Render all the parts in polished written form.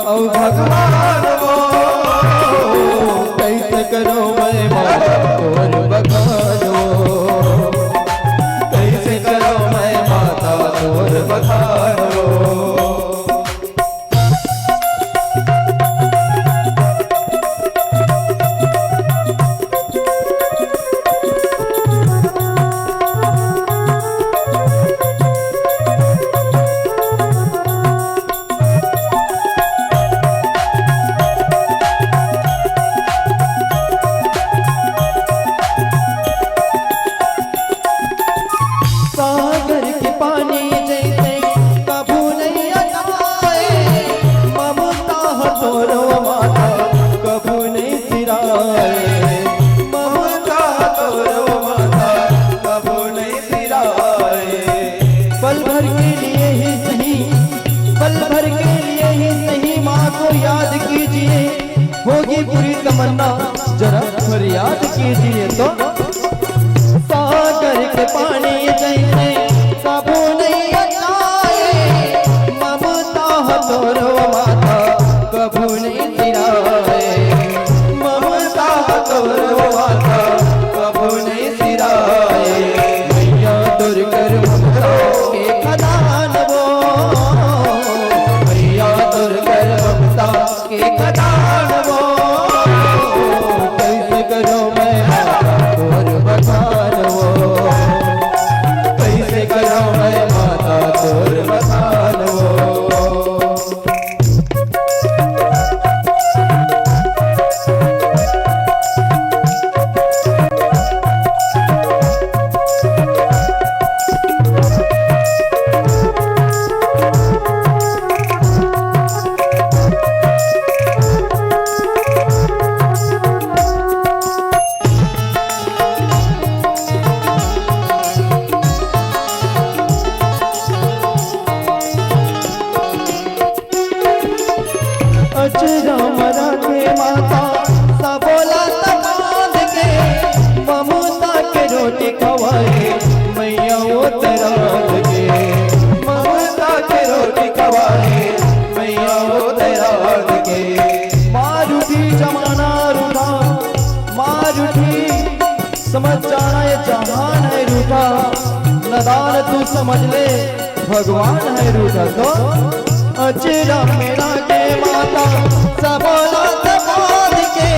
औ भगवान वो कैसे करो मैं माता तोर बखान वो कैसे करो मैं माता तोर बखान वो। होगी पूरी तमन्ना जरा फरियाद कीजिए तो। सागर के पानी जैसे कबू नहीं आए ममता तोरो माता कबू नहीं सिराए ममता तोरो माता कबू नहीं सिराए। मैया दुर्गर ममता के खदान वो मैया दुर्गर ममता के खदान वो कैसे करो मैं माता तोर बखान वो कैसे करो मैं माता तोर बखान वो। अचरा मरा के माता सबोला तबाद के ममता के रोटी खवाए मैया उतरा के ममता के रोटी खवाए मैया उतरा के। मारुति जमाना रूठा मारुति समझ जाना ये जहान है रूठा नदान तू समझ ले भगवान है रूठा। तो अचरा मेरा के माता सबोला तबाद के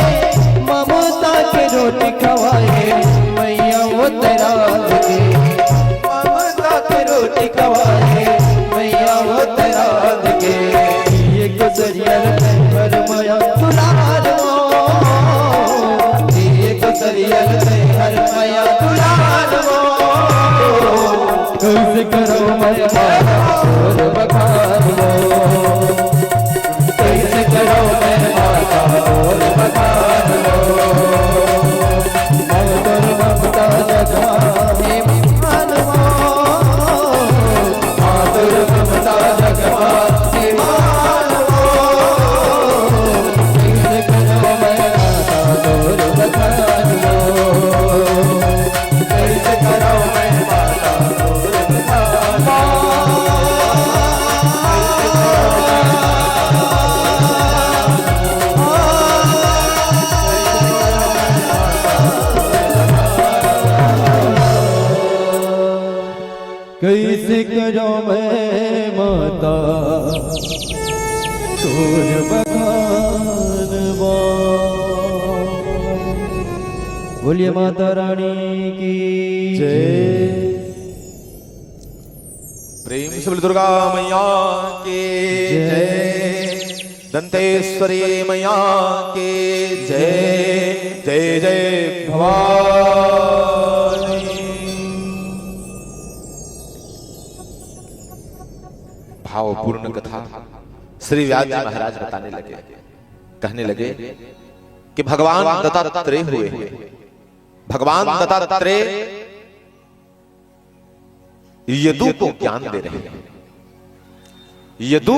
ममता के रोटी खवाए मैया उतरा के ममता के रोटी खवाए मैया उतरा के। ये गुजरिया हर माया दुलार वो ये गुजरिया हर माया दुलार वो कैसे करो मैं माता तोर बखान वो कैसे करो मैं माता तोर बखान वो। तोर ममता जगमाने मान वो तोर ममता जगमाने मान वो कैसे करो मैं माता तोर बखान वो कैसे करो मैं माता तोर बखान वो। कैसे करो मैं माता तोर बखान वो। बोलिए माता रानी की जय। प्रेम से बोलिए दुर्गा मैया की जय। दंतेश्वरी मैया की जय। जय जय भवानी। भावपूर्ण कथा श्री व्यास जी महाराज बताने लगे, कहने लगे कि भगवान दत्तात्रेय हुए, भगवान दत्तात्रेय यदु को ज्ञान दे रहे हैं। यदु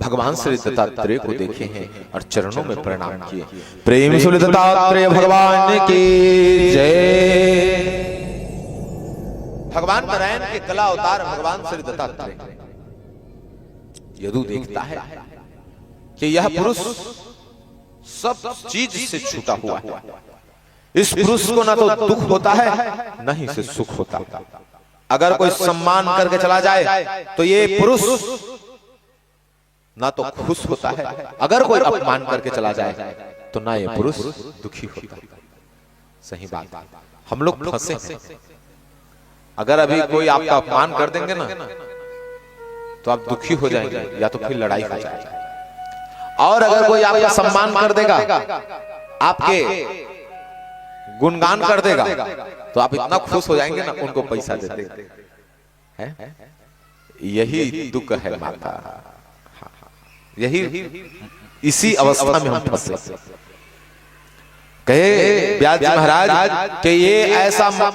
भगवान श्री दत्तात्रेय को देखे हैं और चरणों में प्रणाम किए। प्रेम से दत्तात्रेय भगवान की जय। भगवान नारायण के कला अवतार भगवान श्री दत्तात्रेय। यदु देखता है कि यह पुरुष सब चीज से छूटा हुआ है। इस पुरुष को ना तो दुख होता है न ही से सुख होता है। अगर कोई सम्मान करके चला जाए तो ये पुरुष ना तो खुश होता है, अगर कोई अपमान करके चला जाए तो ना ये पुरुष दुखी होता है। सही बात। हम लोग फंसे हैं। अगर अभी कोई आपका अपमान कर देंगे ना तो आप दुखी हो जाएंगे या तो फिर लड़ाई हो जाएगी। और अगर कोई आपका सम्मान कर देगा, आपके गुणगान कर देगा तो आप इतना खुश हो जाएंगे ना, उनको पैसा दे देंगे। यही दुख है माता। यही इसी अवस्था में हम फंसे। कहे व्यास जी महाराज कि ये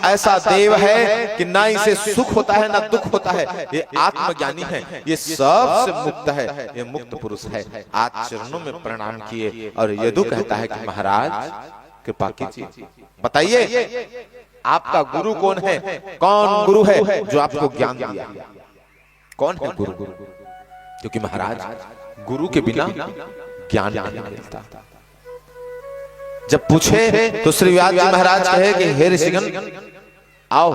ऐसा देव है कि ना इसे सुख होता है ना दुख होता है। ये आत्मज्ञानी है, ये सबसे मुक्त है, ये मुक्त पुरुष है। आज चरणों में प्रणाम किए और यदु कहता है कि महाराज कृपा कीजिए, बताइए आपका गुरु कौन है? कौन गुरु है जो आपको ज्ञान दिया? कौन है गुरु? क्योंकि महाराज गुरु के बिना ज्ञान नहीं मिलता। जब पूछे तो श्री व्यास जी महाराज कहे कि हे ऋषिगण आओ,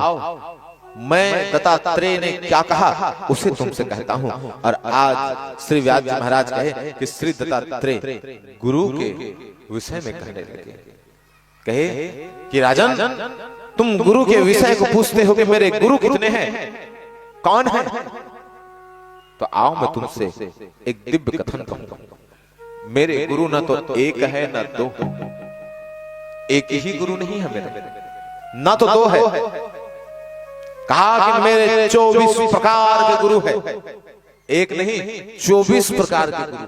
मैं दत्तात्रेय ने क्या कहा उसे तुमसे कहता हूं। और आज श्री व्यास जी महाराज कहे कि श्री दत्तात्रेय गुरु के विषय में कहने लगे। कहे कि राजन तुम गुरु के विषय को पूछते हो कि मेरे गुरु कितने हैं, कौन है? तो आओ मैं तुमसे एक दिव्य कथन कहूंगा। मेरे गुरु ना तो एक है ना दो, एक ही गुरु नहीं है मेरे, ना तो दो है। कहा कि मेरे 24 प्रकार के गुरु है, एक नहीं 24 प्रकार के गुरु।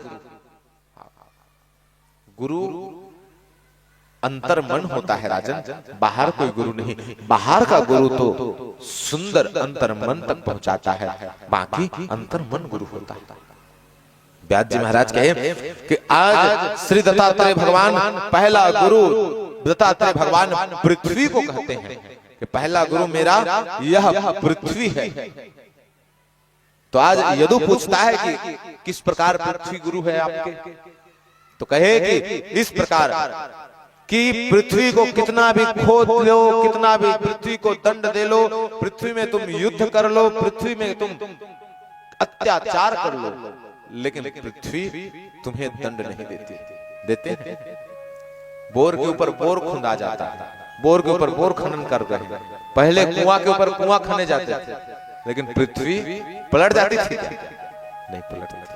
गुरु अंतर मन होता है राजन, बाहर कोई गुरु नहीं। बाहर का गुरु तो सुंदर अंतर मन तक पहुंचाता है, बाकी अंतर मन गुरु होता है। व्यास जी महाराज कहे कि आज श्री दत्तात्रेय भगवान पहला गुरु, दत्तात्रेय भगवान पृथ्वी को कहते हैं कि पहला गुरु मेरा यह पृथ्वी है। तो आज यदु पूछता है कि किस प्रकार पृथ्वी गुरु है आपके? तो कहे कि इस प्रकार कि पृथ्वी को कितना भी खोद लो, कितना भी पृथ्वी को दंड दे लो, पृथ्वी में तुम युद्ध कर लो, पृथ्वी में तुम अत्याचार कर लो, लेकिन पृथ्वी तुम्हें दंड नहीं देती। देते हैं? बोर के ऊपर बोर खुंदा जाता है, बोर के ऊपर बोर खनन कर रहे हैं। पहले कुआं के ऊपर कुआं खने जाते थे, लेकिन पृथ्वी पलट जाती थी क्या? नहीं पलटती थी।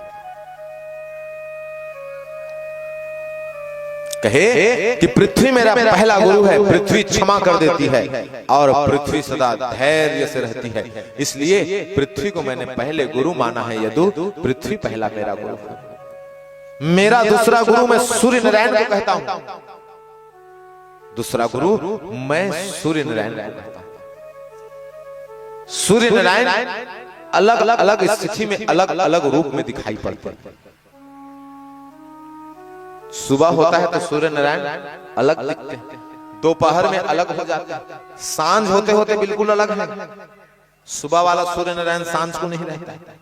कहे कि पृथ्वी मेरा पहला गुरु है, पृथ्वी क्षमा कर देती है और पृथ्वी सदा धैर्य से रहती है। इसलिए पृथ्वी को मैंने पहले गुरु माना है यदु, पृथ्वी पहला मेरा गुरु है। मेरा दूसरा गुरु मैं सूर्य नारायण को कहता हूं। दूसरा गुरु मैं सूर्य नारायण को कहता हूं। सूर्य नारायण अलग अलग स्थिति में अलग अलग रूप में दिखाई पड़ते हैं। सुबह होता है तो सूर्य नारायण अलग दिखते हैं, दोपहर में अलग हो जाते हैं, सांझ होते होते बिल्कुल अलग है। सुबह वाला सूर्य नारायण सांझ को नहीं रहता है।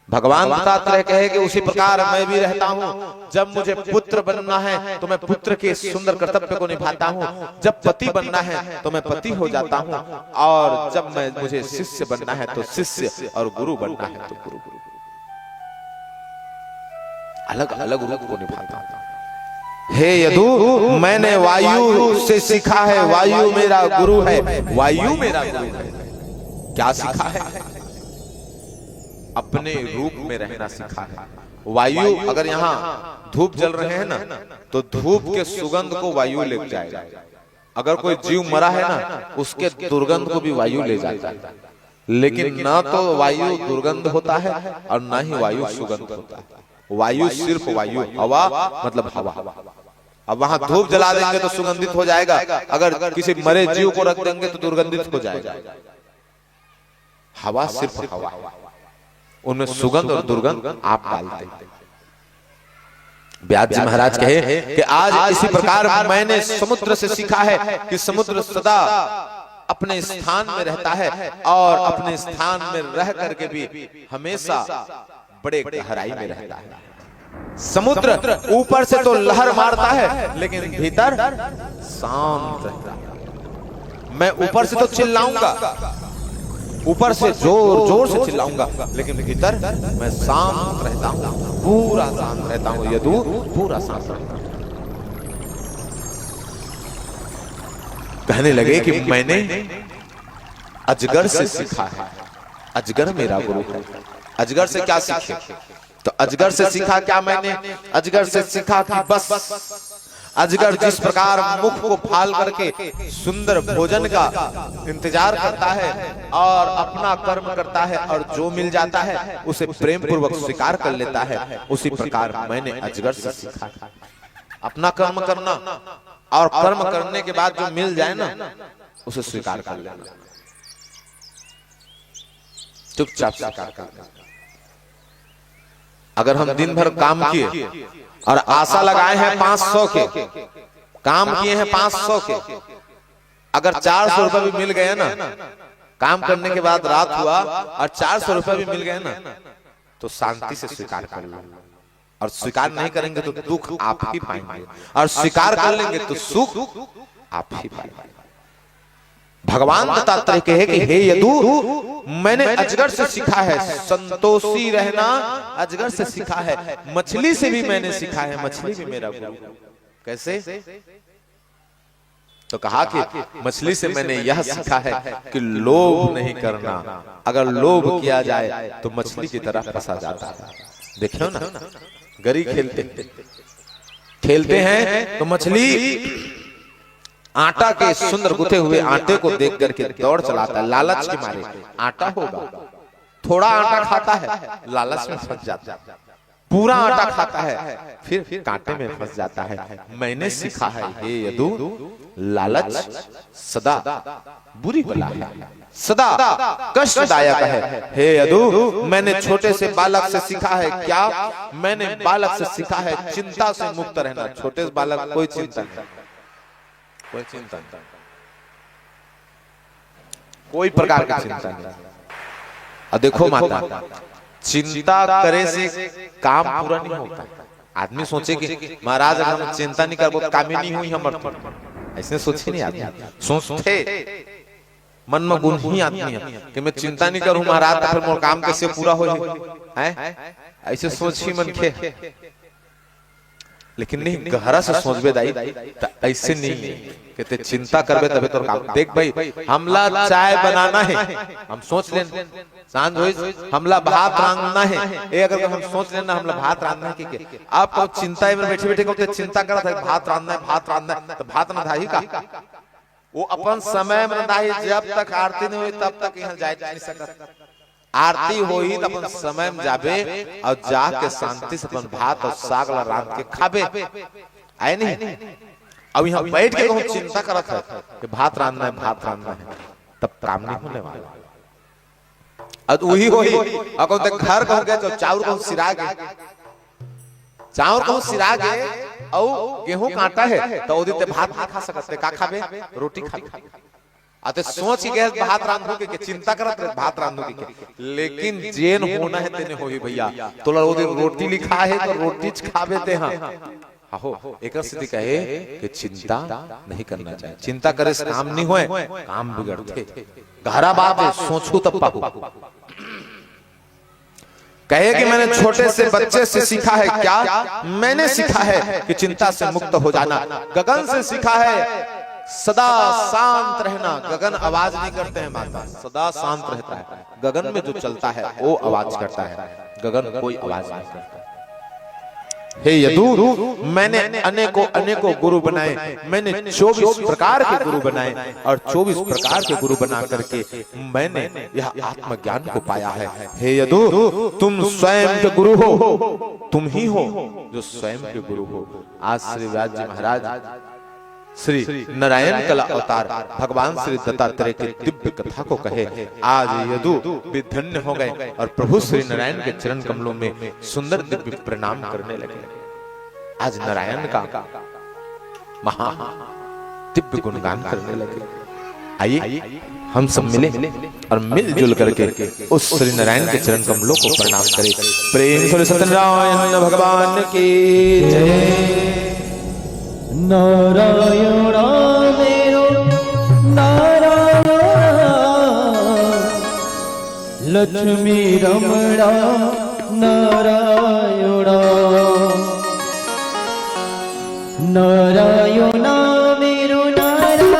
भगवान दत्तात्रेय कहे कि उसी प्रकार मैं भी रहता हूं। जब मुझे पुत्र बनना है तो मैं पुत्र के सुंदर कर्तव्य को निभाता हूं, जब पति बनना है तो मैं पति हो जाता हूं, और जब मुझे शिष्य बनना है तो शिष्य, और गुरु बनना है तो गुरु। अलग अलग रूप को निभाता हूं। हे यदु मैंने वायु से सीखा है, वायु मेरा गुरु है, वायु मेरा गुरु है। क्या सीखा है? अपने रूप में रहना सीखा है। वायु अगर यहाँ धूप जल रहे हैं ना तो धूप के सुगंध को वायु ले जाएगा। अगर कोई जीव मरा है ना उसके दुर्गंध को भी वायु ले जाता है, लेकिन ना तो वायु दुर्गंध होता है और ना ही वायु सुगंध होता है। वायु सिर्फ वायु, हवा मतलब हवा। अब वहां धूप जला देंगे तो सुगंधित हो जाएगा, अगर किसी मरे जीव को रख देंगे तो दुर्गंधित हो जाएगा। हवा सिर्फ हवा, उनमें सुगंध और दुर्गंध आप डालते हैं। व्यास जी महाराज कहे कि आज इसी प्रकार मैंने समुद्र से सीखा है कि समुद्र सदा अपने स्थान में रहता है और अपने स्थान में रह करके भी हमेशा बड़े गहराई में रहता है। समुद्र ऊपर से तो लहर मारता है लेकिन भीतर शांत रहता है। मैं ऊपर से तो चिल्लाऊंगा, ऊपर से जोर जोर से चिल्लाऊंगा, लेकिन भीतर मैं शांत रहता हूं, पूरा शांत रहता हूं। यदु पूरा शांत रहता हूं। कहने लगे कि मैंने अजगर से सीखा है, अजगर मेरा गुरु है। अजगर से क्या सीखे? तो अजगर से सीखा क्या मैंने? अजगर से सीखा कि बस अजगर जिस प्रकार मुख को फाल करके सुंदर भोजन का इंतजार करता है और अपना कर्म करता है और जो मिल जाता है उसे प्रेम पूर्वक स्वीकार कर लेता है, उसी प्रकार मैंने अजगर से सीखा अपना कर्म करना और कर्म करने के बाद जो मिल जाए ना उसे स्वीकार कर लेना, चुपचाप स्वीकार कर लेना। अगर हम दिन भर काम किए और आशा लगाए हैं 500 के, काम किए हैं 500 के, अगर 400 रुपए भी मिल गए ना, काम करने के बाद रात हुआ और 400 रुपए भी मिल गए ना, तो शांति से स्वीकार कर लो। और स्वीकार नहीं करेंगे तो दुख आप ही पाएंगे, और स्वीकार कर लेंगे तो सुख आप ही पाएंगे। भगवान दत्तात्रेय कहे कि हे यदु, मैंने अजगर से सीखा है संतोषी रहना, अजगर से सीखा है, मछली से भी मैंने सीखा है, मछली भी मेरा गुरु। कैसे? तो कहा कि मछली से मैंने यह सीखा है कि लोभ नहीं करना, अगर लोभ किया जाए तो मछली की तरह फंसा जाता है। देखो ना, गरी खेलते हैं तो मछली आटा के सुंदर गुथे हुए आटे को देख करके दौड़ चलाता है, लालच के मारे। आटा होगा, थोड़ा आटा खाता है, लालच में फंस जाता है, पूरा आटा खाता है, फिर कांटे में फंस जाता है। मैंने सीखा है हे यदु, लालच सदा बुरी बला है, सदा कष्टदायक है। हे यदु, मैंने छोटे से बालक से सीखा है क्या? मैंने बालक से सीखा है चिंता से मुक्त रहना। छोटे से बालक कोई चिंता नहीं, कोई चिंता नहीं, कोई प्रकार की चिंता नहीं। और देखो माता, चिंता करे से काम पूरा नहीं होता। आदमी सोचे कि महाराज अगर हम चिंता नहीं करबो काम ही नहीं हुई हमर, ऐसे सोचे नहीं आदमी। सोचते मन में गुण ही आदमी है कि मैं चिंता नहीं करूं महाराज तो फिर मोर काम कैसे पूरा हो है, ऐसे सोच ही मन के। लेकिन नहीं, गहरा से सोचबे दाई तो ऐसे नहीं कहते चिंता करबे तबे तो काम। देख भाई, हमला चाय बनाना है, हम सोच लें सांझ होई हमला भात रांधना है, ए अगर हम सोच लेना हमला भात रांधना है कि आप तो चिंता में बैठे बैठे कहते चिंता करत है भात रांधना है, भात रांधना है, तो भात ना धाही का वो अपन समय में धाही। जब तक आरती नहीं हुई तब तक यहाँ जाए नहीं सकत। आरती होई तो अपन समय में जाबे और जाके शांति से अपन भात और साग ला रांध के खाबे, आए नहीं। अब यहाँ बैठ के कहूं चिंता करत है कि भात रांधना है, भात रांधना है, तब काम नहीं होने वाला। अब वही होई अगर तक घर कहूं गए तो चाउर कहूं सिरा गए, चाउर कहूं सिरा गए और गेहूं काटा है तो ओदिते भात नहीं खा सकते, का खाबे? रोटी खाबे। आते सोच ही गए भात रांधो के चिंता करत रहे भात रांधो के, लेकिन जेन होना है तेने होई भैया। तोला वो दिन रोटी लिखा है तो रोटी खाबे ते हां आहो। एक स्थिति कहे कि चिंता नहीं करना चाहिए, चिंता करे से काम नहीं होए, काम बिगड़ते। गहरा बात है, सोचू तब पाहू। कहे कि मैंने छोटे से बच्चे से सीखा है क्या? मैंने सीखा है कि चिंता से मुक्त हो जाना। गगन से सीखा है सदा शांत रहना। गगन आवाज नहीं करते हैं माता, सदा शांत रहता है। गगन में जो चलता है वो आवाज करता है, गगन कोई आवाज नहीं करता। हे यदु, मैंने अनेकों गुरु बनाए, मैंने 24 प्रकार के गुरु बनाए और 24 प्रकार के गुरु बना करके मैंने यह आत्मज्ञान को पाया है। हे यदु, तुम स्वयं के गुरु हो, तुम ही हो जो स्वयं के गुरु हो। आज श्री व्यास जी महाराज श्री नारायण कला अवतार भगवान श्री दत्तात्रेय की दिव्य कथा को कहे। आज यदु भी धन्य हो गए और प्रभु श्री नारायण के चरण कमलों में सुंदर दिव्य प्रणाम करने लगे। आज नारायण का महा दिव्य गुणगान करने लगे। आइए हम सब मिले और मिलजुल करके उस श्री नारायण के चरण कमलों को प्रणाम करें। प्रेम से सत्यनारायण भगवान की जय। नारायण मेरो नारायण, लक्ष्मी रमणा नारायण, नारायण मेरो नारायण,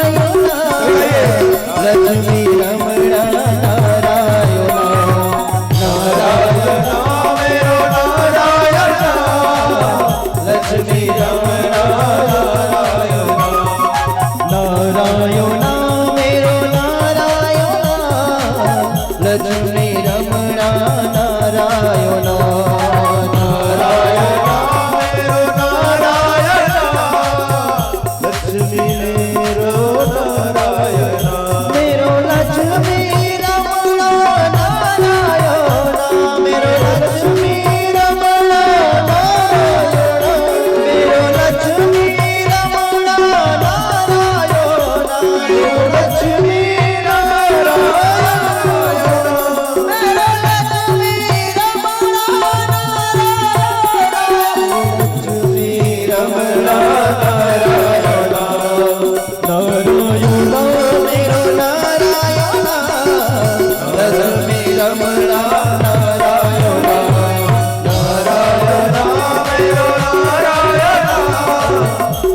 लक्ष्मी रमणा नारायण, नारायण मेरो नारायण, लक्ष्मी रमणा नारायण, नारायण मेरो नारायण, लक्ष्मी रमणा नारायण, नारायण मेरो नारायण, लक्ष्मी मेरो नारायण, मेरो लक्ष्मी रमणा नारायण, मेरो लक्ष्मी रमणा नारायण, मेरो लक्ष्मी रमणा नारायण, मेरो लक्ष्मी रमणा नारायण, मेरो लक्ष्मी रमणा नारायण, लक्ष्मी रमणा नारायण, नारायण मेरो नारायण, लक्ष्मी रमणा नारायण, नारायण मेरो नारायण,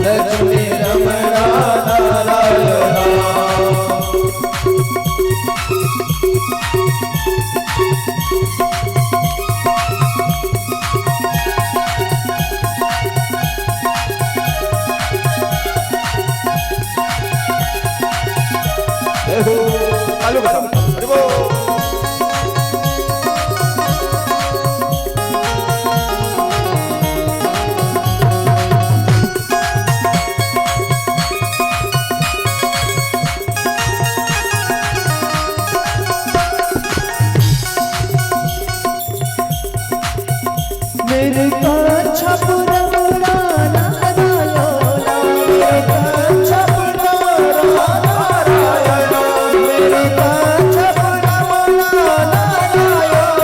लक्ष्मी रमणा नारायण। मेरे कांचा पुरवड़ा नारायण, मेरे कांचा पुरवड़ा नारायण, मेरे कांचा पुरवड़ा नारायण,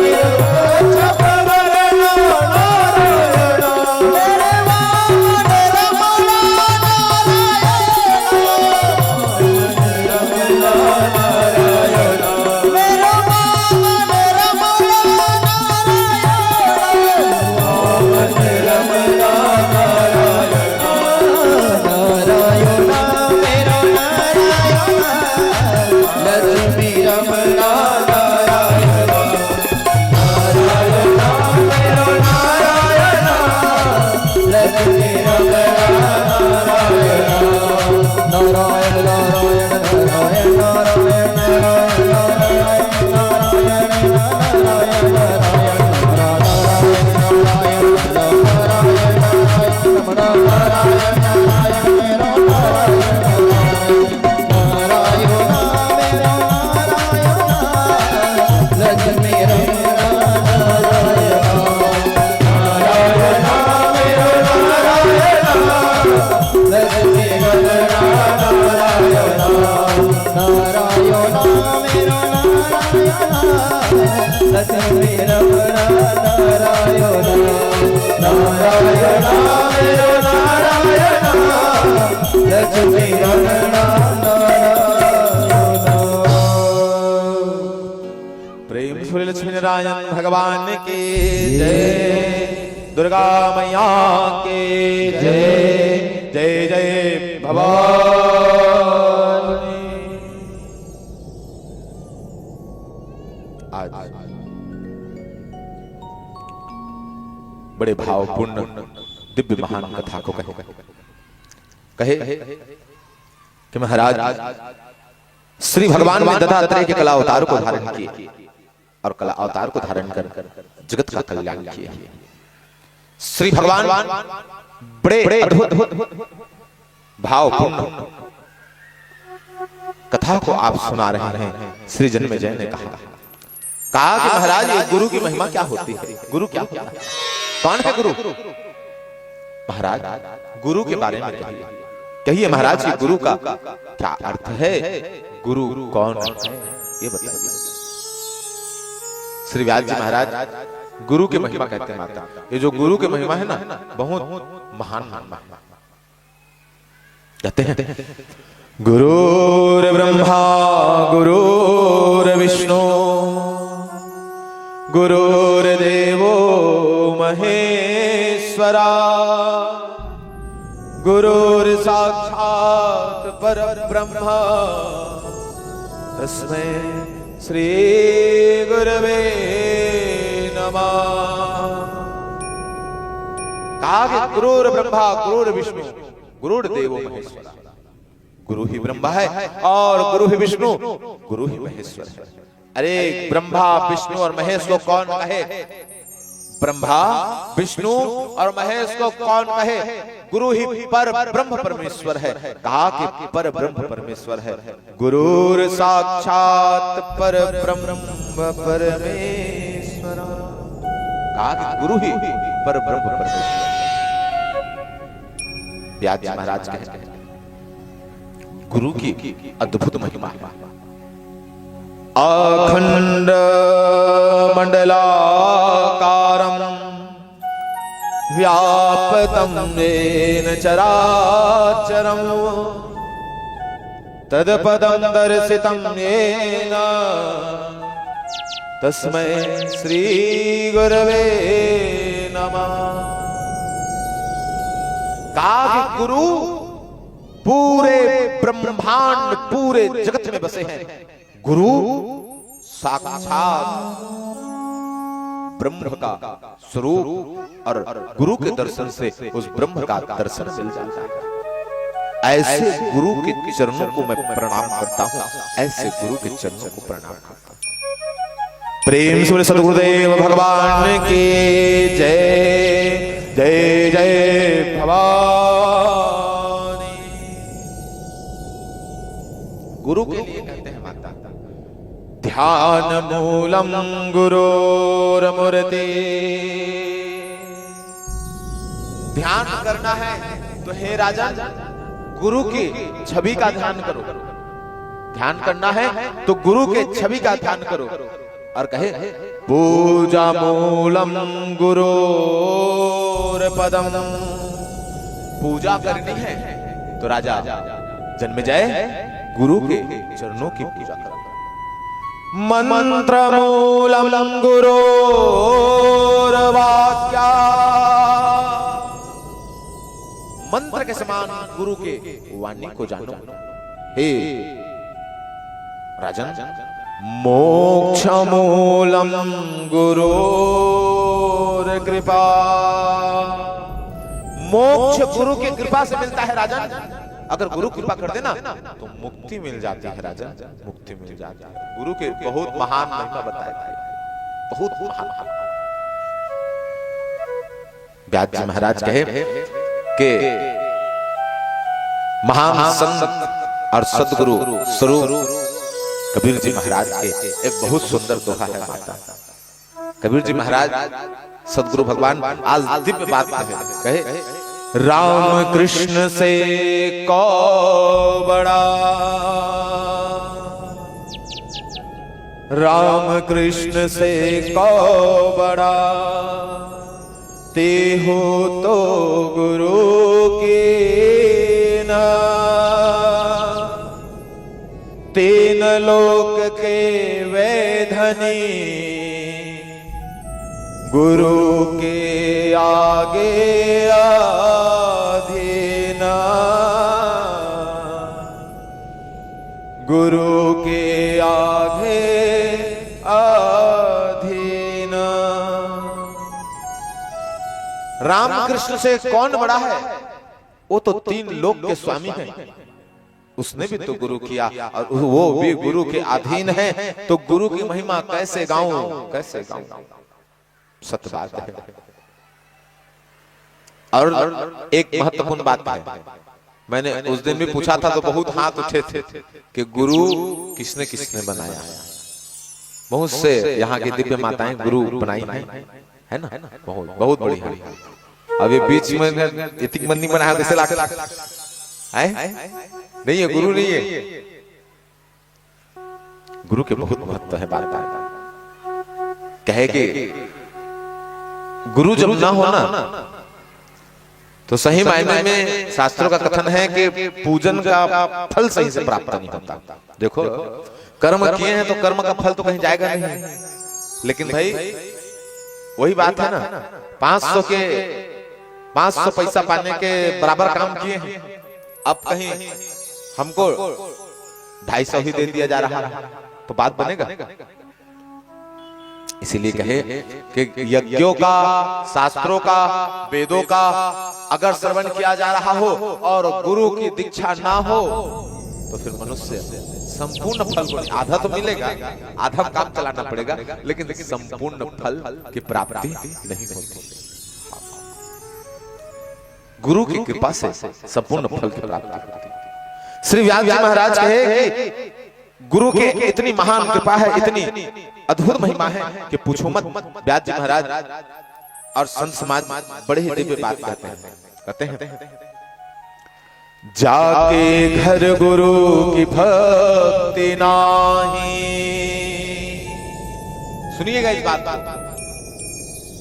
मेरे कांचा पुरवड़ा नारायण, मेरे वामन रमणा नारायण, मेरे वामन रमणा नारायण, मेरो नारायण, लक्ष्मी रमणा नारायण, नारायण मेरो नारायण, लक्ष्मी रमणा नारायण, नारायण नारायण नारायण नारायण नारायण लक्ष्मी रमणा नारायण, नारायण मेरो नारायण, लक्ष्मी रमणा नारायण। प्रेम से लक्ष्मी नारायण भगवान की जय। दुर्गा मैया की जय। जय जय भवानी। आज बड़े भावपूर्ण दिव्य महान कथा को कहे कि महाराज श्री भगवान ने दत्तात्रेय के कला अवतार को धारण किए और कला अवतार को धारण कर जगत का कल्याण किए। श्री भगवान बड़े अद्भुत भावपूर्ण कथा को आप सुना रहे हैं। श्री जन्मेजय ने कहा कि महाराज ये गुरु की महिमा क्या होती है? गुरु क्या होता है? कौन है गुरु? महाराज गुरु के बारे में कहिए। कहिए महाराज की गुरु का क्या अर्थ है, गुरु कौन है, ये बताइए। श्री व्यास जी महाराज गुरु की महिमा कहते हैं माता। ये जो गुरु की महिमा है ना, बहुत महान महिमा कहते हैं। गुरुर् ब्रह्मा गुरुर्विष्णु गुरुर्देवो महेश्वरा गुरुर् साक्षात् परब्रह्म तस्मै श्री गुरवे नमः। कहा कि गुरुर् ब्रह्मा गुरुर्विष्णु गुरुर्देवो महेश्वरा। गुरु ही ब्रह्मा है और गुरु ही विष्णु, गुरु ही महेश्वर है। अरे ब्रह्मा विष्णु और महेश को कौन कहे? ब्रह्मा विष्णु और महेश को कौन कहे? गुरु ही पर ब्रह्म परमेश्वर है। कहा कि पर ब्रह्म परमेश्वर है। गुरुर साक्षात पर ब्रह्म परमेश्वर। कहा कि गुरु ही पर ब्रह्म परमेश्वर। व्यास जी महाराज कहते हैं गुरु की अद्भुत महिमा। अखंड मंडलाकारं व्याप्तं येन चराचरं तत्पदं दर्शितं येन तस्मै श्री गुरवे नमः। कहा कि गुरु पूरे ब्रह्मांड पूरे जगत में बसे हैं। गुरु साक्षात ब्रह्म का स्वरूप और गुरु के दर्शन से उस ब्रह्म का दर्शन मिल जाता है। ऐसे गुरु के चरणों को मैं प्रणाम करता हूं, ऐसे गुरु के चरणों को प्रणाम करता हूं। प्रेम से सद्गुरुदेव भगवान की जय जय जय भवानी। गुरु के लिए कहते हैं माता ध्यान मूलम गुरोर मूर्ति। ध्यान करना है तो हे राजन गुरु की छवि का ध्यान करो। ध्यान करना है तो गुरु के छवि का ध्यान करो। और कहे पूजा मूलम गुरोर पदम। पूजा करनी है तो राजा जन्मेजय गुरु के चरणों की पूजा करो। मंत्र मूलम गुरोर वाक्या। मंत्र के समान गुरु के वाणी को जानो। हे राजन मोक्ष मूलम गुरोर कृपा। मोक्ष गुरु की कृपा से मिलता है राजन। अगर गुरु कृपा कर देना तो मुक्ति मिल जाती है राजन, मुक्ति मिल जाती है। गुरु के बहुत महान महिमा बताए थे, बहुत महान। व्यास जी महाराज कहे कि महान संत और सदगुरु स्वरूप कबीर जी महाराज के एक बहुत सुंदर दोहा है माता। कबीर जी महाराज सदगुरु भगवान आज दिव्य बात कहे राम कृष्ण से को बड़ा, राम कृष्ण से को बड़ा, ते हो तो गुरु के ना। तीन लोक के वे धनी, गुरु के आगे आधीना। गुरु के आगे आधीना। रामकृष्ण से कौन बड़ा है? वो तो तीन लोक के स्वामी हैं। उसने भी तो गुरु किया और वो भी गुरु के अधीन है। तो गुरु की महिमा कैसे गाऊं, कैसे गाऊं? सत्य बात है। और एक महत्वपूर्ण बात है, मैंने उस दिन भी पूछा था तो बहुत हाथ उठे थे कि गुरु किसने किसने बनाया। बहुत से यहाँ की दिव्य माताएं गुरु बनाई है ना, बहुत बहुत बड़ी है। अब ये बीच में इतनी मंदी बनाया जैसे लाख नहीं है, गुरु नहीं है। गुरु के बहुत महत्व है। बात कहे कि गुरु जब ना होना तो सही मायने में शास्त्रों का कथन है कि पूजन का फल सही से प्राप्त नहीं होता। देखो कर्म किए हैं तो कर्म का फल तो कहीं जाएगा नहीं, लेकिन भाई वही बात है ना, 500 पैसा पाने के बराबर काम किए हैं, अब कहीं हमको 250 ही दे दिया जा रहा है तो बात बनेगा। इसीलिए कहे कि यज्ञों का, शास्त्रों का, वेदों का अगर श्रवण किया जा रहा हो और गुरु की दीक्षा ना हो तो फिर मनुष्य संपूर्ण फल को, आधा तो मिलेगा, आधा काम चलाना पड़ेगा, लेकिन संपूर्ण फल की प्राप्ति नहीं होती। गुरु की कृपा से संपूर्ण फल की प्राप्ति होती है। श्री व्यास जी महाराज कहे कि गुरु के इतनी महान कृपा है, इतनी अद्भुत महिमा है कि पूछो मत। व्यास जी महाराज और संत समाज बड़े ही दिव्य बात कहते हैं, जाके घर गुरु की भक्ति नाही, सुनिएगा इस बात,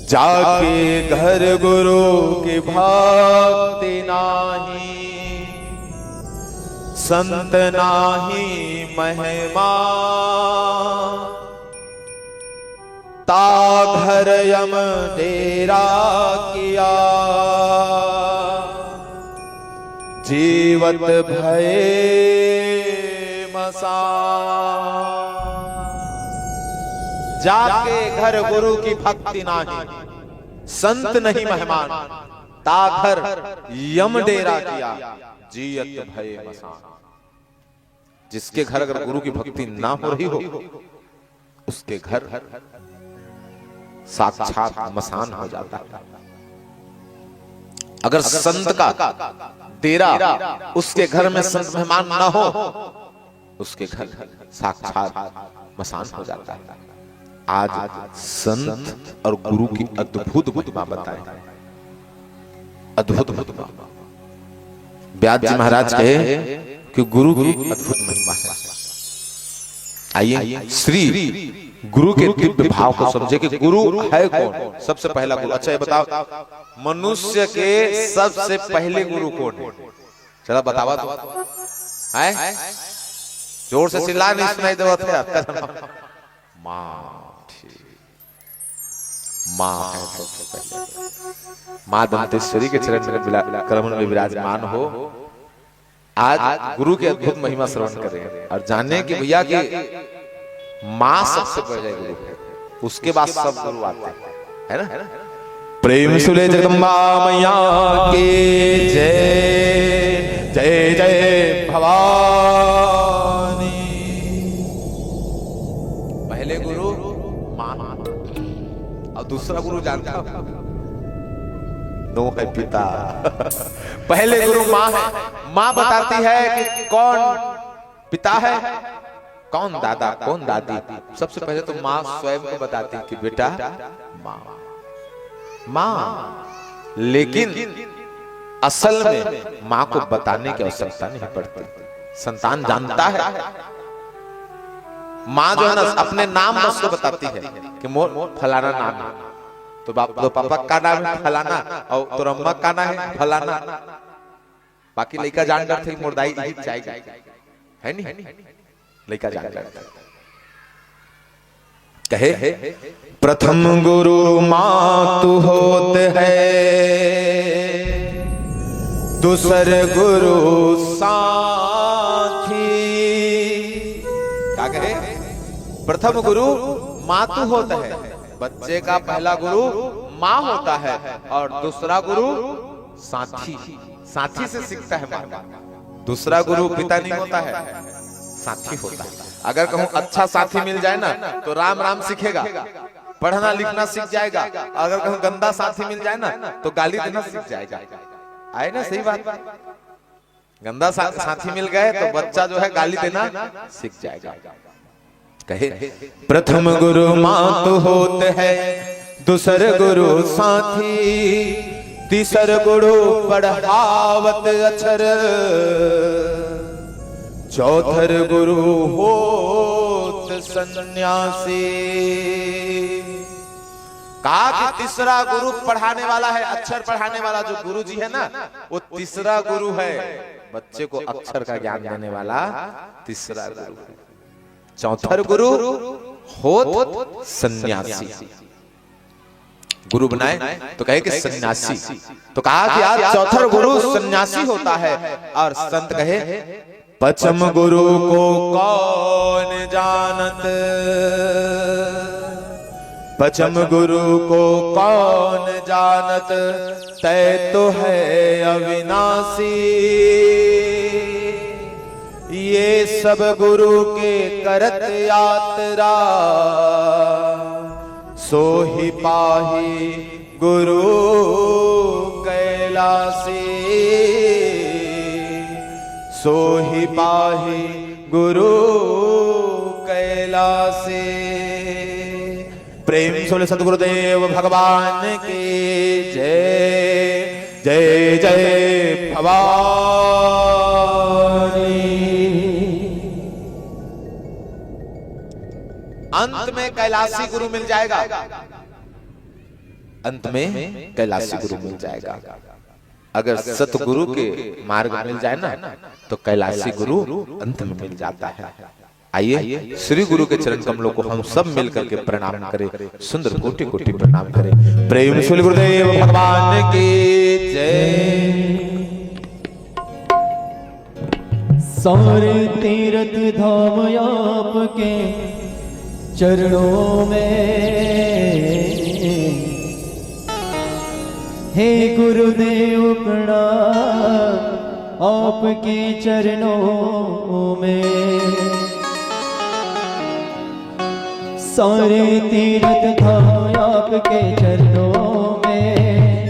जाके घर गुरु की भक्ति नाही, संत नाही महिमा, ता घर यम डेरा किया, जीवत भये मसा। जाके घर गुरु की भक्ति नाही, संत नहीं मेहमान, ता घर यम डेरा किया, जीवत भये मसा। जिसके घर अगर गुरु की भक्ति ना हो रही हो उसके घर साक्षात मसान हो जाता है। अगर संत का डेरा उसके घर में संत मेहमान ना हो उसके घर साक्षात मसान हो जाता है। आज संत और गुरु की अद्भुत महिमा बताए, अद्भुत महिमा। व्यास जी महाराज कहे कि गुरु की अद्भुत महिमा है। आइए श्री गुरु के दिव्य भाव को समझे कि गुरु है कौन। सबसे पहला गुरु, अच्छा ये बताओ मनुष्य के सबसे पहले गुरु कौन है? चला बतावा तो है, जोर से चिल्ला, नहीं सुनाई देता। माँ है सबसे पहले। माँ दंतेश्वरी के चरण में कमल में विराजमान हो। आज गुरु की अद्भुत महिमा श्रवण करें और जाने कि भैया कि माँ सबसे पहले गुरु है, उसके बाद सब गुरु आते हैं, है ना। प्रेम सुले जगदम्बा मैया के जय जय जय भवानी। पहले गुरु माँ और दूसरा गुरु जानता नो है पिता। पहले गुरु माँ है, माँ बताती है कि कौन पिता है, कौन दादा, कौन दादी। सबसे पहले तो माँ स्वयं को बताती कि बेटा माँ माँ, लेकिन असल में माँ को बताने की आवश्यकता नहीं पड़ती, संतान जानता है। माँ जो है ना अपने नाम बस को बताती है कि मोर फलाना नाम है, तो पापा का नाम है फलाना और तो अम्मा का नाम है फलाना। बाकी लड़का जान डर थे मुर्दाई जाएगा, है नहीं, लड़का जान डर कहे प्रथम गुरु मातु होत है, दूसर गुरु साथी। क्या कहे? प्रथम गुरु मातु होता है, बच्चे का पहला गुरु माँ होता है और दूसरा गुरु साथी, साथी से सीखता है माँ। दूसरा गुरु पिता नहीं होता है, साथी होता है। अगर कहूं अच्छा साथी मिल जाए ना तो राम राम सीखेगा, पढ़ना लिखना सीख जाएगा। अगर कहूं गंदा साथी मिल जाए ना तो गाली देना सीख जाएगा। आए ना सही बात? गंदा साथी मिल गए तो बच्चा जो है गाली देना सीख जाएगा। कहे प्रथम गुरु मातु होते है, दूसरे गुरु साथी, तीसर गुरु पढ़ावत अक्षर, चौथर गुरु होत सन्यासी। कहा कि तीसरा गुरु पढ़ाने वाला है, अक्षर पढ़ाने वाला जो गुरु जी है ना, वो तीसरा गुरु है। बच्चे को अक्षर का ज्ञान देने वाला तीसरा गुरु है। चौथर गुरु होत सन्यासी। गुरु बनाए तो कहे कि सन्यासी, तो कहा कि यार चौथर गुरु सन्यासी होता है। और संत कहे पचम गुरु को कौन जानत, पचम गुरु को कौन जानत, तय तो है अविनाशी। ये सब गुरु के करत यात्रा, सो ही पाही गुरु कैलासी। सो ही पाही गुरु कैलासी। प्रेम से बोले सतगुरुदेव भगवान की जय। जय जय भवानी। अंत में कैलाशी गुरु मिल जाएगा, अंत में कैलाशी गुरु मिल जाएगा। अगर सतगुरु के मार्ग मिल जाए ना, तो कैलाशी गुरु अंत में मिल जाता है। आइए श्री गुरु के चरण कमलों को हम सब मिलकर के प्रणाम करें, सुंदर कोटि कोटि प्रणाम करें। प्रेम से गुरुदेव भगवान की जय। सारे तीर्थ धाम आपके चरणों में, हे गुरुदेव प्रणाम आपके चरणों में। सारे तीर्थ धाम आपके चरणों में,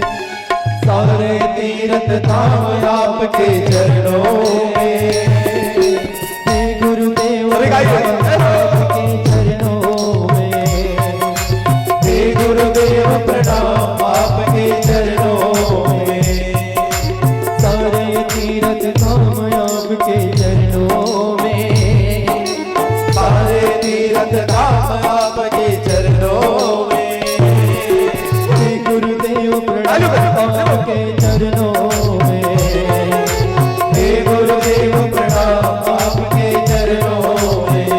सारे तीर्थ धाम आपके चरणों में, हे गुरुदेव आपके चरणों में, हे गुरुदेव प्रणाम आपके चरणों में। सारे तीर्थ धाम आपके चरणों में, सारे तीर्थ धाम आपके चरणों में, हे गुरुदेव प्रणाम आपके चरणों में, हे गुरुदेव प्रणाम आपके चरणों में।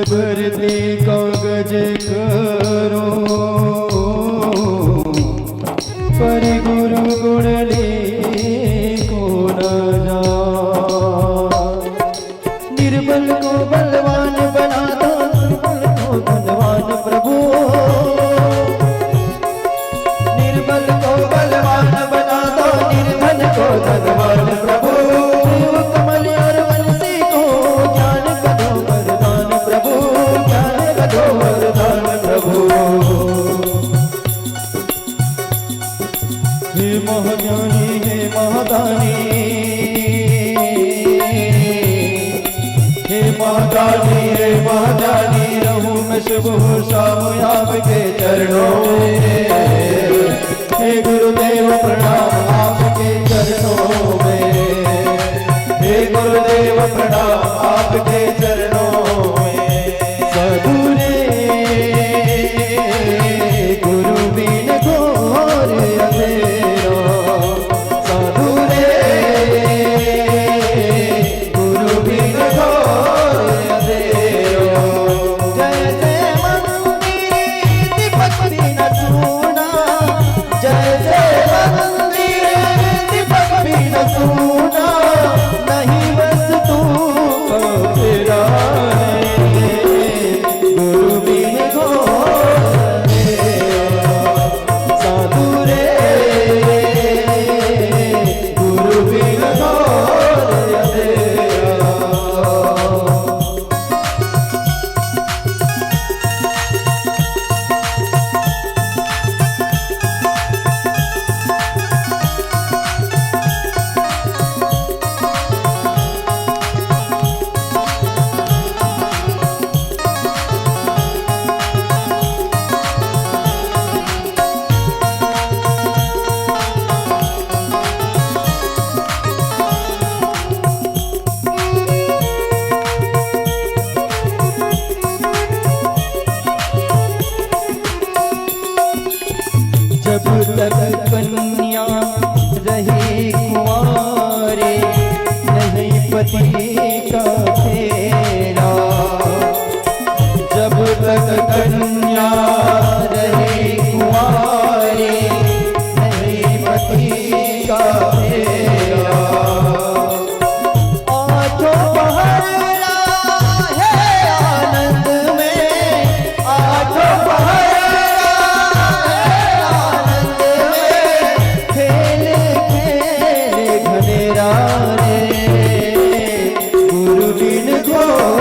धरती कागज करो पर गुरु गुण को न जान। निर्बल को बलवान बना दो, निर्बल को धनवान प्रभु। निर्बल को बलवान बना दो, निर्धन को धनवान प्रभु। देव कमल और वंशी को ज्ञान का दो वरदान प्रभु, ज्ञान का दो वरदान प्रभु। हे महाज्ञानी हे महादानी, हे महादानी हे महादानी, रहूं मैं सुबह शाम आपके चरणों में। हे गुरुदेव प्रणाम आपके चरणों में, हे गुरुदेव प्रणाम आपके चरणों में। साधु रे गुरु बिन घोर अंधेरा, साधु रे गुरु बिन घोर अंधेरा। जय जय मंदिर दीपक बिन चूना, जय जय मंदिर दीपक बिन चूना। नहीं बस तू तेरा गुरु बिन घोर अंधेरा। साधु रे गुरु बिन घोर अंधेरा। जब तक कन्या रही कुंवारी, नहीं पति का फेरा। जब तक कन्या रही कुंवारी, नहीं पति का फेरा। आठों पहरा है आनंद में, आठों पहरा घनेरा रे गुरु बिन घोर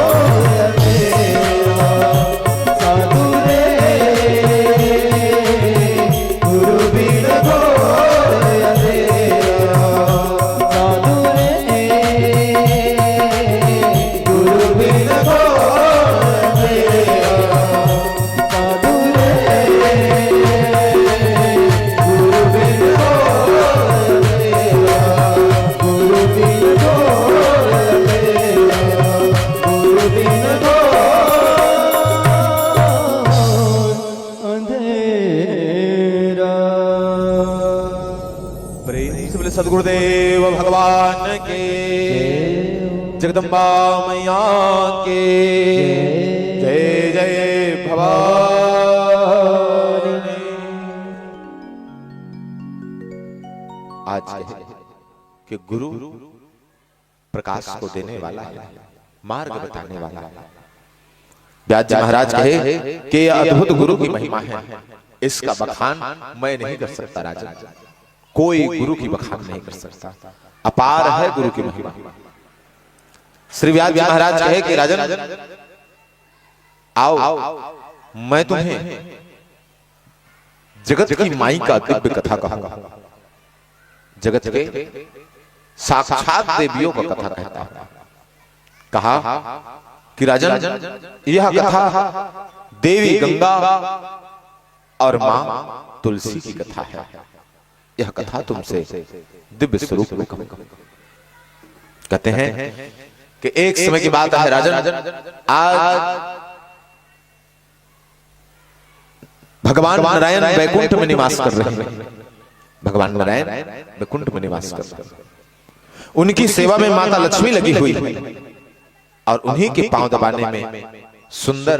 अंधेरा। साधु रे गुरु बिन घोर अंधेरा। साधु रे गुरु बिन घोर अंधेरा। साधु रे गुरु बिन घोर अंधेरा। गुरु बिन घोर अंधेरा। गुरु बिन घोर अंधेरा। प्रेम से बोले सदगुरुदेव भगवान के, जगदम्बा मैया के जय जय भवानी। आज है कि गुरु प्रकाश को देने वाला है, मार्ग बताने वाला है। व्यास जी महाराज कहे कि यह अद्भुत गुरु की महिमा है, इसका बखान मैं नहीं कर सकता राजन, कोई गुरु की बखान नहीं कर सकता। अपार है गुरु की महिमा। श्री व्यास जी महाराज कहे कि राजन आओ मैं तुम्हें जगत की माई का दिव्य कथा कहूंगा। जगत के साक्षात देवियों का कथा कहता है। कहा कि राजन यह कथा देवी गंगा और मां तुलसी की कथा है। यह कथा तुमसे दिव्य स्वरूप में कहूंगा। कहते हैं कि एक समय की बात है राजन, आज भगवान नारायण वैकुंठ में निवास कर रहे हैं। भगवान नारायण वैकुंठ में निवास कर रहे हैं। उनकी सेवा में माता लक्ष्मी लगी हुई है और उन्हीं के पांव दबाने में सुंदर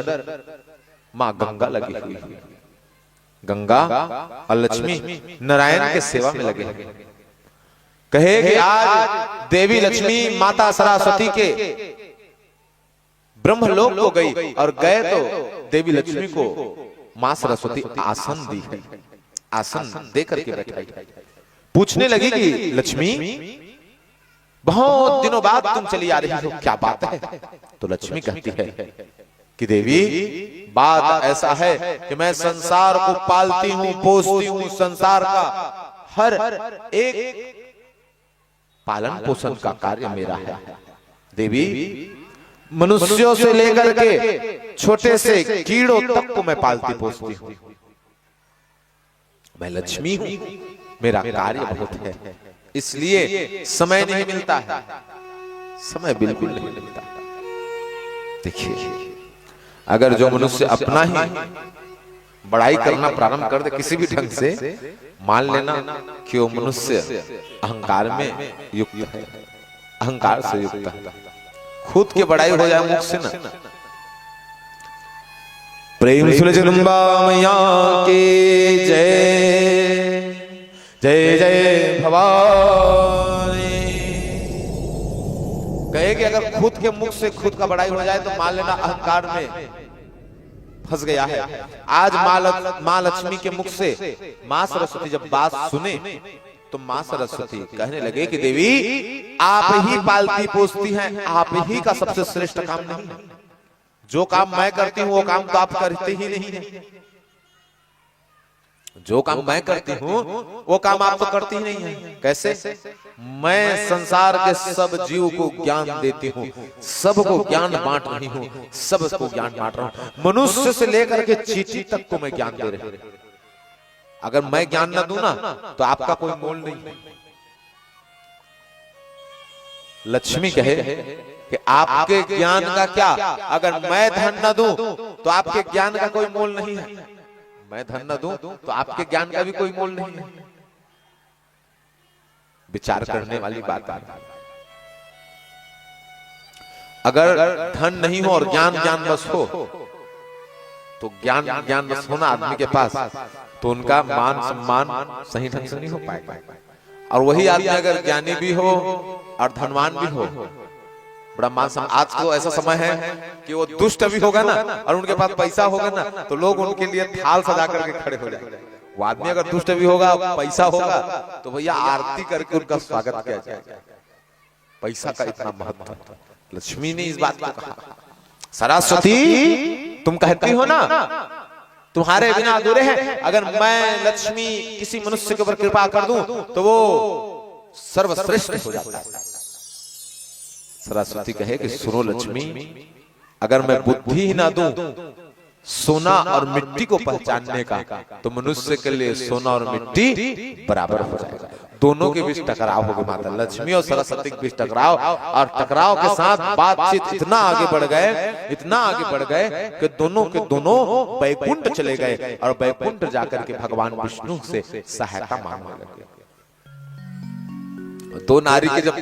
मां गंगा लगी हुई है। गंगा और लक्ष्मी नारायण के सेवा में लगे हैं। कहे कि आज देवी लक्ष्मी माता सरस्वती के ब्रह्मलोक को गई और गए तो देवी लक्ष्मी को मां सरस्वती आसन दी है, आसन दे करके बैठाई। पूछने लगी कि लक्ष्मी बहुत दिनों बाद तुम चली आ रही हो, क्या बात है? तो लक्ष्मी कहती है कि देवी बात ऐसा है कि मैं संसार को पालती हूं, पोसती हूं, संसार का हर एक पालन पोषण का कार्य मेरा है। देवी मनुष्यों से लेकर के छोटे से कीड़ों तक को मैं पालती पोसती हूं। मैं लक्ष्मी हूं, मेरा कार्य बहुत है, इसलिए समय नहीं मिलता है, समय बिल्कुल नहीं मिलता। देखिए अगर जो मनुष्य अपना ही बड़ाई करना प्रारंभ कर दे किसी भी ढंग से, मान लेना कि वो मनुष्य अहंकार में युक्त है, अहंकार से युक्त है। खुद की बड़ाई हो जाए मुख से ना। प्रेम से जगदम्बा मैया के जय, जय जय भवानी। कहे कि अगर खुद के मुख से खुद का बड़ाई हो जाए तो मान लेना अहंकार में फंस गया है। आज मां लक्ष्मी के मुख से मां सरस्वती जब बात सुने तो मां सरस्वती कहने लगे कि देवी आप ही पालती पोसती हैं, आप ही का सबसे श्रेष्ठ काम नहीं है। जो काम मैं करती हूं वो काम तो आप करते ही नहीं है। जो काम मैं करती हूं वो काम आप तो करती ही नहीं है। कैसे? मैं संसार के सब जीव को ज्ञान देती हूँ, सबको ज्ञान बांट रही हूँ, सबको ज्ञान बांट रहा हूँ। मनुष्य से लेकर के चींटी तक को मैं ज्ञान दे रही हूँ। अगर मैं ज्ञान न दूं ना तो आपका कोई मोल नहीं है। लक्ष्मी कहे कि आपके ज्ञान का क्या, अगर मैं धन न दूं तो आपके ज्ञान का कोई मोल नहीं है। मैं धन न दूं तो आपके ज्ञान का भी कोई मोल नहीं है। विचार करने वाली बात है। अगर धन नहीं हो और ज्ञान ज्ञान बस हो तो ज्ञान बस होना आदमी के पास तो उनका मान सम्मान सही ढंग से नहीं हो पाएगा। और वही आदमी अगर ज्ञानी भी हो और धनवान भी हो, बड़ा मान सम्मान। आज तो ऐसा समय है कि वो दुष्ट भी होगा ना और उनके पास पैसा होगा ना तो लोग उनके लिए थाल सजा करके खड़े हो जाएंगे। वो आदमी अगर दुष्ट भी होगा, पैसा होगा तो भैया आरती करके उनका स्वागत किया जाएगा। पैसा का इतना महत्व लक्ष्मी ने इस बात को कहा। सरस्वती तुम कहती हो ना तुम्हारे बिना अधूरे हैं। अगर मैं लक्ष्मी किसी मनुष्य के ऊपर कृपा कर दूं तो वो सर्वश्रेष्ठ हो जाता है। सरस्वती कहे कि सुनो लक्ष्मी, अगर मैं बुद्धि ही ना दूं सोना और मिट्टी को पहचानने का तो मनुष्य के लिए सोना और मिट्टी बराबर हो जाएगा। दोनों के बीच टकराव होगा। माता लक्ष्मी और सरस्वती के बीच टकराव, और टकराव के साथ बातचीत इतना आगे बढ़ गए, इतना आगे बढ़ गए कि दोनों के दोनों बैकुंठ चले गए और बैकुंठ जाकर के भगवान विष्णु से सहायता मांगने लगे। दो नारी की जब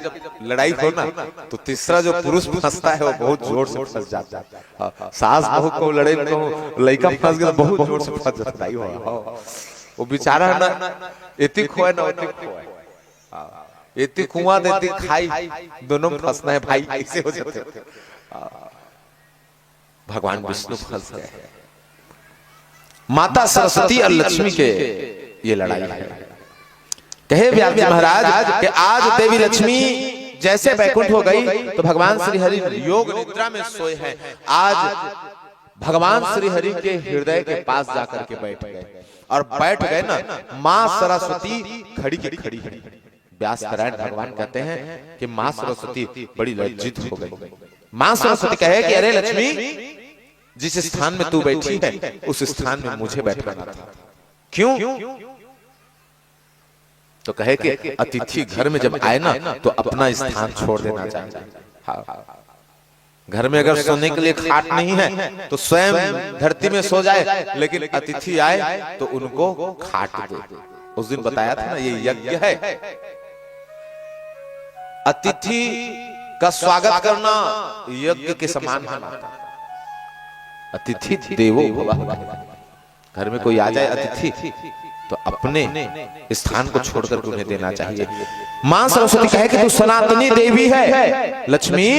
लड़ाई हो ना तो तीसरा जो पुरुष फंसता है वो बहुत जोर से फंस जाता है। सास बहू को लड़े तो लड़का फंस गया तो बहुत जोर से फंस जाता है। वो बेचारा ना इतनी खोए ना उतनी खोए, इतनी कुआं देती खाई, दोनों फंसना है भाई, ऐसे हो जाते। भगवान विष्णु फंस गए। माता सरस्वती और लक्ष्मी के ये लड़ाई है। कहे व्यास जी महाराज कि आज देवी लक्ष्मी जैसे बैकुंठ हो गई तो भगवान श्री हरि योग निद्रा में सोए हैं। आज भगवान श्री हरि के हृदय के पास जाकर के बैठ गए और बैठ गए ना, मां सरस्वती खड़ी की खड़ी है। व्यास नारायण भगवान कहते हैं कि मां सरस्वती बड़ी लज्जित हो गई। मां सरस्वती कहे कि अरे लक्ष्मी, जिस स्थान में तू बैठी है उस स्थान में मुझे बैठना था, क्यों? तो कहे कि अतिथि घर में जब आए ना तो अपना स्थान छोड़ देना चाहिए। हाँ। घर में अगर सोने के लिए खाट नहीं है तो स्वयं धरती में सो जाए, लेकिन अतिथि आए तो उनको खाट दे। उस दिन बताया था ना, ये यज्ञ है। अतिथि का स्वागत करना यज्ञ के समान है। अतिथि देवो भव। घर में कोई आ जाए अतिथि तो अपने स्थान को छोड़कर उन्हें देना चाहिए। मां सरस्वती कहे कि तू सनातनी देवी है, लक्ष्मी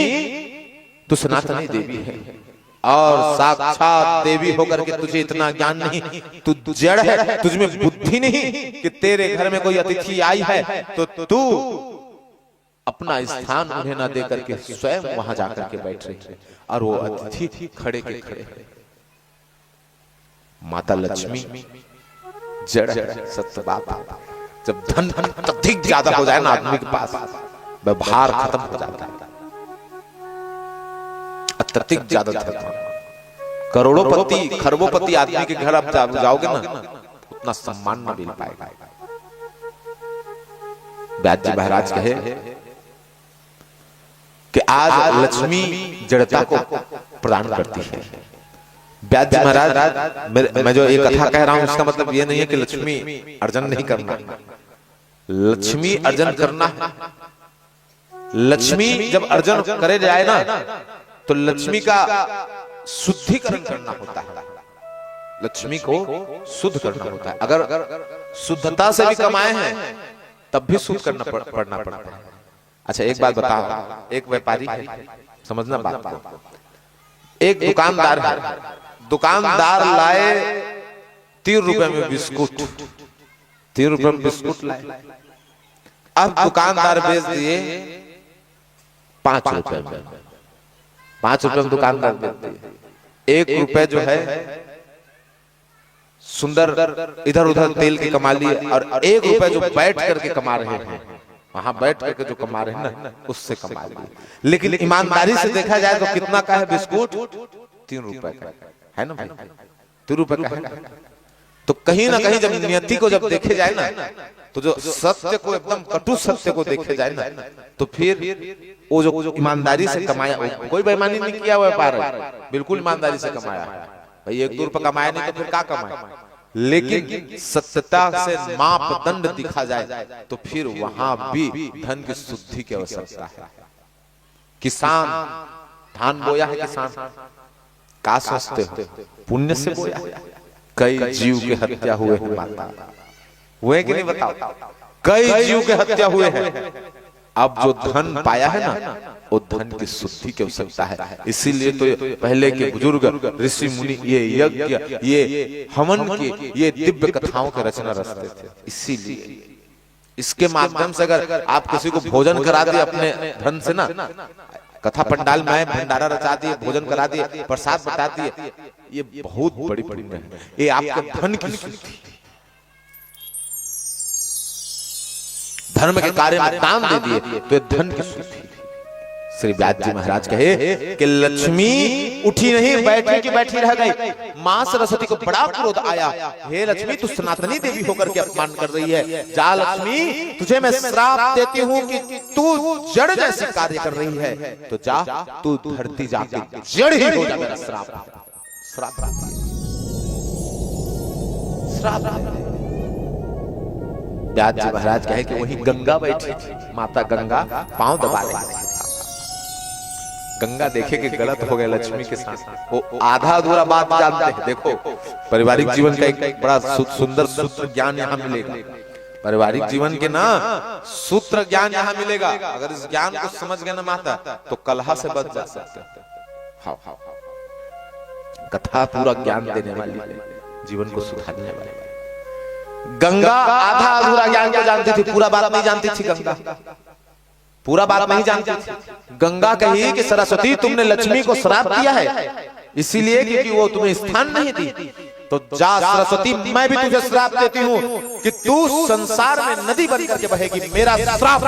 तू सनातनी देवी है और साक्षात देवी होकर के तुझे इतना ज्ञान नहीं, तू जड़ है, तुझमें बुद्धि नहीं कि तेरे घर में कोई अतिथि आई है तो तू अपना स्थान उन्हें ना दे करके स्वयं वहां जाकर के बैठ रही है। और वो अतिथि खड़े के खड़े। माता लक्ष्मी जड़ है, सत्य बात। जब धन अधिक ज्यादा हो जाए ना आदमी के पास, व्यवहार खत्म हो जाता है। अत्यधिक ज्यादा धन, करोड़ोंपति खरबोपति आदमी के घर आप जाओगे ना, उतना सम्मान न मिल पाएगा। व्यास जी महाराज कहे कि आज लक्ष्मी जड़ता को प्रदान करती है। व्यास जी महाराज, मैं जो ये कथा कह रहा हूं इसका मतलब ये नहीं है कि लक्ष्मी अर्जन नहीं करना, लक्ष्मी अर्जन करना है। लक्ष्मी जब अर्जन करे जाए ना तो लक्ष्मी का शुद्धिकरण करना होता है, लक्ष्मी को शुद्ध करना होता है। अगर शुद्धता से भी कमाए हैं तब भी शुद्ध करना पड़ना पड़ता है। अच्छा एक बात बताओ, एक व्यापारी है, समझना बात को, एक दुकानदार है, दुकानदार लाए 3 रुपए में बिस्कुट, 3 रुपए में बिस्कुट लाए। अब दुकानदार बेच दिए 5 रुपए में, 5 रुपए में दुकानदार बेच दिए। 1 रुपए जो है सुंदर इधर उधर तेल के कमा लिए, और 1 रुपए जो बैठ करके कमा रहे हैं, वहां बैठ करके जो कमा रहे हैं ना उससे कमा लिए। लेकिन ईमानदारी से देखा जाए तो कितना का है बिस्कुट? 3 रुपए का है ना भाई, 3 रुपए का है। तो कहीं ना कहीं जब नियति को जब देखे जाए ना, तो जो सत्य को एकदम कटु सत्य को देखे जाए ना, तो फिर वो जो ईमानदारी से कमाया, कोई बेईमानी नहीं किया व्यापार है, बिल्कुल ईमानदारी से कमाया भाई। 1-2 रुपए कमाया नहीं तो फिर क्या कमाया? लेकिन सत्यता से मापदंड दिखा जाए तो फिर वहां भी धन की शुद्धि की आवश्यकता है। किसान धान बोया है, किसान का सोचते हो? पुण्य से बोया। कई जीव के हत्या हुए हैं माता, हुए कि नहीं बताओ? कई जीव के हत्या हुए हैं। अब जो धन पाया है ना, वो धन की शुद्धि की आवश्यकता है। इसीलिए तो पहले के बुजुर्ग ऋषि मुनि ये यज्ञ, ये हवन की, ये दिव्य कथाओं की रचना रचते थे। इसीलिए इसके माध्यम से अगर आप किसी को भोजन करा दिए अपने धन से ना, कथा पंडाल में भंडारा रचा दिए, भोजन करा दिए, प्रसाद बता दिए, ये बहुत बड़ी पुण्य है। ये आपके धन की शुद्धि, धर्म के कार्य में दान दे दिए तो ये धन की शुद्धि। श्री व्यास जी महाराज कहे कि लक्ष्मी उठी नहीं, बैठी की बैठी रह गई। मां सरस्वती को बड़ा क्रोध आया, हे लक्ष्मी तू सनातनी देवी होकर के अपमान कर रही है, जा लक्ष्मी तुझे मैं श्राप देती हूँ कि तू जड़ जैसी कार्य कर रही है, तो जा तू धरती जाके जड़ ही हो जा। मेरा श्राप व्यास जी महाराज कहे कि वही गंगा बैठी थी, माता गंगा पांव दबा रही थी। गंगा देखे कि गलत हो गया लक्ष्मी के साथ, वो आधा अधूरा बात जानते हैं। देखो पारिवारिक जीवन का एक बड़ा सुंदर सूत्र ज्ञान यहाँ मिलेगा। पारिवारिक जीवन के ना सूत्र ज्ञान यहाँ मिलेगा। अगर इस ज्ञान को समझ गए ना माता, तो कलह से बच जा सकते हैं। हाँ, कथा पूरा ज्ञान देने वाली है, जीवन को सुधारने वाली। गंगा आधा अधूरा ज्ञान को जानती थी, पूरा बात नहीं जानती थी। गंगा पूरा बात नहीं जानती थी। गंगा कही कि सरस्वती तुमने लक्ष्मी को श्राप दिया है इसीलिए क्योंकि वो तुम्हें स्थान नहीं दी, तो जा सरस्वती मैं भी तुझे श्राप देती हूँ कि तू संसार में नदी बन करके बहेगी। मेरा श्राप।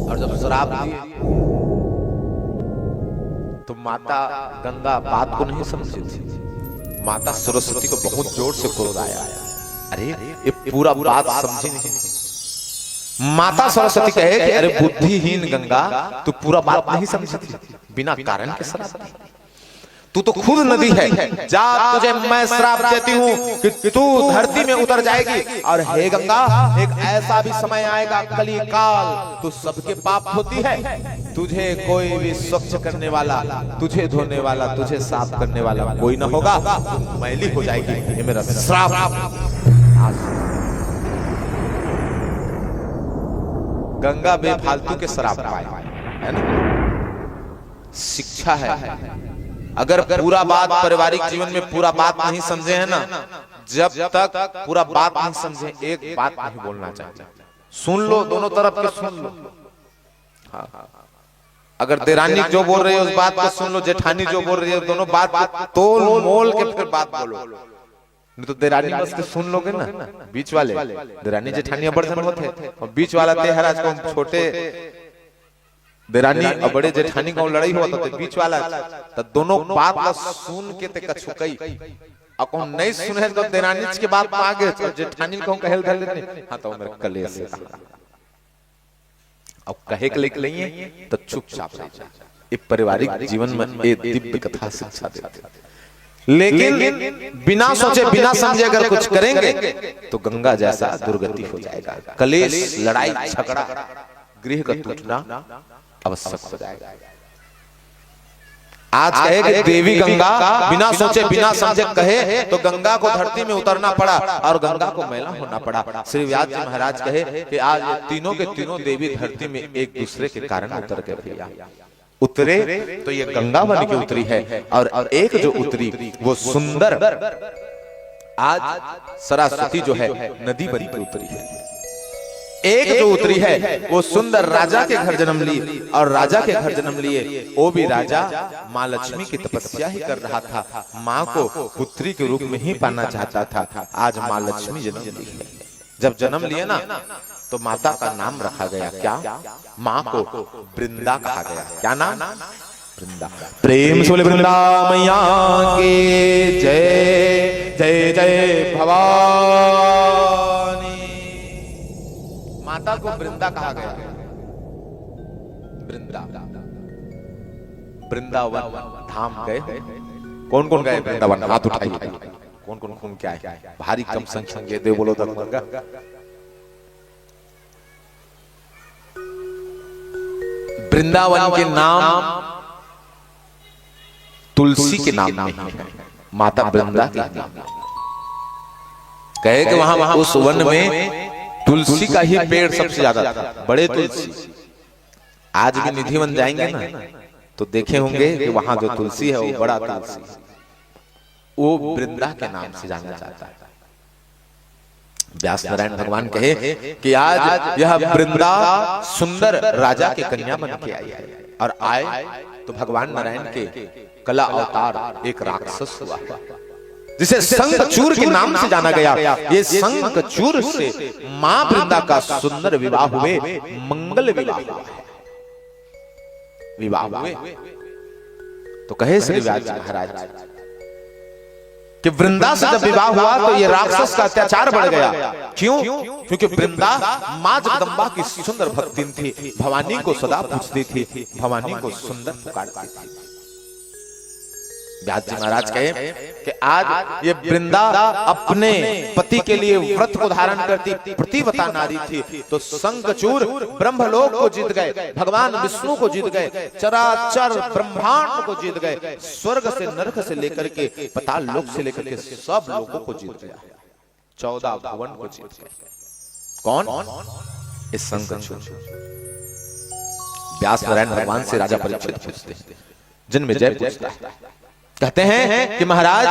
और जब श्राप दिए तो माता गंगा बात को नहीं समझी थी। माता सरस्वती को बहुत जोर से क्रोध आया, अरे ये पूरा बात समझी नहीं। माता सरस्वती कहे कि अरे बुद्धिहीन गंगा, तू पूरा बात नहीं समझी थी, बिना कारण के श्राप। तू तो खुद नदी है, जा तुझे मैं श्राप देती हूँ कि तू धरती में उतर जाएगी। और हे गंगा, एक ऐसा भी समय आएगा कली काल, तू सबके पाप होती है, तुझे कोई भी स्वच्छ करने वाला, तुझे धोने वाला, तुझे साफ करने वाला कोई ना होगा, तू मैली हो जाएगी। ये मेरा श्राप। गंगा बेफालतू के श्राप पाए, है ना? शिक्षा है। अगर पूरा बात पारिवारिक जीवन में पूरा बात नहीं समझे है ना, जब तक पूरा बात नहीं समझे एक बात नहीं बोलना चाहिए। सुन लो, दोनों तरफ के सुन लो। हाँ, अगर देरानी जो बोल रही है उस बात को सुन लो, जेठानी जो बोल रही है, दोनों बात तोल मोल के फिर बात बोलो। नहीं तो देरानी बस के सुन लोगे ना, बीच वाले देरानी जेठानी बड़े जन होते, और बीच वाला तेहराज को छोटे देरानी और बड़े जेठानी का लड़ाई हुआ तो बीच वाला, तो दोनों बात ला सुन के ते कछुकई, और कौन नहीं सुने तो देरानी के बात आ गए तो जेठानी को कहल धर लेते। हाँ तो मेरे कलेश है, अब कहे के लेके नहीं तो चुपचाप रह जा। ये पारिवारिक जीवन में ये दिव्य कथा शिक्षा देते, लेकिन बिना सोचे बिना समझे अगर कुछ करेंगे तो गंगा जैसा दुर्गति हो जाएगा। कलेश, लड़ाई झगड़ा, गृह का टूटना आवश्यक हो जाएगा। आज कहे कि देवी गंगा बिना सोचे बिना समझे कहे तो गंगा को धरती में उतरना पड़ा और गंगा को मैला होना पड़ा। श्री व्यास जी महाराज कहे कि आज तीनों के तीनों देवी धरती में एक दूसरे के कारण उतर के भैया उतरे, तो ये गंगा बन के उतरी है, और एक जो उतरी वो सुंदर, आज सरस्वती जो है नदी बन के उतरी है। एक जो उतरी है वो सुंदर राजा के घर जन्म ली, और राजा के घर जन्म लिए वो भी राजा माँ लक्ष्मी की तपस्या ही कर रहा था, माँ को पुत्री के रूप में ही पाना चाहता था। आज माँ लक्ष्मी जन्म ली है। जब जन्म लिए ना तो माता का नाम रखा गया क्या? माँ को वृंदा कहा गया। क्या नाम? वृंदा। प्रेम से बोले वृंदा मैया के जय जय जय भवानी। माता को वृंदा कहा गया। वृंदा, वृंदावन धाम गए? कौन कौन गए वृंदावन? हाथ उठाइए। कौन कौन घूम के आए? भारी कम संख्या के दे बोलो दंगा। वृंदावन के नाम तुलसी के नाम नहीं है, माता वृंदा के नाम। कहे कि वहां उस वन में तुलसी का ही पेड़ सबसे ज्यादा था, बड़े तुलसी। आज भी निधि वन जाएंगे ना तो देखे होंगे कि वहां जो तुलसी है वो बड़ा तुलसी, वो वृंदा के नाम से जाना जाता है। व्यास नारायण भगवान कहे कि आज यह वृंदा सुंदर राजा के कन्या बन के आई है, और आए तो भगवान नारायण के कला अवतार एक राक्षस हुआ जिसे शंखचूर के नाम से जाना गया। ये शंखचूर से मां वृंदा का सुंदर विवाह हुए, मंगल विवाह हुआ है। विवाह हुए तो कहे श्री व्यास जी महाराज कि वृंदा से जब विवाह हुआ तो ये राक्षस का अत्याचार बढ़ गया। क्यों? क्योंकि वृंदा मां जगदंबा की सुंदर भक्तिन थी, भवानी को सदा पूजती थी, भवानी को सुंदर पुकारती थी। व्यास जी महाराज कहे कि आज ये वृंदा अपने पति के लिए व्रत को धारण करती प्रतिव्रता नारी थी, तो शंखचूर ब्रह्मलोक को जीत गए, भगवान विष्णु को जीत गए, चराचर ब्रह्मांड को जीत गए, स्वर्ग से नरक से लेकर के पाताल लोक से लेकर के सब लोगों को जीत गया, 14 भुवन को जीत गए। कौन? इस शंखचूर। व्यास नारायण भगवान से राजा परीक्षित पूछते हैं, जन्मेजय पूछता है, कहते हैं कि महाराज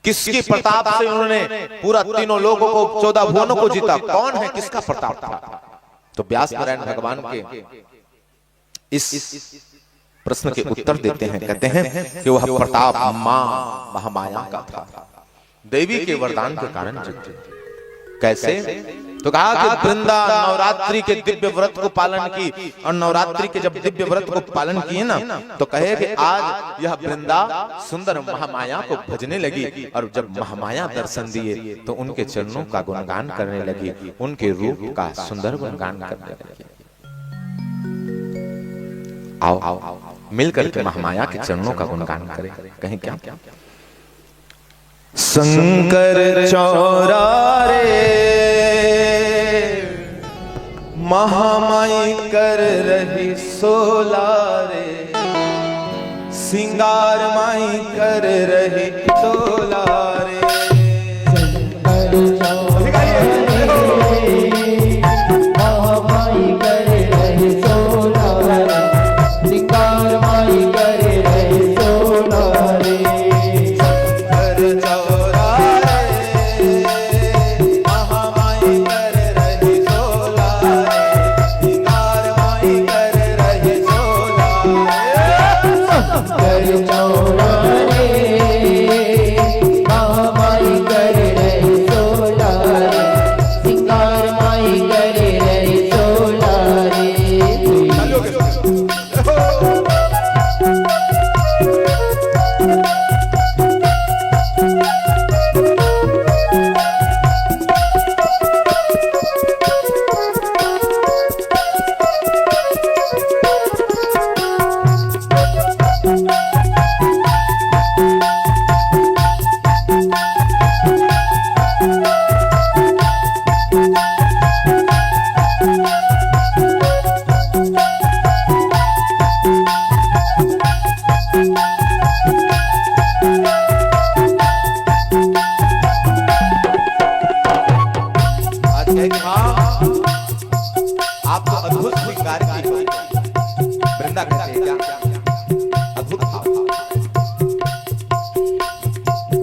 किसकी प्रताप से उन्होंने पूरा तीनों लोगों को 14 भुवनों को जीता? कौन है? किसका प्रताप था? तो व्यास नारायण भगवान के इस प्रश्न के उत्तर देते हैं, कहते हैं कि वह प्रताप मां महामाया का था, देवी के वरदान के कारण जीते। कैसे? तो कहा कि वृंदा नवरात्रि के दिव्य व्रत को पालन की, और नवरात्रि के जब दिव्य व्रत को पालन किए ना तो कहे कि आज यह वृंदा सुंदर महामाया को भजने लगी, और जब महामाया दर्शन दिए तो उनके चरणों का गुणगान करने लगी, उनके रूप का सुंदर गुणगान करने लगी। आओ मिलकर के महामाया के चरणों का गुणगान करें। कहें क्या? शंकर चौरा रे महामाई कर रही सोला रे, सिंगार माई कर रही तोला रे। महामाई कर रही सोला रे, सिंगार माई कर रही सोला रे। शंकर चौरा रे महामाई कर रही सोला रे, सिंगार माई कर रही सोला रे। शंकर चौरा रे महामाई कर रही सोला रे, सिंगार माई कर रही सोला रे। आज कहे कि माँ आप तो अद्भुत श्रृंगार की हो। वृंदा कहते हैं क्या? अद्भुत भाव।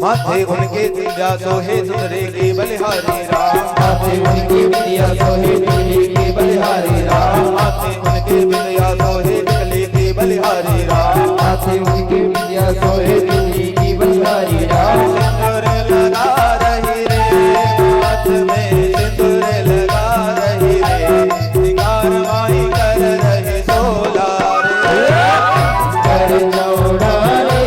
माथे उनके दिव्या सोहे सुंदरे के बलिहारी राम, माथे उनकी विद्या सोहे बिजली के बलिहारी राम, माथे उनके दिव्या सोहे बिजली के बलिहारी राम। माथे उनकी विद्या सोहे बिजली की बलिहारी राम। सिंदूर लगा रही रे हाथ में, सिंदूर लगा रही रे, सिंगार माई कर रही सोला रे। कर चौड़ा रे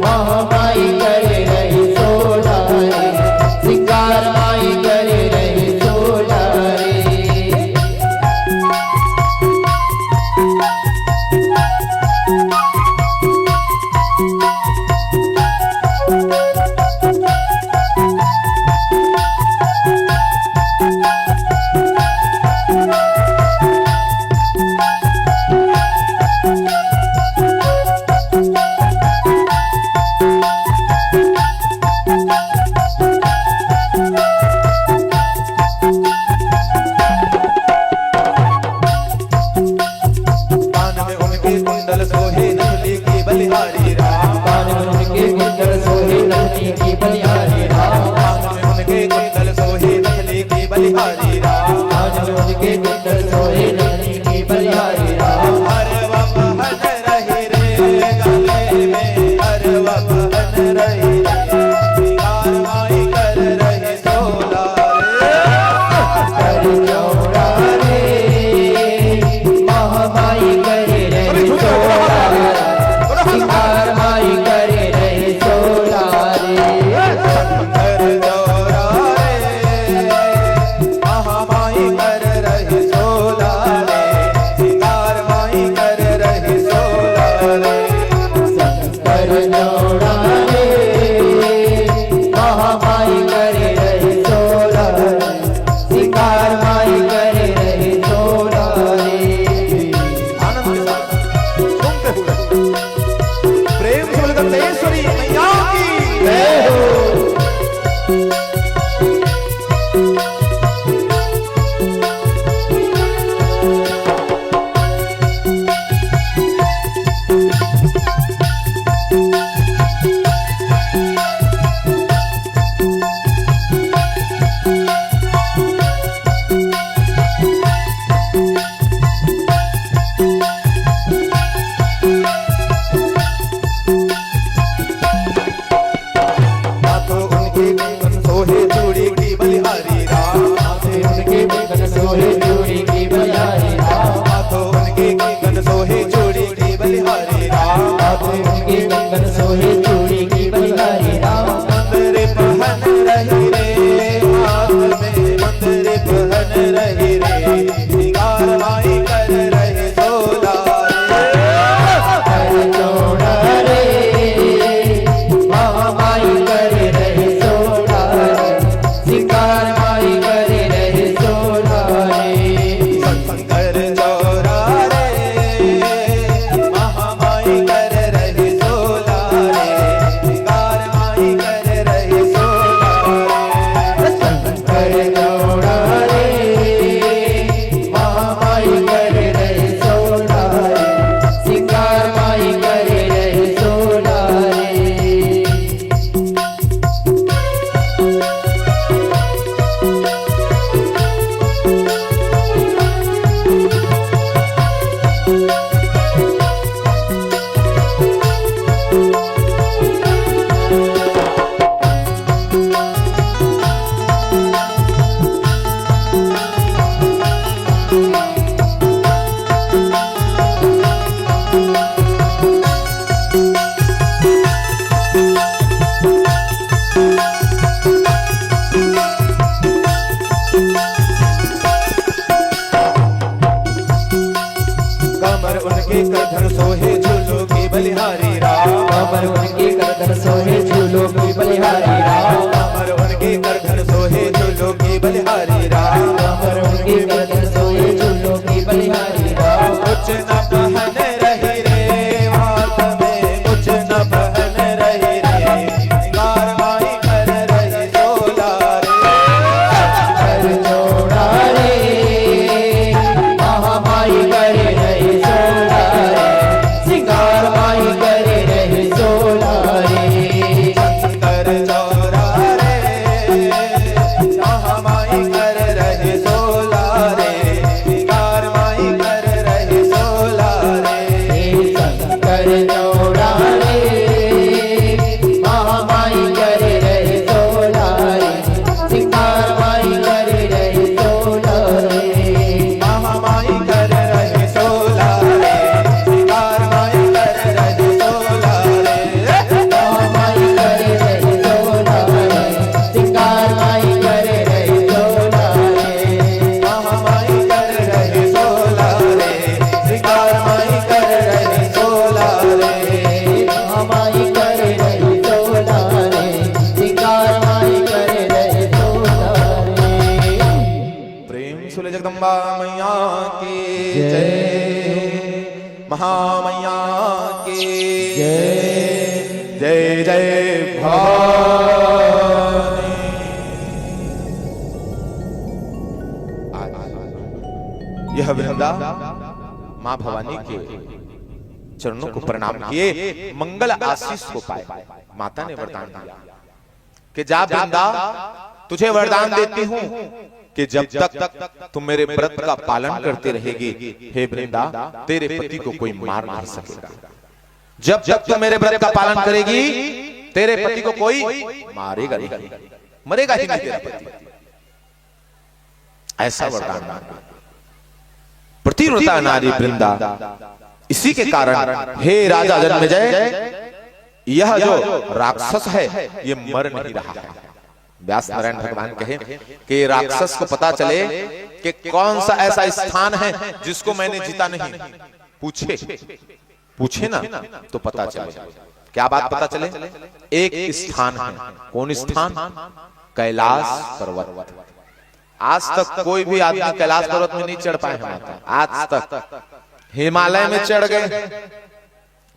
महामाई कर रही सोला रे, सिंगार माई कर रही सोला रे। कमर उनके करधन सोहे झूलो की बलिहारी राम, कमर उनके करधन सोहे झूलो की बलिहारी राम, कमर उनके करधन सोहे झूलो की बलिहारी राम, कमर उनके करधन सोहे झूलो की बलिहारी राम। कुछ न पहन रही रे हाथ में, कुछ न पहन रही रे, सिंगार माई कर रही सोला रे, कर जोड़ा रे महामाई कर रही सोला रे, सिंगार माई कर रही सोला रे, कर जोड़ा रे महामाई कर रही सोला रे, सिंगार माई कर रही सोला रे, शंकर जोड़ा रे महामाई कर रही सोला रे, सिंगार माई कर रही सोला रे, महामाई कर रही सोला रे, सिंगार माई कर रही सोला रे, महामाई कर रही सोला रे, सिंगार माई कर रही सोला रे, महामाई कर रही सोला रे, सिंगार माई कर रही सोला रे, महामाई कर रही सोला रे, सिंगार माई कर रही सोला रे। प्रेम सुले जगदम्बा मैया की जय, महामैया की जय, जय जय भवानी। यह वृंदा माँ भवानी के चरणों को प्रणाम किए मंगल आशीष को पाए। माता ने वरदान दिया कि जा वृंदा, तुझे वरदान देती हूँ कि जब तक तुम मेरे व्रत का पालन करते रहेगी, हे वृंदा, तेरे पति को कोई मार नहीं सकेगा। जब तक तुम मेरे व्रत का पालन करेगी, तेरे पति को कोई मारेगा नहीं, मरेगा ही नहीं तेरा पति। ऐसा वरदान प्रतिव्रता नारी वृंदा। इसी के कारण हे राजा जन्मेजय, यह जो राक्षस है ये मर नहीं रहा है। व्यास नारायण भगवान कहे कि राक्षस को पता चले कि कौन सा ऐसा स्थान है जिसको मैंने जीता नहीं, पूछे ना तो पता चले। क्या बात पता चले? एक स्थान है। कौन स्थान? कैलाश पर्वत। आज तक कोई भी आदमी कैलाश पर्वत में नहीं चढ़ पाए हैं। आज तक हिमालय में चढ़ गए,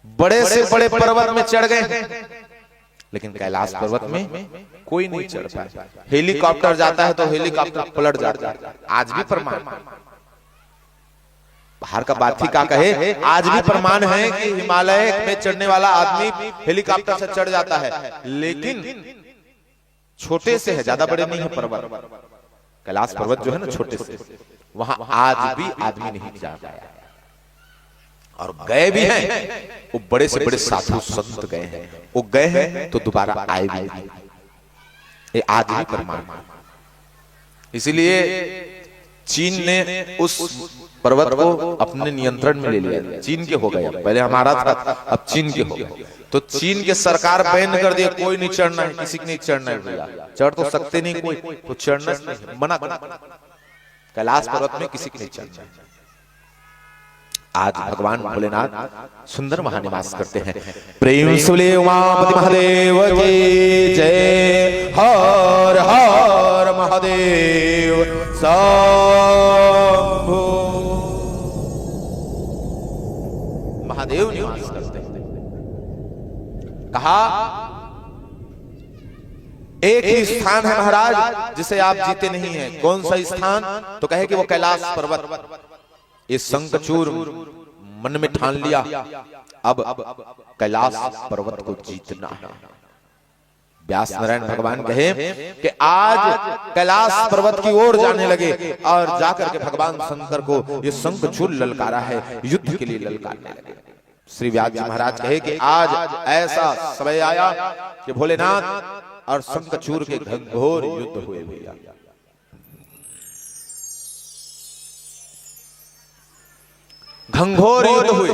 बड़े से बड़े पर्वत में चढ़ गए, लेकिन कैलाश पर्वत में कोई नहीं चढ़ पाया। हेलीकॉप्टर जाता है तो हेलीकॉप्टर पलट जाता है। आज भी प्रमाण, बाहर का बात ही क्या कहे, आज भी प्रमाण है कि हिमालय में चढ़ने वाला आदमी हेलीकॉप्टर से चढ़ जाता है, लेकिन छोटे से है, ज्यादा बड़े नहीं है पर्वत। कैलाश पर्वत जो है ना छोटे से, वहां आज भी आदमी नहीं जा पाया। और गए भी हैं, वो बड़े से बड़े साधु संत गए हैं, वो गए हैं तो दोबारा आए भी नहीं। ये आज भी प्रमाण। इसीलिए चीन ने उस पर्वत को अपने नियंत्रण में ले लिया। चीन के हो गए, पहले हमारा था, अब चीन के हो गए। तो चीन के सरकार बैन कर दिया, कोई नहीं चढ़ना है, किसी को नहीं चढ़ना है भैया। चढ़ तो सकते नहीं कोई, तो चढ़ना नहीं, मना कर। कैलाश पर्वत में किसी को नहीं चढ़ना है। आज भगवान भोलेनाथ सुंदर महानिवास करते हैं। प्रेम सुले उमापति महादेव की जय। हर हर महादेव शंभो। महादेव निवास करते हैं। कहा एक ही स्थान है महाराज जिसे आप जीते नहीं हैं। कौन सा स्थान? तो कहे कि वो कैलाश पर्वत। ये शंखचूड़ मन में ठान लिया, अब कैलाश पर्वत को जीतना है। व्यास नारायण भगवान कहे कि आज कैलाश पर्वत की ओर जाने लगे और जाकर के भगवान शंकर को ये शंखचूड़ ललकारा है, युद्ध के लिए ललकारने लगे। श्री व्यास जी महाराज कहे कि आज ऐसा समय आया कि भोलेनाथ और शंखचूड़ के घनघोर युद्ध हुए भैया। घनघोर युद्ध हुए।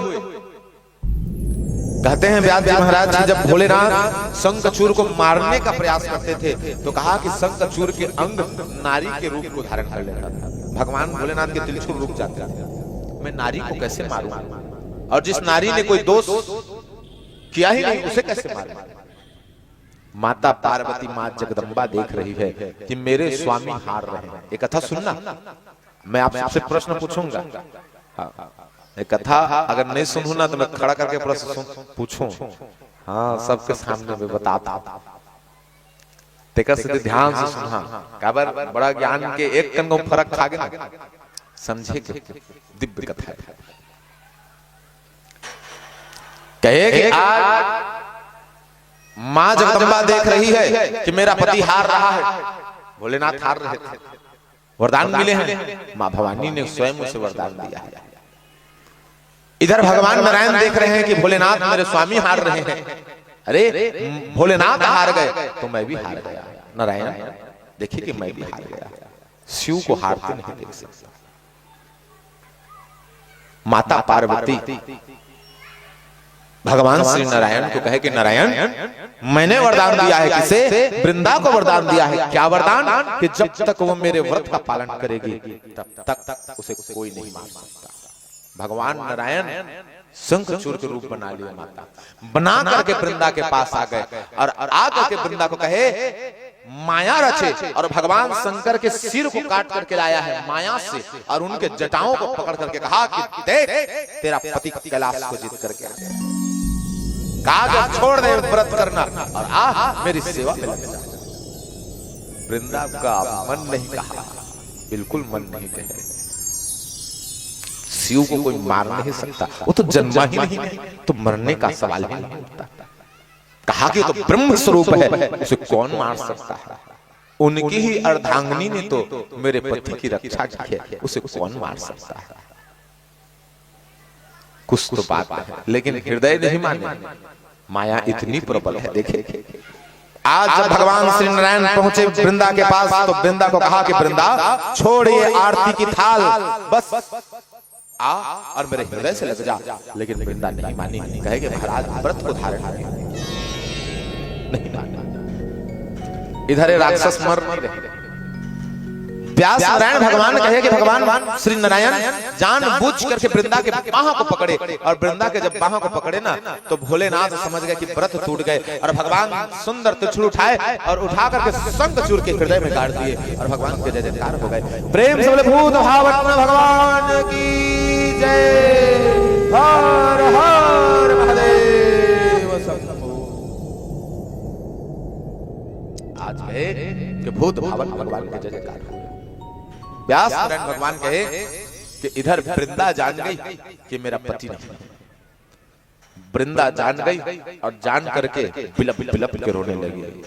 कहते हैं व्यास जी महाराज जी जब भोलेनाथ शंखचूड़ को मारने का प्रयास करते थे तो कहा कि शंखचूड़ के अंग नारी के रूप को धारण कर लेता था। भगवान भोलेनाथ के तिलछुल रुक जाते थे, मैं नारी को कैसे मारूं, और जिस नारी ने कोई दोष किया ही नहीं उसे कैसे मारूं। माता पार्वती मां जगदम्बा देख रही है कि मेरे स्वामी हार रहे हैं। एक कथा सुनना, मैं आपसे प्रश्न पूछूंगा। एक कथा अगर नहीं सुनू ना तो मैं खड़ा करके प्रश्न पूछूं, हाँ सबके सामने में बताता। से ध्यान से सुना, काबर बड़ा ज्ञान के एक कन को फर्क खा गया ना, समझे कि दिव्य कथा है। कहे कि आज मां जगदम्बा देख रही है कि मेरा पति हार रहा है। भोलेनाथ हार रहे थे, वरदान मिले हैं, मां भवानी ने स्वयं उसे वरदान दिया है। इधर भगवान नारायण देख रहे हैं कि भोलेनाथ मेरे स्वामी हार रहे हैं। अरे भोलेनाथ हार गए तो मैं भी हार गया। नारायण देखिए कि मैं भी हार गया। शिव को हारते नहीं देख सकता। माता पार्वती भगवान श्री नारायण को कहे कि नारायण मैंने वरदान दिया है, किसे? वृंदा को वरदान दिया है। क्या वरदान? कि जब तक वो मेरे व्रत का पालन करेगी तब तक उसे कोई नहीं मार सकता। भगवान नारायण शंखचूड़ के रूप बना लिए, माता बना करके वृंदा के पास आ गए और आकर के वृंदा को कहे माया रचे, और भगवान शंकर के सिर को काट करके लाया है माया से, और उनके जटाओं को पकड़ करके कहा कि देख तेरा पति कैलाश को जीत करके आ गया। कहा छोड़ दे व्रत करना और आ मेरी सेवा में लग जा। वृंदा का मन नहीं कहा, बिल्कुल मन नहीं कहे। शिव को कोई मार नहीं सकता, वो तो जन्मा ही नहीं, तो मरने का सवाल ही नहीं उठता। कहा कि तो ब्रह्म स्वरूप है, उसे कौन मार सकता है? उनकी ही अर्धांगिनी ने तो मेरे पति की रक्षा की है, उसे कौन मार सकता है? कुछ तो बात है, लेकिन हृदय नहीं माने। माया इतनी प्रबल है। देखे आज जब भगवान श्री नारायण पहुंचे वृंदा के पास तो वृंदा को कहा कि वृंदा छोड़िए आरती की थाल, बस आ और मेरे हृदय से लग जा। लेकिन वृंदा नहीं मानी, कहे कि महाराज व्रत को धारण नहीं माना। इधर राक्षस मर नहीं रहे। व्यास नारायण भगवान कहे कि भगवान श्री नारायण जानबूझ करके वृंदा के बाहों को पकड़े, और वृंदा के जब बाहों को पकड़े ना तो भोलेनाथ समझ गए कि व्रत टूट गए, और भगवान सुंदर त्रिशूल उठाए और उठा करके शंखचूड़ के हृदय में गाड़ दिए, और भगवान के जय जयकार हो गए। प्रेम से बोले भूत भावना भगवान की जय। हर हर महादेव शंभो। आज में भूत भावन भगवान के जय जयकार हो। व्यास नारायण भगवान कहे कि इधर वृंदा जान गई कि मेरा पति नहीं। वृंदा जान गई और जान करके बिलप बिलप के रोने लगी।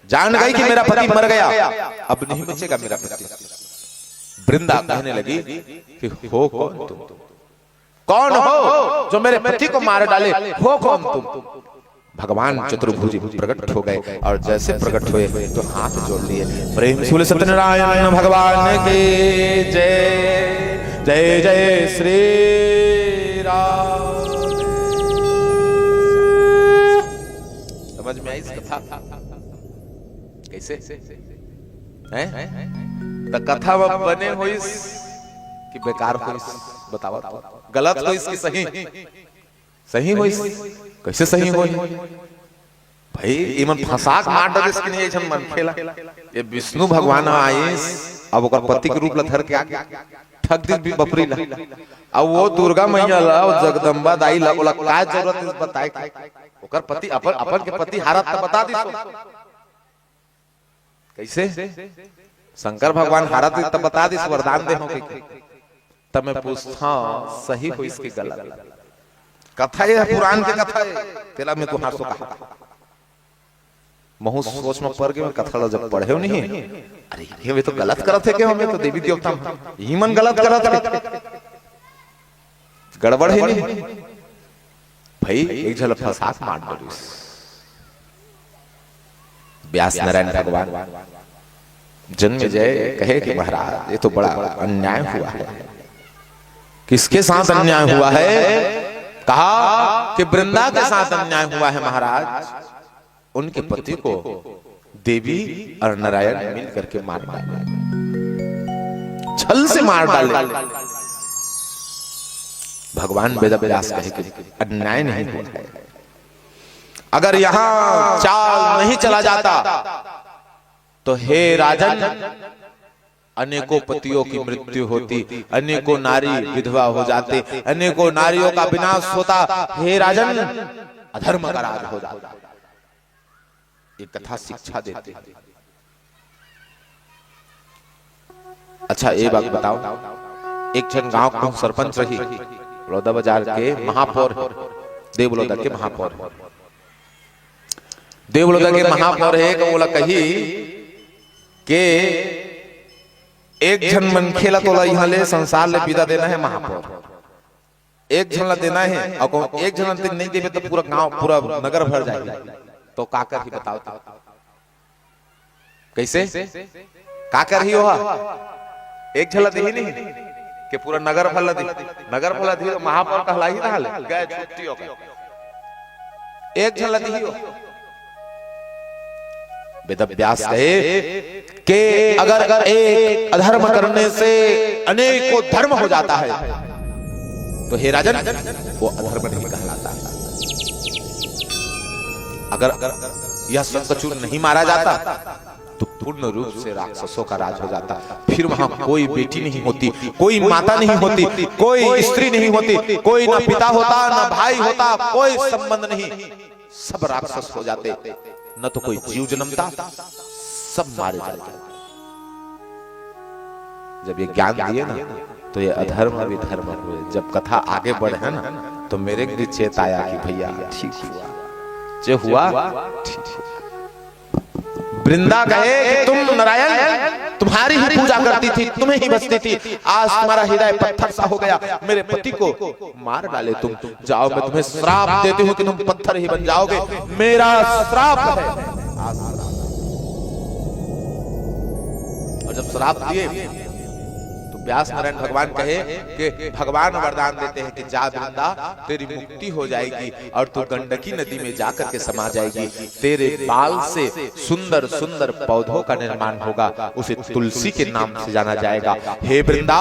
जान गई कि मेरा पति मर गया, अब नहीं बचेगा मेरा पति। वृंदा कहने लगी कि हो कौन तुम? कौन हो जो मेरे पति को मार डाले? हो कौन तुम? भगवान चतुर्भुज प्रकट हो गए, और जैसे प्रकट हुए तो हाथ जोड़ लिए। प्रेम से बोले सत्यनारायण भगवान की जय। जय जय श्री राम। समझ में आई इस कथा? कैसे हैं? तो कथा बने हो कि बेकार हो? बताओ तो। गलत हो इसकी सही? सही हो कैसे सही हो भाई? इमन फसाक मार दे इसके नहीं छन मन खेला। ये विष्णु भगवान आइस अब ओकर पति के रूप ला धर के आ ठग दी बपरी ला। अब वो दुर्गा मैया ला और जगदम्बा दाई ला ओला का जरूरत है बताए के? ओकर पति अपन के पति हारत त बता दी सो। कैसे शंकर भगवान हारत त बता दी, वरदान दे हो के। तब मैं पूछता सही हो इसकी गलत? कथा है पुराण की कथा है, तेरा में तो हासो कहा। महू सोच में पड़ गए कथा जब पढ़े हो नहीं, अरे ये तो गलत करत है कि हमें तो देवी देवता ही मन गलत करत है, गड़बड़ है नहीं भाई। एक झलक फसाक मार दो। व्यास नारायण भगवान जन्म जय कहे कि महाराज ये तो बड़ा अन्याय हुआ है। किसके साथ अन्याय हुआ है? कहा कि वृंदा के साथ अन्याय हुआ है महाराज। उनके पति को देवी और नारायण मिल करके मार डाले, छल से मार डाले। भगवान वेद व्यास कहे कि अन्याय नहीं हुआ है। अगर यहां चाल नहीं चला जाता तो हे राजन अनेकों पतियों की मृत्यु होती, अनेकों नारी विधवा हो जाते, अनेकों नारियों का विनाश होता। हे राजन अधर्म का राज हो जाता। ये कथा शिक्षा देते। अच्छा ये बात बताओ, एक जन गांव का सरपंच रही, बड़ौदा बाजार के महापौर, देवलोदा के महापौर, देवलोदा के महापौर है कि बोला कही के एक जन मन खेला तो यहाँ ले संसार ले विदा देना है महापौर, एक जन ला देना है, और एक जन नहीं देवे तो पूरा गांव पूरा नगर भर जाएगा। तो काकर ही बताओ कैसे काकर ही हुआ? एक झलक ही नहीं कि पूरा नगर भर दी, नगर भर दी तो महापौर कहला ही रहा गए छुट्टी हो गए। एक झलक ही हो। वेद व्यास कहे कि अगर एक अधर्म करने से अनेकों धर्म हो जाता है तो हे राजन वो अधर्म नहीं कहलाता। अगर यह शंखचूड़ नहीं मारा जाता तो पूर्ण रूप से राक्षसों का राज हो जाता। फिर वहां कोई बेटी नहीं होती, कोई माता नहीं होती, कोई स्त्री नहीं होती, कोई ना पिता होता ना भाई होता, कोई संबंध नहीं, सब राक्षस हो जाते। न तो कोई जीव जन्मता, सब मारे जाते। जब ये ज्ञान दिए ना तो ये अधर्म विधर्म हुए। जब कथा आगे बढ़े ना तो मेरे भी चेत आया कि भैया ठीक हुआ, जो हुआ ठीक। वृंदा कहे कि तुम नारायण तुम्हारी ही पूजा करती थी, तुम्हें ही बसती थी, आज तुम्हारा हृदय पत्थर सा हो गया, मेरे पति को मार डाले तुम। जाओ मैं तुम्हें श्राप देती हूँ कि तुम पत्थर ही बन जाओगे, मेरा श्राप है। और जब श्राप दिए व्यास नारायण भगवान कहे कि भगवान वरदान देते हैं कि जा वृंदा तेरी मुक्ति हो जाएगी और तू गंडकी नदी में जाकर के समा जाएगी। तेरे बाल से सुंदर सुंदर पौधों का निर्माण होगा, उसे तुलसी के नाम से जाना जाएगा। हे वृंदा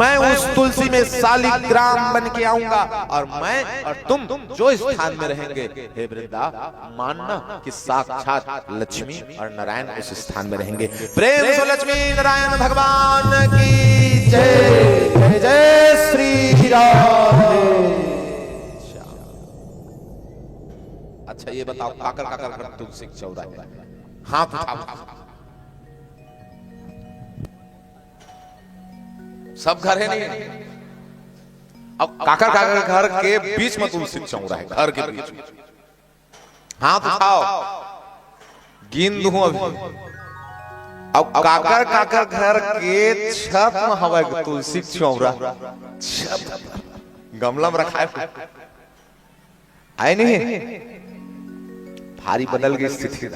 मैं उस तुलसी में शालिग्राम बन के आऊंगा और मैं और तुम जो स्थान में रहेंगे हे वृंदा मानना कि साक्षात लक्ष्मी और नारायण उस स्थान में रहेंगे। प्रेम से लक्ष्मी नारायण भगवान की जय जय जय श्री राधे। अच्छा ये बताओ काकर काकर घर तुलसी चौरा है, हाथ उठाओ। सब घर है नहीं, अब काकर काकर घर के बीच में तुलसी चौरा है, घर के बीच में। हाथ उठाओ, गिन दूं अभी। अब काकर काकर घर के छत में हवा तुलसी चौरा, गमला में रखा है, आए नहीं भारी बदल गई स्थिति।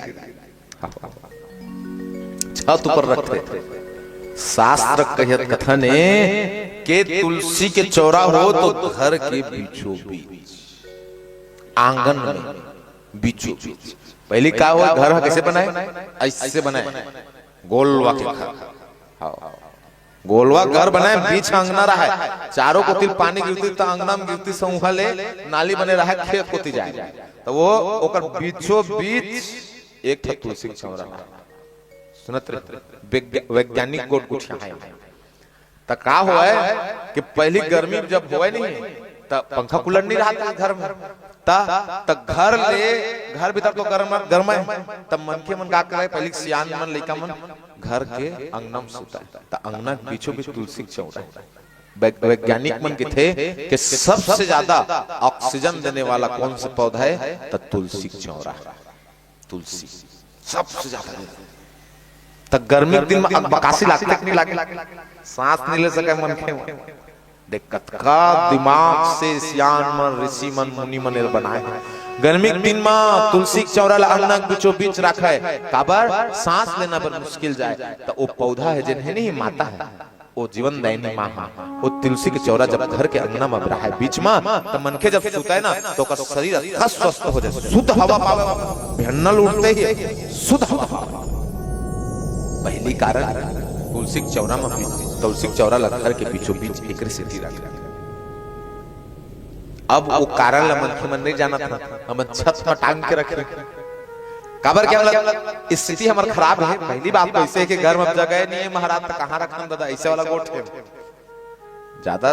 छत ऊपर रखते शास्त्र कहत कथन के तुलसी के चौरा हो तो घर के बीचों बीच, आंगन में बीचों बीच। पहले क्या हुआ, घर कैसे बनाए? ऐसे बनाए, गोलवा के घर, गोलवा घर बनाए, बीच अंगना रहा है, चारों को तिल पानी गिरती तो अंगना में गिरती समूह ले नाली बने रहा है, खेत कोती जाए तो वो ओकर बीचों बीच एक तुलसी चौरा। सुनत वैज्ञानिक गोट कुछ है तो का हुआ है कि पहली गर्मी जब हुआ नहीं तब पंखा कूलर नहीं रहा था घर में, तब घर भीतर तो गर्म है, तब मन के मन का करे पहले सियान मन लइका मन घर के अंगना में सोता त अंगना के बीचों बीच तुलसी चौरा। वैज्ञानिक मन के थे कि सबसे ज्यादा ऑक्सीजन देने वाला कौन सा पौधा है तो तुलसी चौरा। तुलसी सबसे ज्यादा तक गर्मी के दिन में बकासी लागते नहीं लागे, सांस नहीं ले सके मन के दिक्कत का दिमाग से सियान मन ऋषि मन मुनि मन बनाए। गर्मी के दिन में तुलसी चौरा अंगना बीचों बीच रखा है, काबर सांस लेना पर मुश्किल जाए तो वो पौधा है जिन्हें नहीं माता है, वो जीवन दायिनी माँ है। वो तुलसी के चौरा जब घर के अंगना में रहा है बीच में, तो मन के जब सुता है ना तो का शरीर अच्छा स्वस्थ हो जाए, शुद्ध हवा पावे, भेन्नल उठते ही शुद्ध हवा पावे। पहली कारण तुलसी के चौरा में, तुलसी के चौरा घर के बीचों बीच एक सिद्धि रखा। अब वो कारण मन नहीं जाना था, हम छत में टांग के रखे काबर क्या मतलब स्थिति हमार खराब है। पहली बात तो ऐसे है कि घर में जगह नहीं है, महाराज तो कहाँ रखना दादा, ऐसे वाला गोठ है। ज्यादा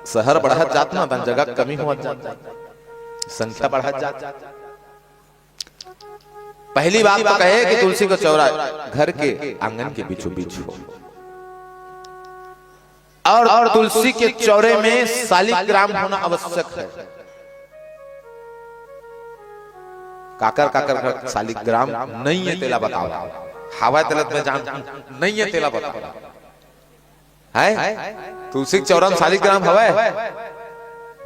शहर बढ़त जात ना तो जगह कमी हुआ जाता, संख्या बढ़त जात। पहली बात तो कहे कि तुलसी का चौरा घर के आंगन के बीचों बीच हो, और तुलसी के चौरे में शालिग्राम होना आवश्यक है। काकर काकर शालिग्राम नहीं है तेला बताओ, हवा तलत में जान नहीं है तेला बताओ है। तुलसी के चौरा में शालिग्राम हवा है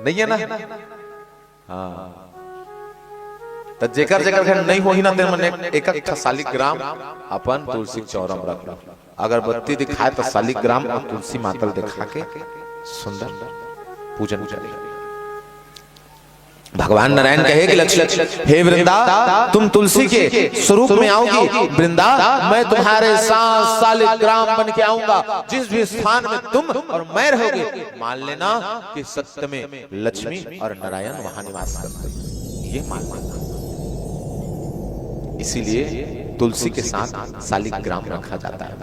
नहीं है ना, हाँ तो जेकर जेकर घर नहीं होही ना तेरे मन एक एक शालिग्राम अपन तुलसी के चौरा में रख लो। अगरबत्ती दिखाए तो शालिग्राम और तुलसी मातल दिखा के सुंदर पूजन करें। भगवान नारायण कहे कि लक्ष्मी हे वृंदा तुम तुलसी के स्वरूप में आओगी, वृंदा मैं तुम्हारे साथ शालिग्राम बन के आऊंगा। जिस भी स्थान में तुम और मैं रहोगे मान लेना कि सत्य में लक्ष्मी और नारायण वहां निवास करते हैं, ये मान लेना। इसीलिए तुलसी के साथ शालिग्राम रखा जाता है।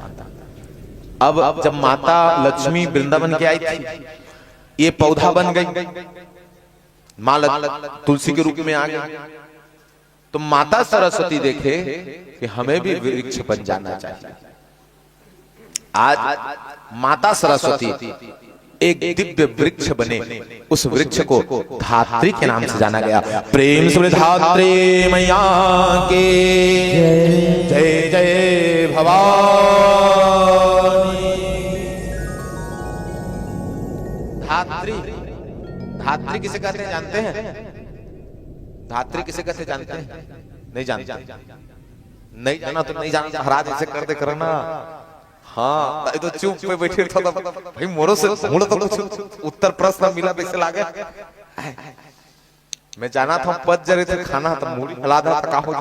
अब जब माता लक्ष्मी वृंदावन के आई थी, ये पौधा बन गई, मां तुलसी के रूप में आ गई, तो माता सरस्वती देखे कि हमें भी वृक्ष बन जाना चाहिए। आज माता सरस्वती एक दिव्य वृक्ष बने, उस वृक्ष को धात्री के नाम से जाना गया। प्रेम से धात्री मैया के जय जय भवानी। धात्री, धात्री किसे कहते हैं जानते हैं? धात्री किसे कहते जानते हैं? नहीं जानते? नहीं जाना तो नहीं जानता, महाराज ऐसे करते करना। हाँ तो चुप पे बैठे था भाई, मोरो से मुड़ तो कुछ उत्तर प्रश्न मिला वैसे लागे। मैं जाना था पच जरे थे खाना तो मूड़ी हला था का हो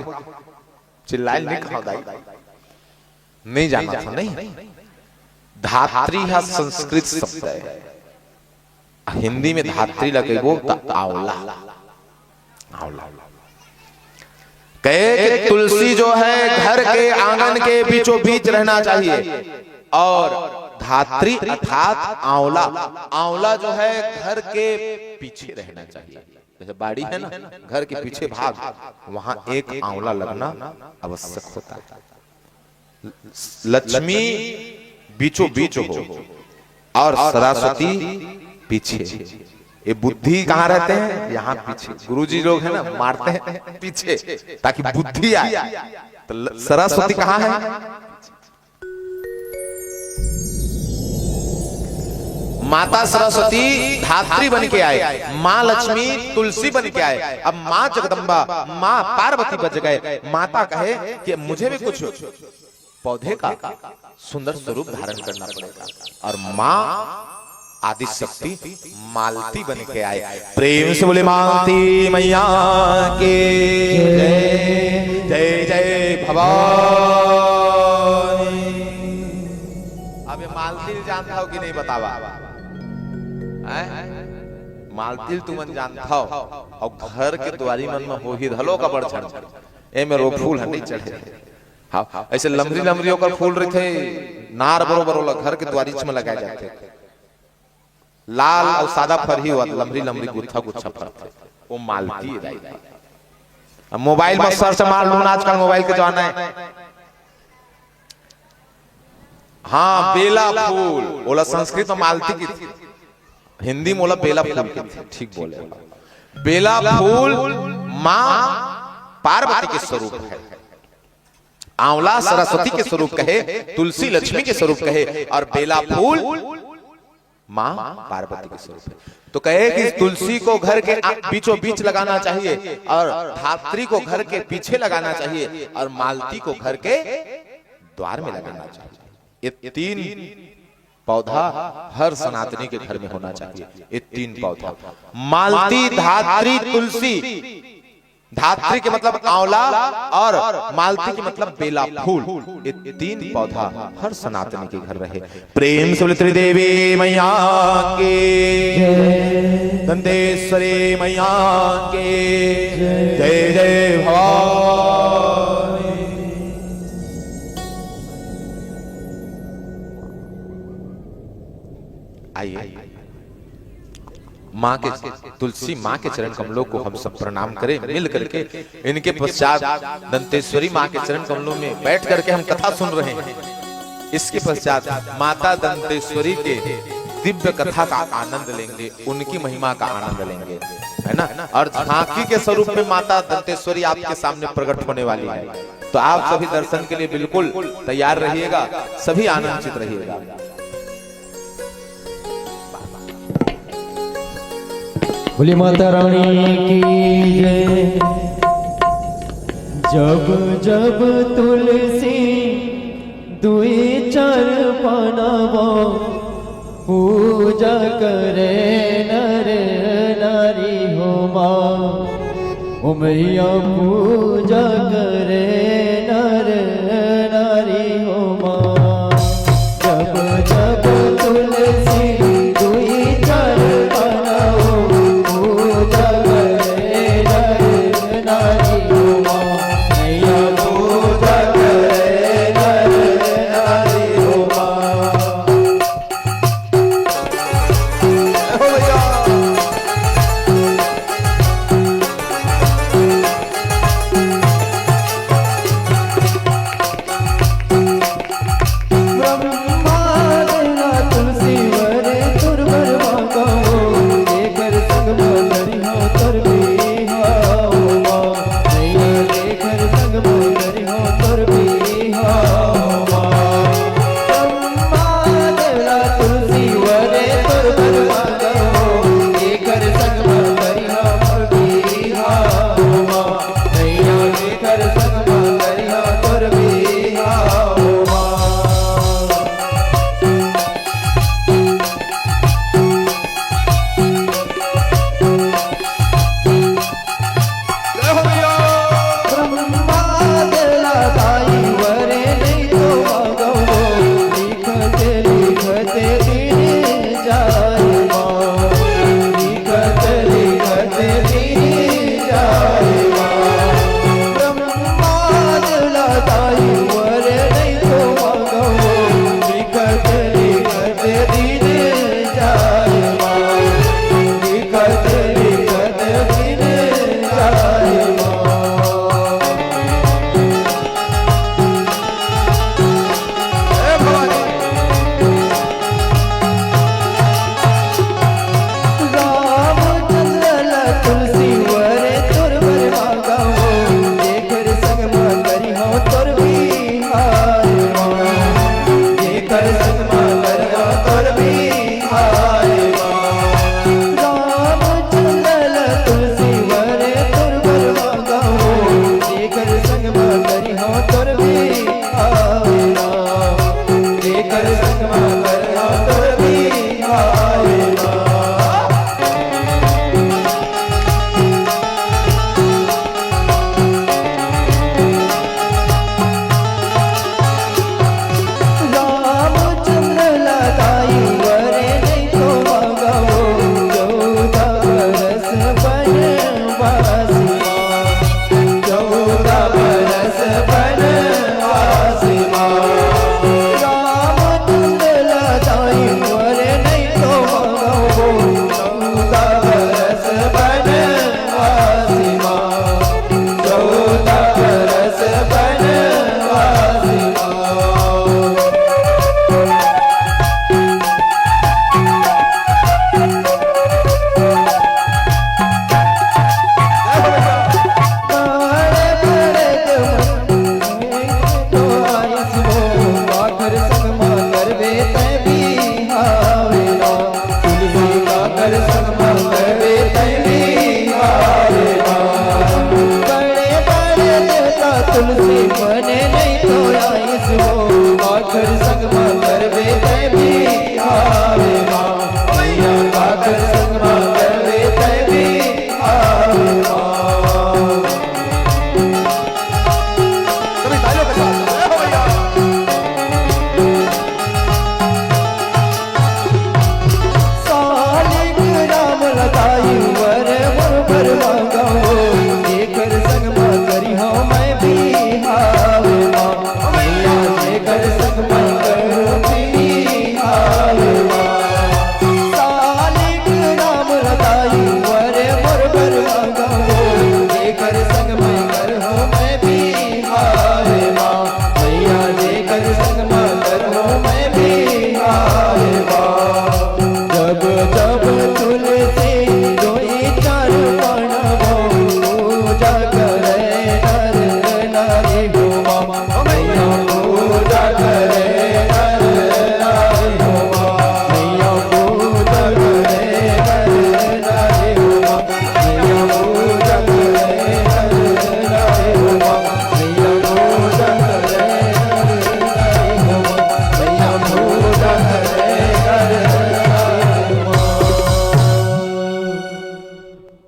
चिल्लाए नहीं खाओ दाई, नहीं जाना था। नहीं, धात्री है संस्कृत शब्द है, हिंदी में धात्री लगे वो आंवला। आंवला कहे कि तुलसी जो है घर के आंगन के बीचों बीच रहना चाहिए, और धात्री अर्थात आंवला, आंवला जो है घर के पीछे रहना चाहिए। जैसे बाड़ी है ना, घर के पीछे भाग, वहां एक आंवला लगना आवश्यक होता है। लक्ष्मी बीचों बीच हो और सरस्वती पीछे। ये बुद्धि कहाँ रहते हैं? यहाँ पीछे। गुरुजी लोग है ना मारते हैं पीछे ताकि बुद्धि आए। तो सरस्वती कहाँ है? माता सरस्वती धात्री बन के आए, माँ लक्ष्मी तुलसी बन के आए, अब माँ जगदम्बा माँ पार्वती बच गए। माता कहे कि मुझे भी कुछ पौधे का सुंदर स्वरूप धारण करना पड़ेगा, और माँ आदि शक्ति मालती बन के आए। प्रेम से बोले मालती मैया के जय जय जय भवानी। अब ये मालती जानता हो कि नहीं बतावा? मालती तुम जानता हो, और घर के द्वारी मन में हो ही धलो का बढ़ चढ़ ए में रो फूल नहीं चढ़े। हाँ ऐसे लमरी लमरी होकर फूल रहे थे, नार बरोबर घर के द्वारी में लगाए जाते, लाल और सादा फर ही हुआ, लंबरी लंबरी गुच्छा गुच्छा फर थे, वो मालती है। अब मोबाइल में सर्च मार लो ना, आजकल मोबाइल के जमाना है। हाँ बेला फूल बोला, संस्कृत में मालती की थी, हिंदी में बोला बेला फूल की थी। ठीक बोले, बेला फूल माँ पार्वती के स्वरूप है। आंवला सरस्वती के स्वरूप कहे, तुलसी लक्ष्मी के स्वरूप कहे, और बेला फूल मां पार्वती के स्वरूप है। तो कहे कि तुलसी को घर के बीचों बीच लगाना चाहिए, और धात्री को घर के पीछे लगाना चाहिए, और मालती को घर के द्वार में लगाना चाहिए। ये तीन पौधा हर सनातनी के घर में होना चाहिए। ये तीन पौधा, मालती, धात्री, तुलसी। धात्री के मतलब आंवला और मालती के मतलब बेला फूल। ये तीन पौधा हर सनातनी के घर रहे। प्रेम से बोले त्रिदेवी मैया के, दंतेश्वरी मैया के जय जय भवानी। आइए माँ के, तुलसी माँ के चरण कमलों को हम सब प्रणाम करें मिल करके। इनके पश्चात दंतेश्वरी माँ के चरण कमलों में बैठ करके हम कथा सुन रहे हैं। इसके पश्चात माता दंतेश्वरी के दिव्य कथा का आनंद लेंगे, उनकी महिमा का आनंद लेंगे, है ना। और झांकी के स्वरूप में माता दंतेश्वरी आपके सामने प्रकट होने वाली है। तो आप सभी दर्शन के लिए बिल्कुल तैयार रहिएगा, सभी आनंदित रहिएगा। बोली माता रानी की जय। जब जब तुलसी दुई चार पानवा, पूजा करे नर नारी हो माँ। ओ मैया पूजा करे नर नारी हो माँ। जब जब तुलसी दुई चार पानवा, पूजा करे नर नारी हो माँ। मैया पूजा करे नर नारी हो माँ।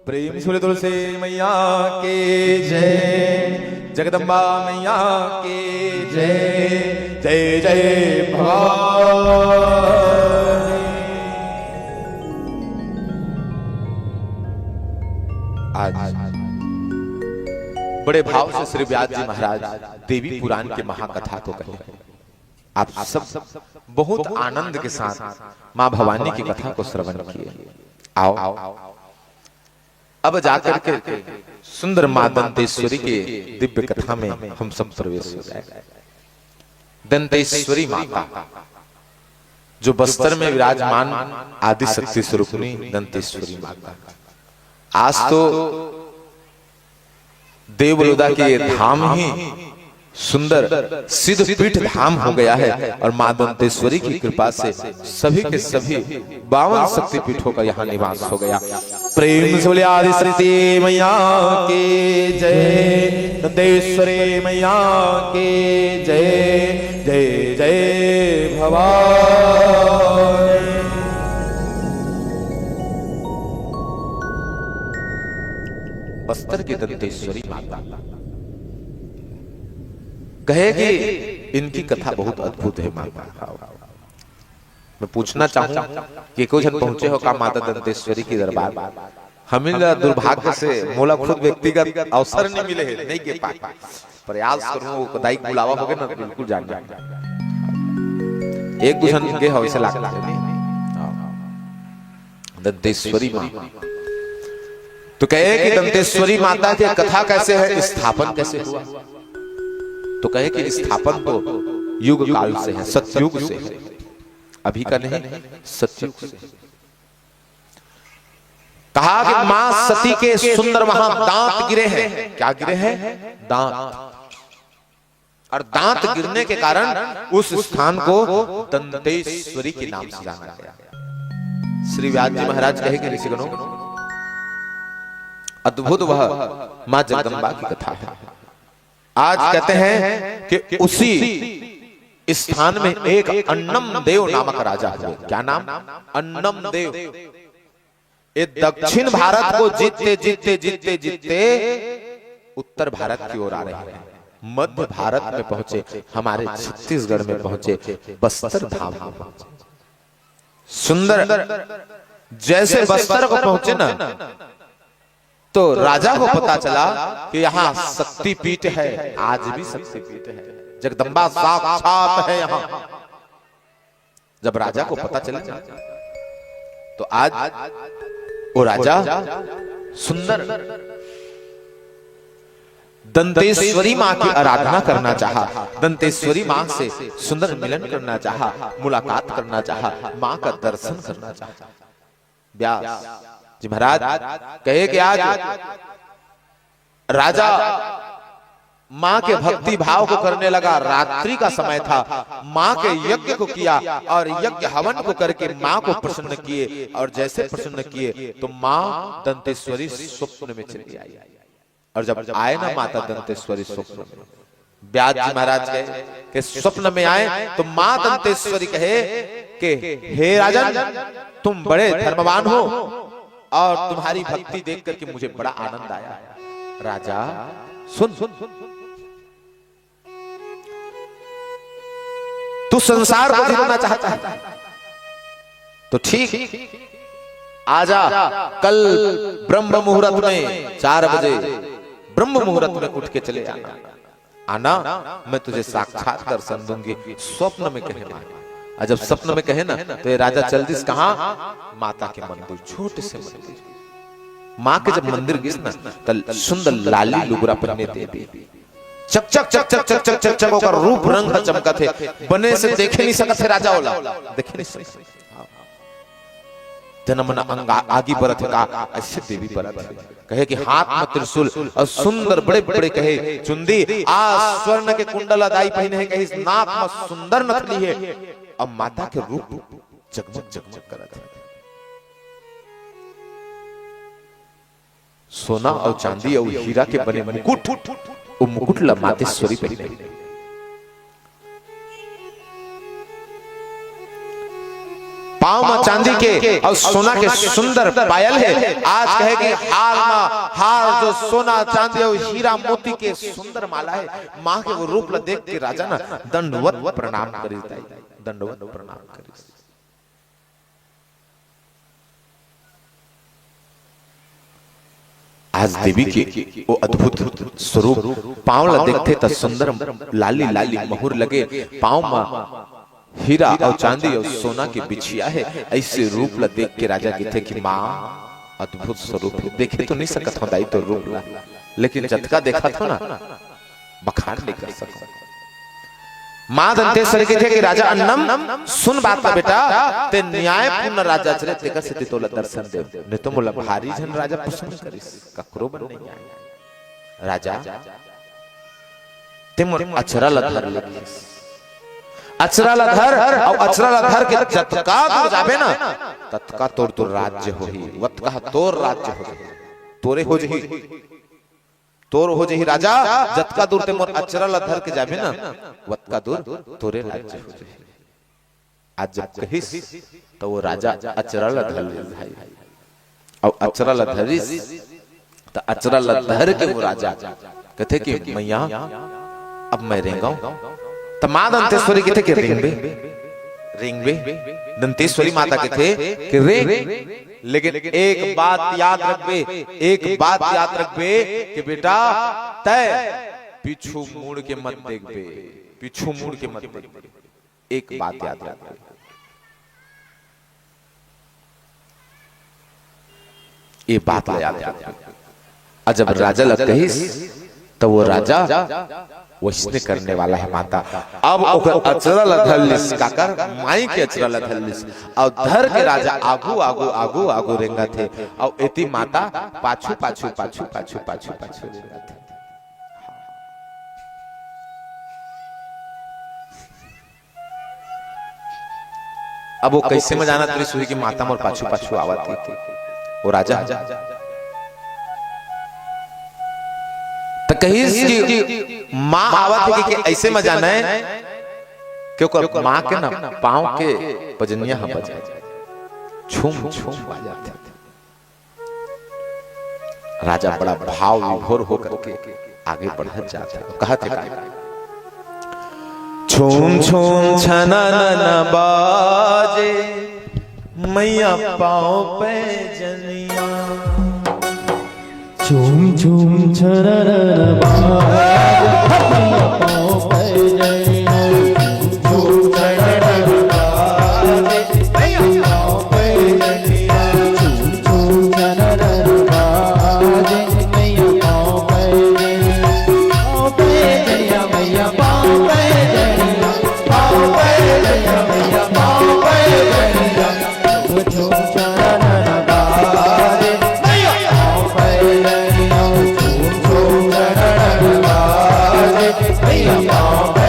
प्रेम से बोले तुलसी मैया के जय, जगदम्बा मैया के जय, जय जय भवानी। आज बड़े भाव से श्री व्यास जी महाराज देवी पुराण के महाकथा को कहे। आप सब बहुत आनंद के साथ मां भवानी की कथा को श्रवण किए। आओ अब जाकर के सुंदर मां दंतेश्वरी के दिव्य कथा में हम सब प्रवेश हो जाए। दंतेश्वरी माता जो बस्तर में विराजमान आदि शक्ति स्वरूपिणी दंतेश्वरी माता, आज तो देवलोदा के धाम ही सुंदर सिद्ध पीठ धाम हो गया है और मां दंतेश्वरी की कृपा से सभी के सभी 52 शक्ति पीठों का यहाँ निवास हो गया। प्रेम से बोले आदि शक्ति मैया के जय, दंतेश्वरी मैया के जय, जय जय भवानी। बस्तर की दंतेश्वरी माता कहे कि इनकी कथा बहुत अद्भुत है। माता मैं पूछना चाहूं कि कोई जन पहुंचे हो का माता दंतेश्वरी की दरबार? हमें दुर्भाग्य से मोला खुद व्यक्तिगत अवसर नहीं मिले है, नहीं के पाए। प्रयास करूं कदाई बुलावा हो गया ना बिल्कुल जान एक दूसरे के हवसे लागता है। दंतेश्वरी मां तो कहे कि दंतेश्वरी माता की कथा कैसे है, स्थापन कैसे हुआ? तो कहे कि स्थापन तो युग काल से है, सतयुग से है, अभी का नहीं, सतयुग से। कहा कि मां सती के सुंदर वहां दांत गिरे हैं। क्या गिरे हैं? दांत। और दांत गिरने के कारण उस स्थान को दंतेश्वरी के नाम से जाना गया। श्री व्यास जी महाराज कहे कि ऋषिगणों अद्भुत वह मां जगदम्बा की कथा है। आज कहते हैं कि उसी स्थान में एक अन्नम देव नामक राजा हुए। क्या नाम? अन्नम देव। ये दक्षिण भारत को जीतते जीतते जीतते जीतते उत्तर भारत की ओर आ रहे हैं। मध्य भारत में पहुंचे, हमारे छत्तीसगढ़ में पहुंचे, बस्तर धाम में पहुंचे। सुंदर जैसे बस्तर को पहुंचे ना तो राजा को पता चला कि यहाँ शक्तिपीठ है। आज भी शक्तिपीठ है, जगदम्बा साक्षात है यहाँ। जब राजा को पता चला तो आज वो राजा सुंदर दंतेश्वरी मां की आराधना करना चाहा, दंतेश्वरी मां से सुंदर मिलन करना चाहा, मुलाकात करना चाहा, मां का दर्शन करना चाहा। व्यास जी महाराज कहे कि आज राजा मां के भक्ति भाव को करने लगा। रात्रि का समय था, मां के यज्ञ को किया और यज्ञ हवन को करके मां को प्रसन्न किए। और जैसे प्रसन्न किए तो मां दंतेश्वरी स्वप्न में चली आई। और जब आए ना माता दंतेश्वरी स्वप्न में, व्यास जी महाराज कहे कि स्वप्न में आए तो मां दंतेश्वरी कहे कि हे राजन, तुम बड़े धर्मवान हो और तुम्हारी भक्ति देख करके मुझे बड़ा आनंद आया। राजा सुन, तू संसार को जीतना चाहता है तो ठीक, आजा कल ब्रह्म मुहूर्त में 4 बजे ब्रह्म मुहूर्त में उठ के चले आना, मैं तुझे साक्षात दर्शन दूंगी। स्वप्न में कहे मां, और जब स्वप्न में कहे ना तो ये राजा चल दिस कहां? माता के मंदिर, छोटे से मंदिर। मां के जब मंदिर गिस ना तो सुंदर लाली लुगरा पहने देवी, चक चक चक चक चक चक चक चक का रूप रंग चमका थे। बने से देखे नहीं सकते राजा वाला, देखे नहीं सकते। जन्म अंग आगे बढ़त का ऐसे देवी बढ़त कहे कि हाथ में त्रिशूल और सुंदर बड़े बड़े कहे चुंदी, आ स्वर्ण के कुंडल अदाई पहने है, कहे नाक में सुंदर नथली है। अब माता के रूप जगमग जगमग करत है। सोना और चांदी और हीरा के बने मुकुट, वो मुकुट ला मातेश्वरी पहने। पाँव में चांदी के और सोना के सुंदर पायल है। आज कहे कि हार जो सोना चांदी और हीरा मोती के सुंदर माला है। माँ के वो रूप देख के राजा ना दंडवत प्रणाम करी, दंडवत प्रणाम करी। आज देवी के वो अद्भुत स्वरूप पांव देखते तो सुंदर लाली लाली महुर लगे, पांव में हीरा और चांदी और सोना की बिछिया है। ऐसे रूप ला देख के राजा कहते कि माँ अद्भुत स्वरूप है। देखे तो नहीं सकत हो दाई तो रूप ला, लेकिन जतका देखा था ना बखान नहीं कर सका। माँ दंतेश्वरी कहते कि राजा अन्नम सुन बात का बेटा, ते न्यायपूर्ण राजा चले तेकर से तोला दर्शन दे, नहीं तो मोला भारी जन राजा पसंद करिस ककरो बन नहीं आए। राजा ते मोर अचरा ला धर ले, अचरा ला धर और अचरा ला धर के जतका तू जाबे ना ततका तोर तो राज्य होही, वतका तोर राज्य होही, तोरे हो जही, तोर हो जही राजा। जतका दूर ते मोर अचरा ला धर के जाबे ना वतका दूर तोरे राज्य हो जही। आज जब कहिस तो वो राजा अचरा ला धर ले भाई, और अचरा ला धरिस तो अचरा ला धर के वो राजा कहते कि मैया अब मैं रेंगाऊं। तो माँ दंतेश्वरी कहते कि रेंगबे। दंतेश्वरी माता कहते कि रेंग, लेकिन एक बात याद रखबे, एक बात याद रखबे कि बेटा तय पीछू मुड़ के मत देखबे, पीछू मुड़ के मत देखबे। एक बात याद रखबे। ये बात याद रखबे। और जब राजा लग कहिस तो वो राजा वैसने करने वाला है माता। अब ओकर अचरा ला धरलिस, काकर माई के अचरा ला धरलिस और धर के राजा आगू आगू आगू आगू रेंगा थे, और एती माता पाछू पाछू पाछू पाछू पाछू पाछू रेंगा थे। अब वो कैसे में जाना तेरी सुई की माता मोर पाछू पाछू आवत थी। वो राजा तो कही माँ आवत है कि ऐसे में जाना है क्योंकि माँ के ना पाँव के पजनिया हम बजाए छूम छूम बजाते थे। राजा बड़ा भाव विभोर होकर के आगे बढ़ जाता, कहा थे छूम छूम छना न बाजे मैया पाँव पे जनिया, झूम झूम छरर बाज मैया पाँव पे जनिया, झूम छरर बाज मैया पाँव पे जनिया, झूम झूम छरर बाज मैया पाँव पे जनिया, मैया पाँव पे जनिया, पाँव पे जनिया मैया पाँव पे जनिया, झूम छरर बाज मैया पाँव पे जनिया, झूम छरर बाज मैया पाँव पे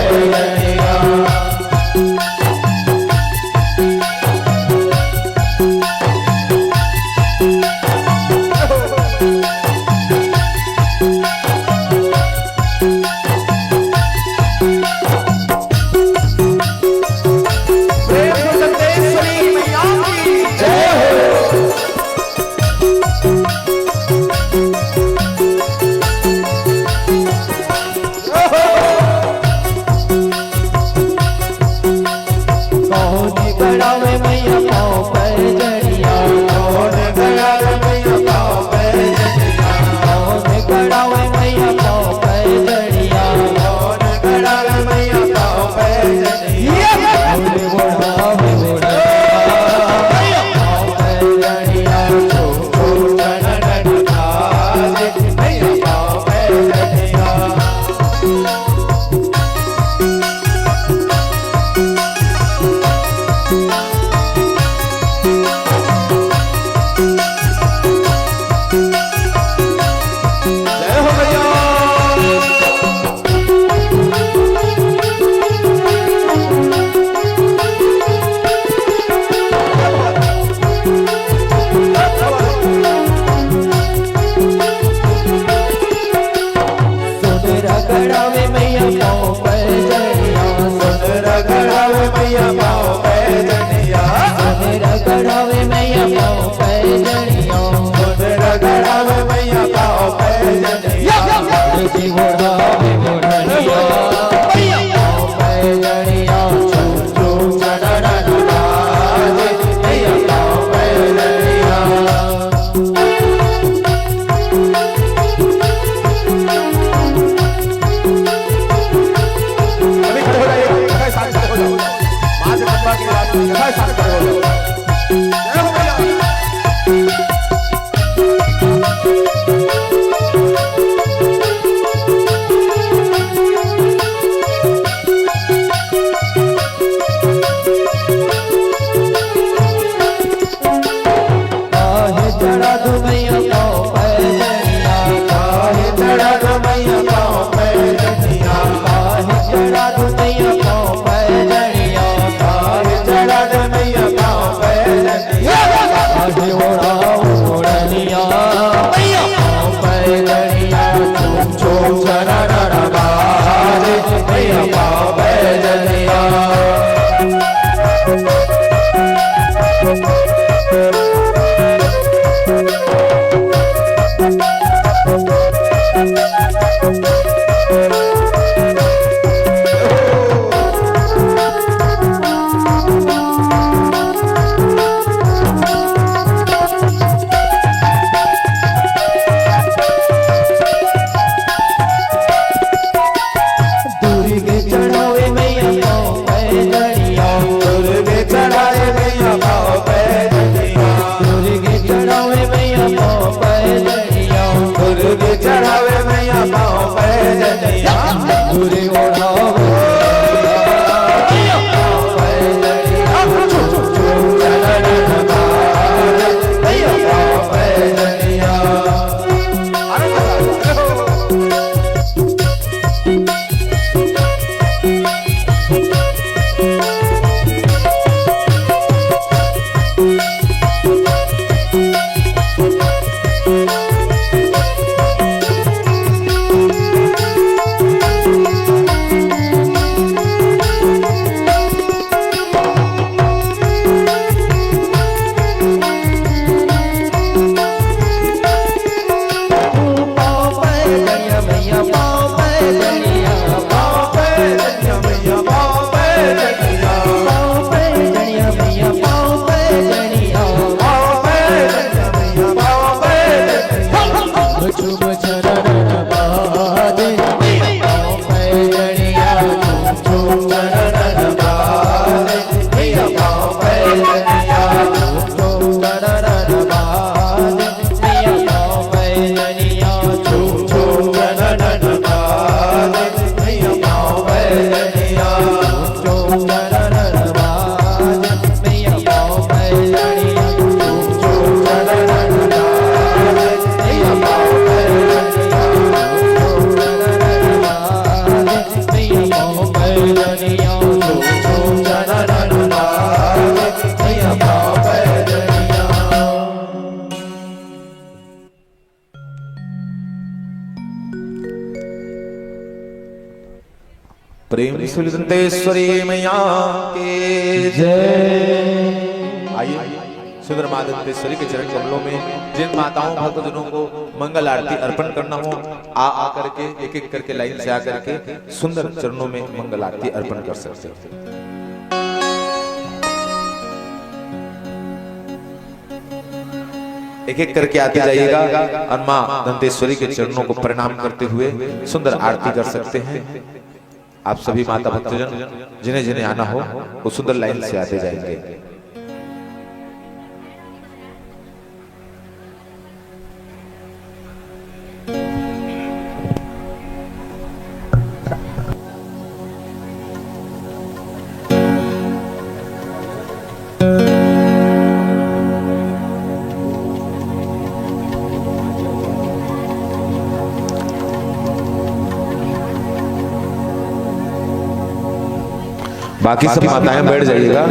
प्रेम सुलदंतेश्वरी मैया के जय। आइए सुंदर मां दंतेश्वरी के चरण कमलों में जिन माताओं भक्तजनों को मंगल आरती अर्पण करना हो आ करके एक एक करके लाइन से आकर के सुंदर चरणों में मंगल आरती अर्पण कर सकते हैं। एक एक करके आते जाइएगा और मां दंतेश्वरी के चरणों को प्रणाम करते हुए सुंदर आरती कर सकते हैं। आप सभी माता भक्तजन जिन्हें जिन्हें आना हो वो सुंदर लाइन से आते जाएंगे। बाकी सभी माताएं बैठ जाइएगा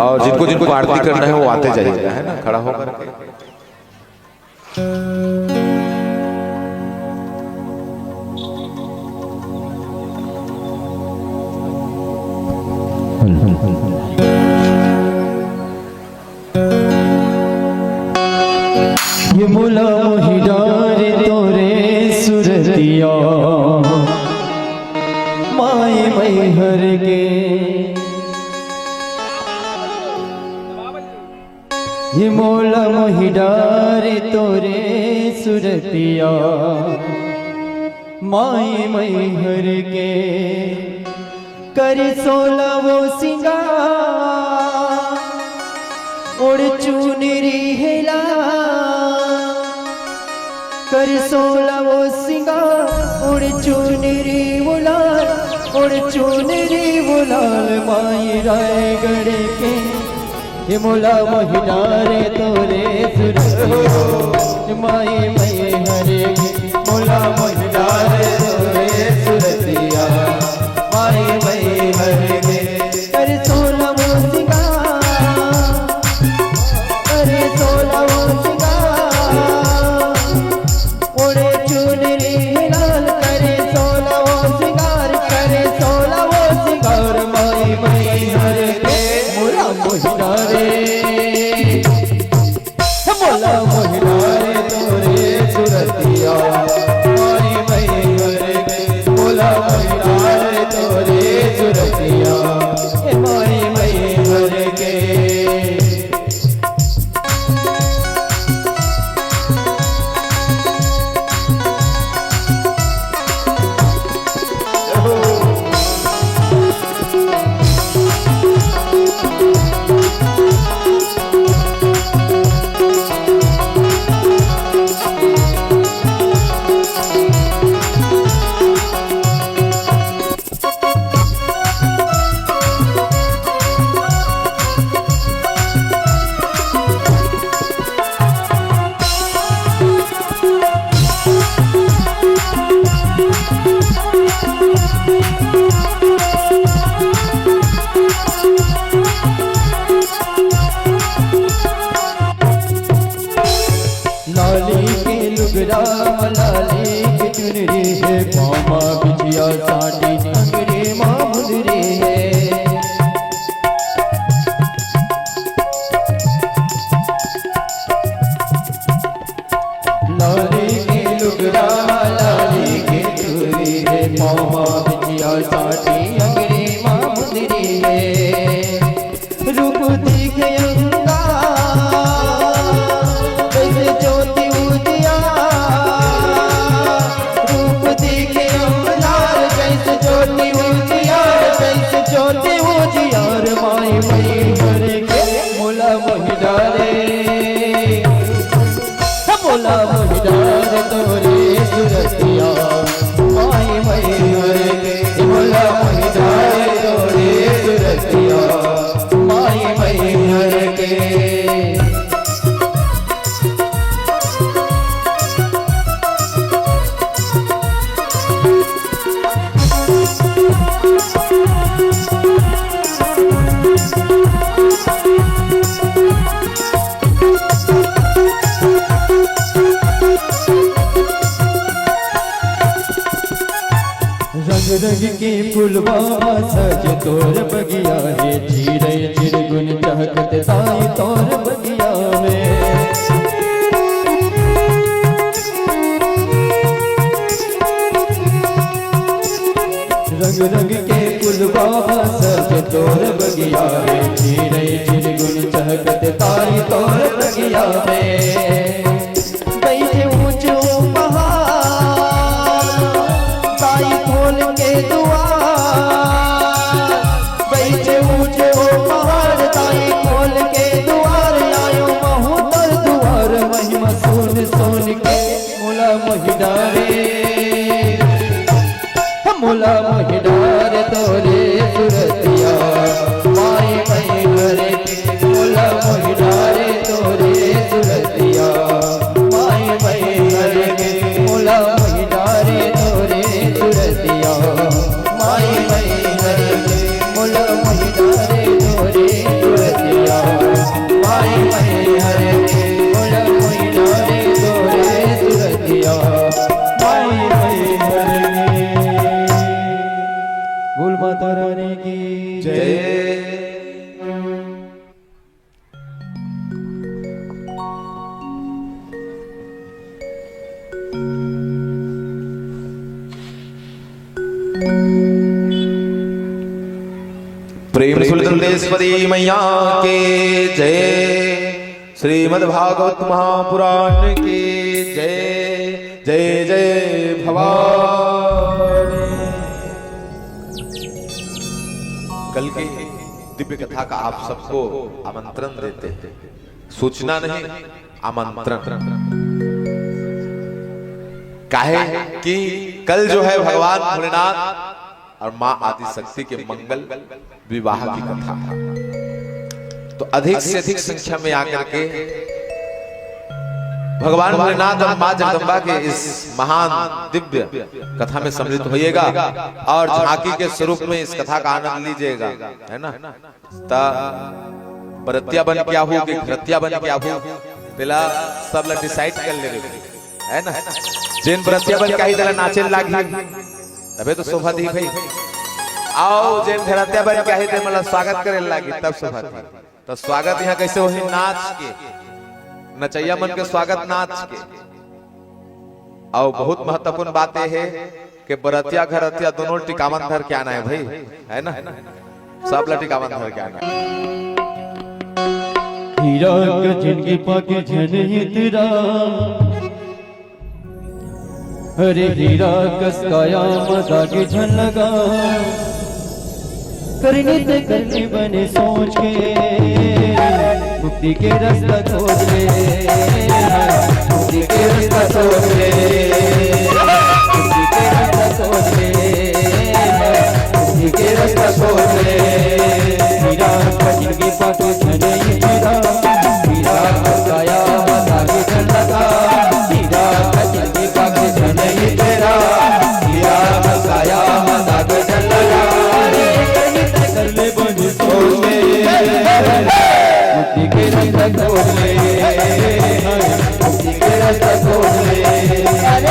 और जिनको जिनको आरती करना है वो आते जाइएगा, है ना, खड़ा होकर। ये मुला मोही डारे तोरे सुरतिया माए मई हर के, ये मोला मोही डारे तोरे सुरतिया माए मई हर के, कर 16 वो सिंगार उड़ चुनरी हिला, कर 16 वो सिंगार उड़ चुनरी बुलाल, उड़ चुनरी बुलाल माई रायगढ़ के, ये मोला महिनारे तोरे सुरतिया माई मई हरे के, मोला महिनारे तोरे सुरतिया माई मई हरे के, कर 16 वो सिंगार, कर 16 वो सिंगार उड़े चुनरी हिलाल, कर 16 वो सिंगार, कर 16 वो सिंगार माई मई हरे के, मोला महिनारे मोला महिनारे तोरे सुरतिया माई लाली की चुनरी है, मामा बिछिया साड़ी अंगरे माँ मुंदरी है। लाली की लुगड़ा लाली की चुनरी है, मामा बिछिया साड़ी अंगरे माँ मुंदरी है। रूप दिखे अंगा जैसे ज्योति उजिया, रूप दिखे अंगार जैसे ज्योति उजियार, जैसे ज्योति उजियार। माई मई हर के मोला महिडारे, मोला महिडार तोरे सुरतिया। माई मई हर के मोला महिडार तोरे सुरतिया। माई मई हर के रंग रंग के फुलवा सज तोर बगिया है, चिड़ै चिरगुन चहकत ताई तोर बगिया में। रंग रंग के फुलवा सज तोर बगिया है, चिड़ै चिरगुन चहकत ताई तोर बगिया में। बैठे ऊंचे के दुआर, बैठे ऊंचे ओ पहाड़ ताई खोल के दुआर। आयो महू तर दुआर महिमा सुन सुन के मोला महिडारे, मोला महिडार तोरे सुरतिया। माई मई हर के मोला महिडारे तोरे सुरतिया। माई मई हर के मोला महिडारे तोरे सुरतिया। माई मई हर के मोला महिडारे तोरे सुरतिया। माई मई हर के मोला महिडारे तोरे सुरतिया। माई मई हर के। बोल माता रानी की जय। प्रेम सुलतंदेश्वरी मैया के जय। श्रीमद् भागवत महापुराण की जय। जय जय भवानी। कल की दिव्य कथा का आप सबको आमंत्रण देते हैं, सूचना नहीं आमंत्रण। काहे कि कल जो है भगवान भोलेनाथ और माँ आदि शक्ति के मंगल विवाह की कथा, तो अधिक से अधिक संख्या में आकर के भगवान भोलेनाथ और माँ जगदम्बा के इस महान दिव्य कथा में सम्मिलित होइएगा और झांकी के स्वरूप में इस कथा का आनंद लीजिएगा, है ना। बरतिया बन क्या हो कि घरतिया बन क्या हो, पहला सब लोग डिसाइड कर ले, है ना। जिन बरतिया बन क्या ही तरह नाचे लागी तबे तो शोभा दी भाई। आओ जिन घरतिया बन क्या ही तरह मतलब स्वागत करे लागी तब शोभा दी। तो स्वागत यहाँ कैसे हो, नाच के, नचैया मन के स्वागत नाच के। और बहुत महत्वपूर्ण बात यह है कि बरतिया घरतिया दोनों टिकावन धर के आना है भाई, है ना। सब ला टिकावन धर के आना है। हीरा का जिनकी पाके जनहितरा, अरे हीरा कसकाया मदा के झन लगा। करने ते करने बने सोच के, मुक्ति के रास्ता खोज ले, मुक्ति के रास्ता खोज ले, मुक्ति के रास्ता खोज ले, मुक्ति के रास्ता खोज ले। हीरा का जिंदगी पाके झने हीरा, हीरा कसकाया मदा के झन लगा। हीरा का जिंदगी पाके झने हीरा, हीरा कसकाया मदा के झन लगा। कर ले बन सोच ले, मुक्ति के रास्ता खोज ले, मुक्ति के रास्ता खोज ले।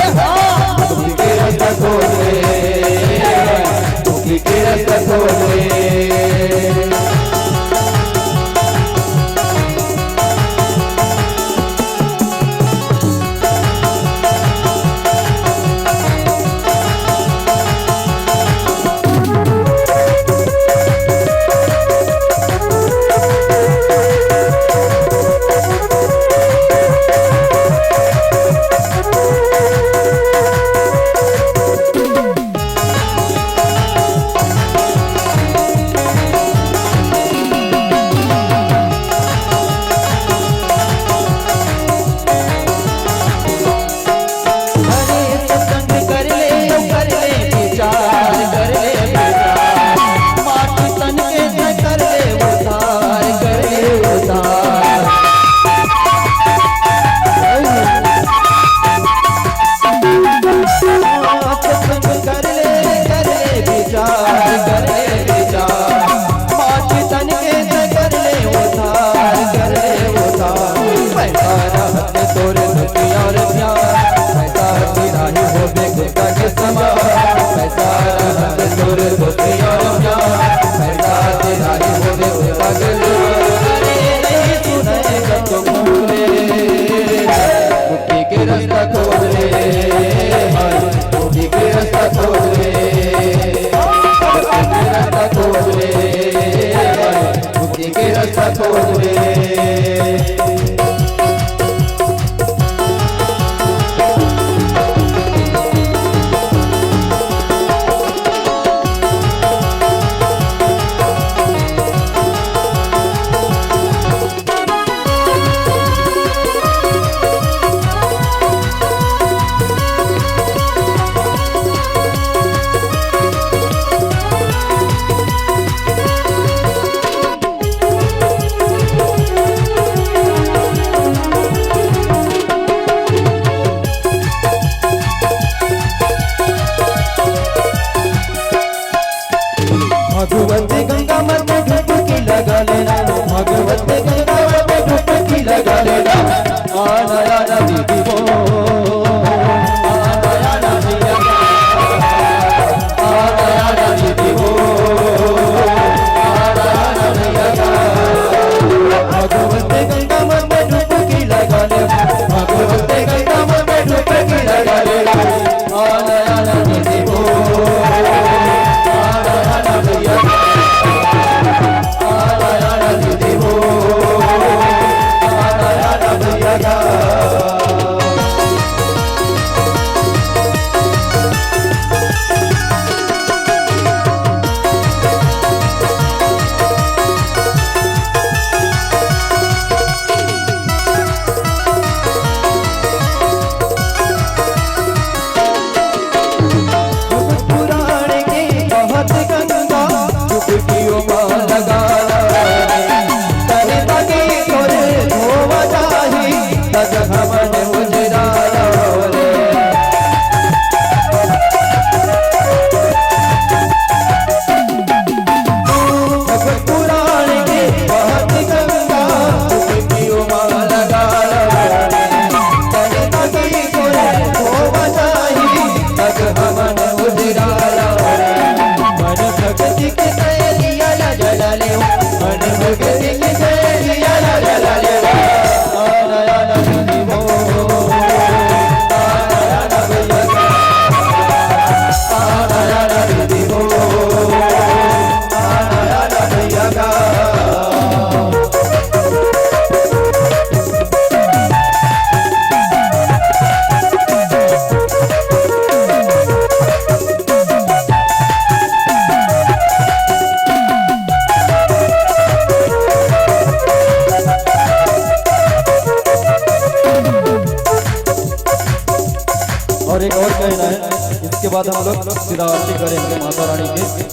देना है। इसके बाद हम लोग सीधा आरती करेंगे माता रानी के।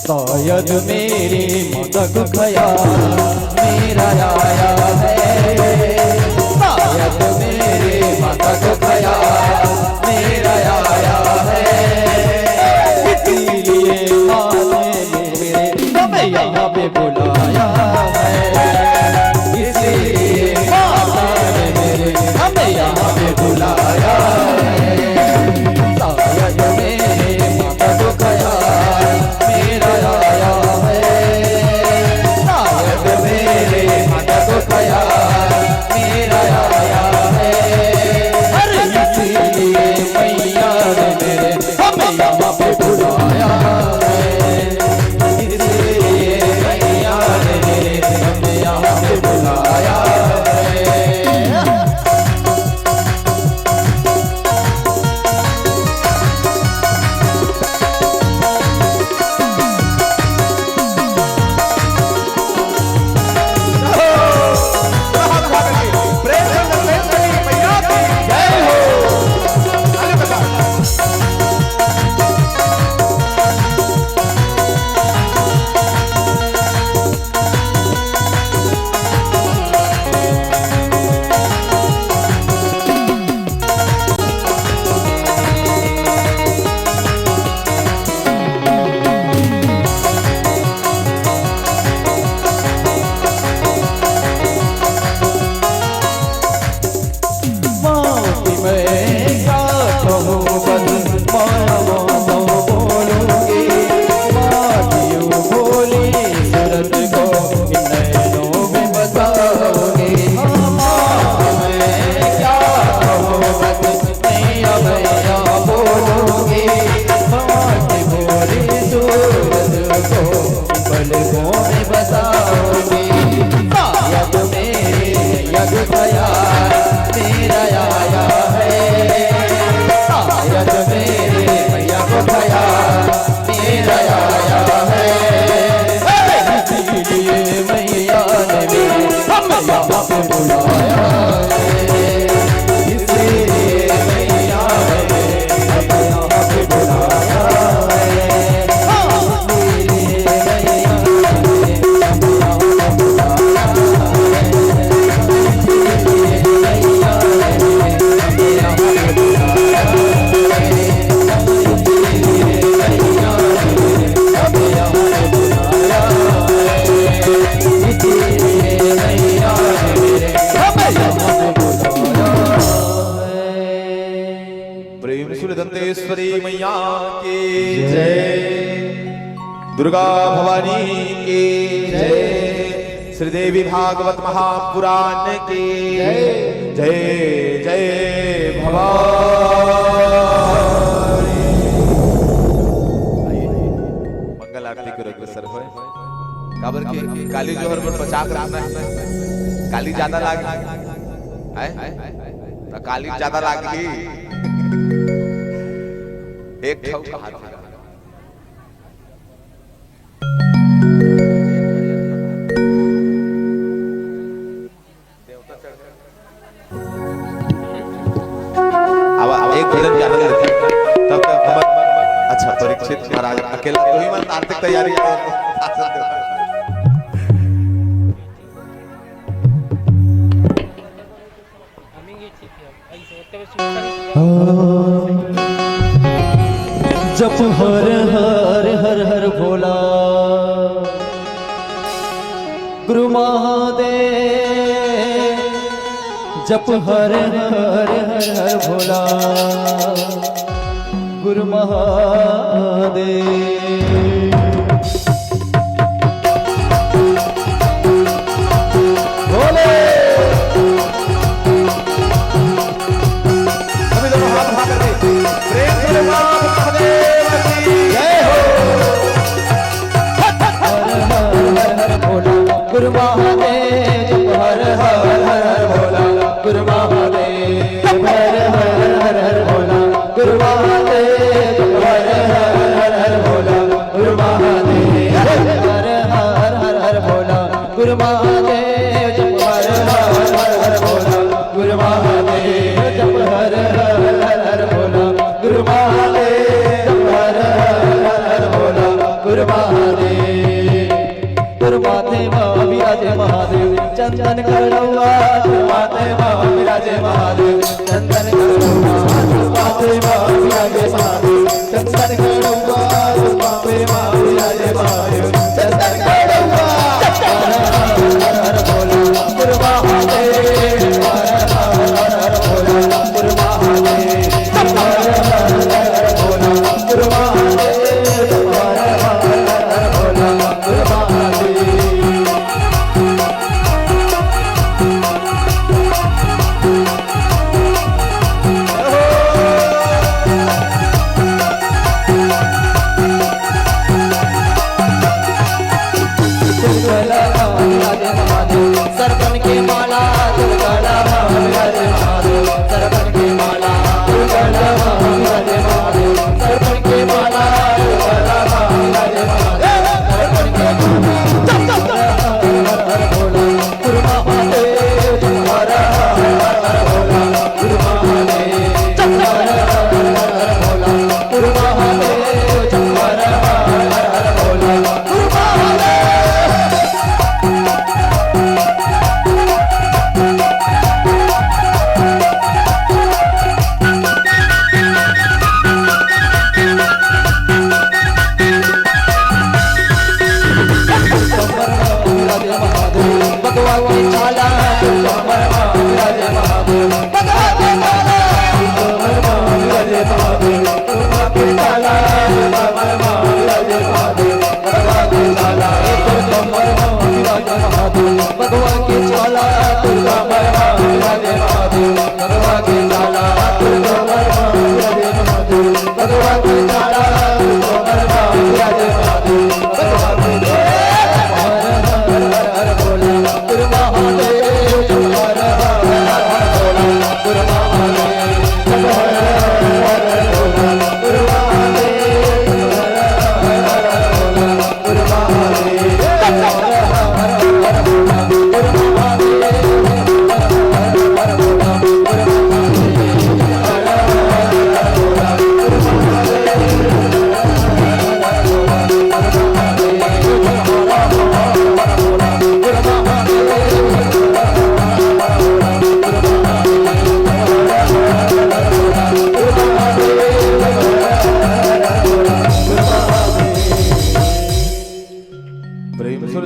शायद मेरी माता को ख्याल मेरा आया है, शायद मेरे माता को ख्याल मेरा आया है, इसीलिए माँ ने मेरे हमें यहाँ पे बुलाया है, इसीलिए माता ने मेरे हमें यहाँ पे बुलाया है। शायद मेरे माता को ख्याल मेरा आया है, शायद मेरे माता को ख्याल मेरा आया है, अरे इसीलिए मैया ने मेरे हमें यहाँ पे बुलाया है, इसीलिए मैया ने मेरे हमें यहाँ पे बुलाया है। दंतेश्वरी मैया की जय, दुर्गा भवानी की जय, श्रीदेवी भागवत महापुराण की जय, जय जय भवानी। मंगल आरती को अग्रसर हो। काबर की काली जोहर पर बचा कर रखना है, काली ज्यादा लागी है, तो काली ज्यादा लागी एक ठाव का हाथ है। अब एक भजन ज्यादा लेते हैं तब तक हम अच्छा परीक्षित महाराज अकेला कोई मन आर्थिक तैयारी जप हर हर हर हर भोला गुरु महादेव, जप हर हर हर हर भोला गुरु महादेव। गुरु महादेव हर हर हर हर भोला गुरु महादेव हर हर हर हर भोला गुरु महादेव हर हर हर हर भोला गुरु महादेव हर हर हर हर भोला गुरु महादेव हर हर हर हर भोला गुरु महादेव हर हर हर हर भोला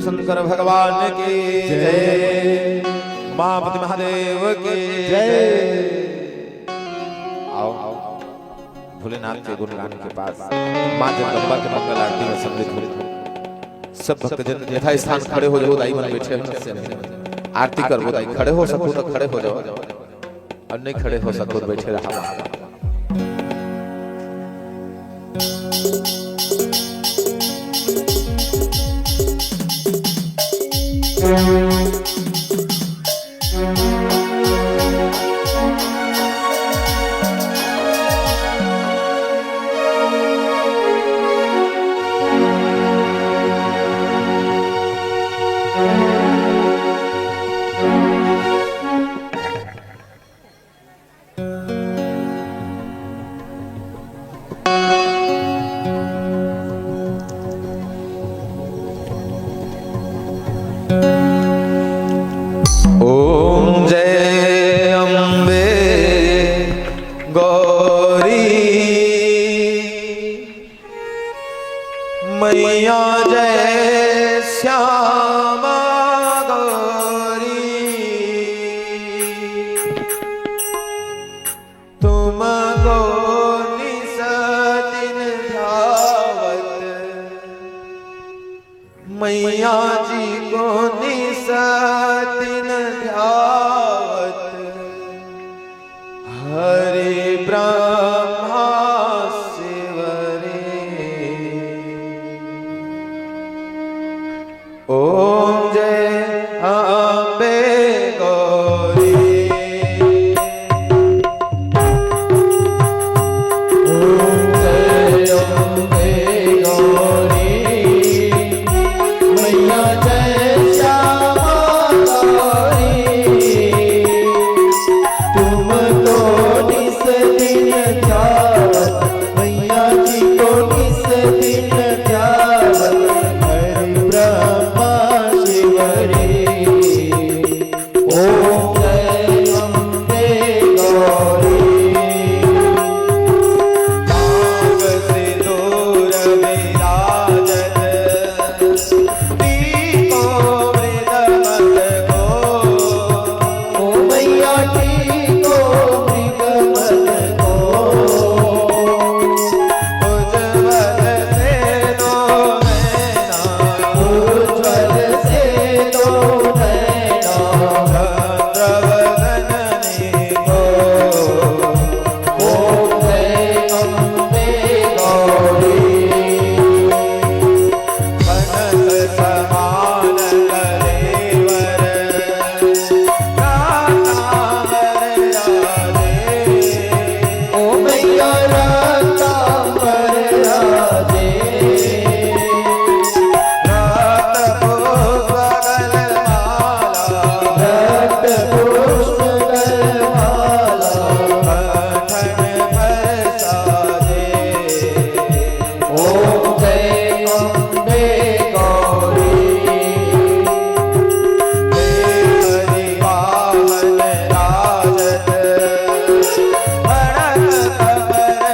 शंकर भगवान की जय, उमापति महादेव की जय। आओ भोलेनाथ के गुणगान के पास मां जगदम्बा के मंगल आरती में सम्मिलित हो। सब भक्तजन यथा स्थान खड़े हो जाओ, दाई मन बैठे हो, आरती कर दाई। खड़े हो सको तो खड़े हो जाओ, और नहीं खड़े हो सको तो बैठे रहो। ओम जय अम्बे गौरी मैया, जय श्यामा गौरी, तुमको निस दिन ध्यावत, मैया जी को निस दिन ध्यावत, हरे ब्रह्मा शिव रे। ओम जय अम्बे गौरी, ओम जय अम्बे गौरी, मैया जय श्यामा गौरी, तुमको निस दिन ध्यावत, मैया जी को निस दिन ध्यावत, हरि ब्रह्मा शिव रे। ओम जय अम्बे गौरी, नाग सिंदूर विराजत, दीपो मृदमत को, ओ मैया टीको मृगमत को, उज्ज्वल से दो नैना, उज्ज्वल से दो नैना, चंद्रवदननी को। ओम जय अम्बे गौरी, बनत समान कलेवर, रातांबर राजे, ओ मैया रातांबर राजे, रात पुष्पगल माला, रक्त पुष्प गलमाला, पठन पर साजे। ओम जय अम्बे गौरी, देवरी वाहन राजत, भड़क कबर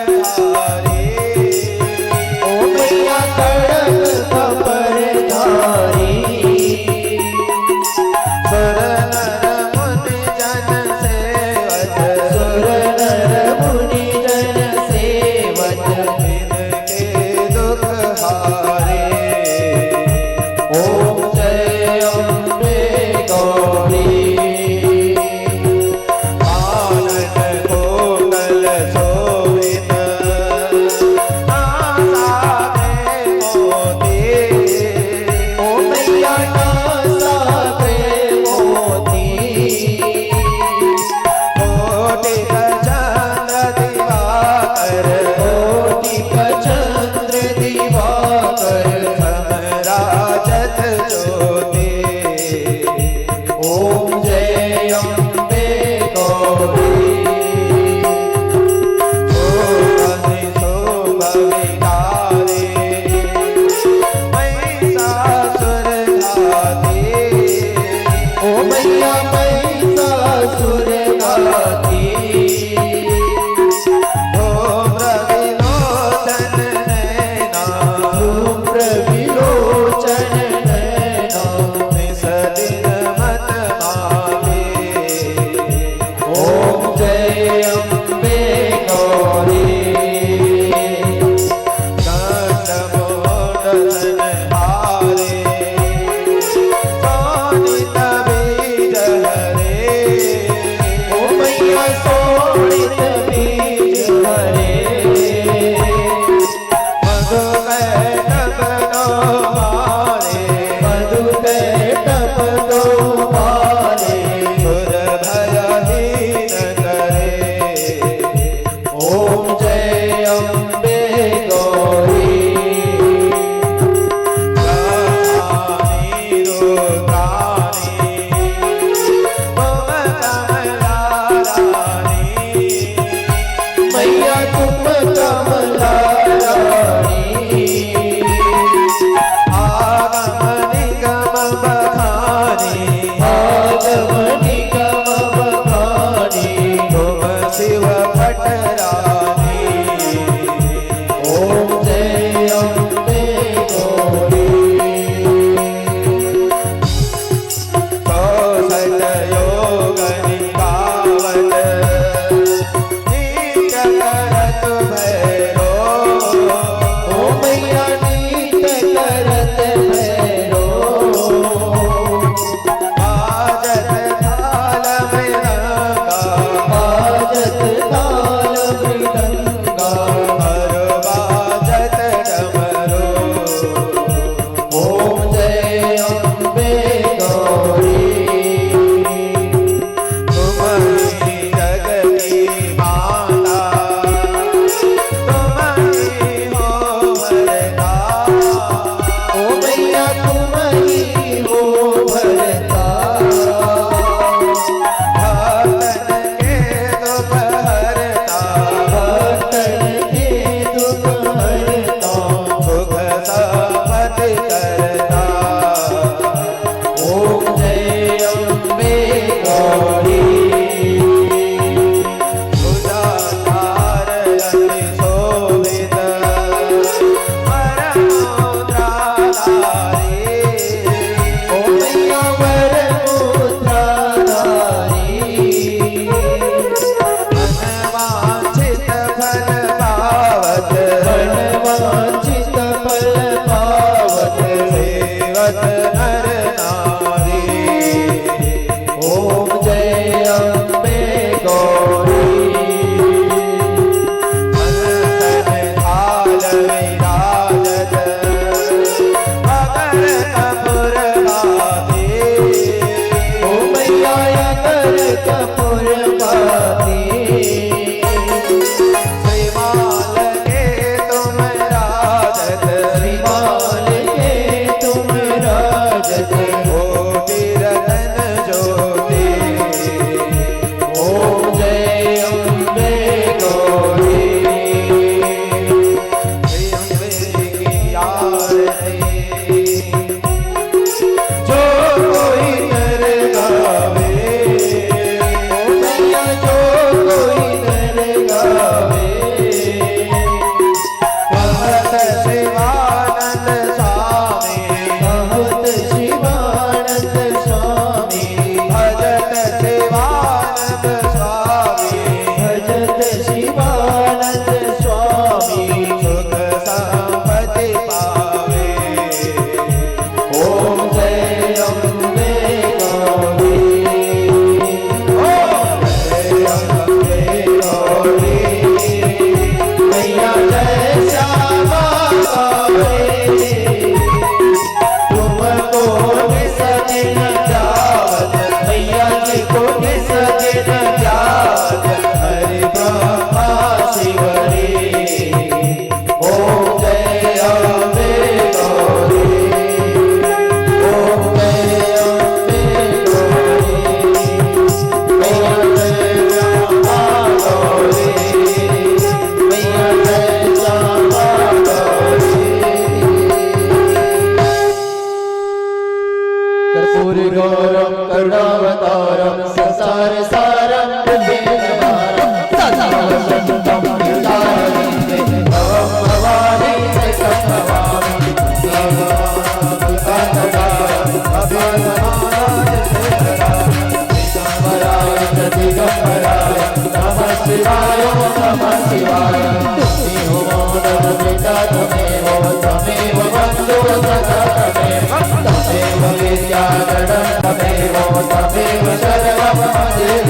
तमेव तमेव शरणं मम देव।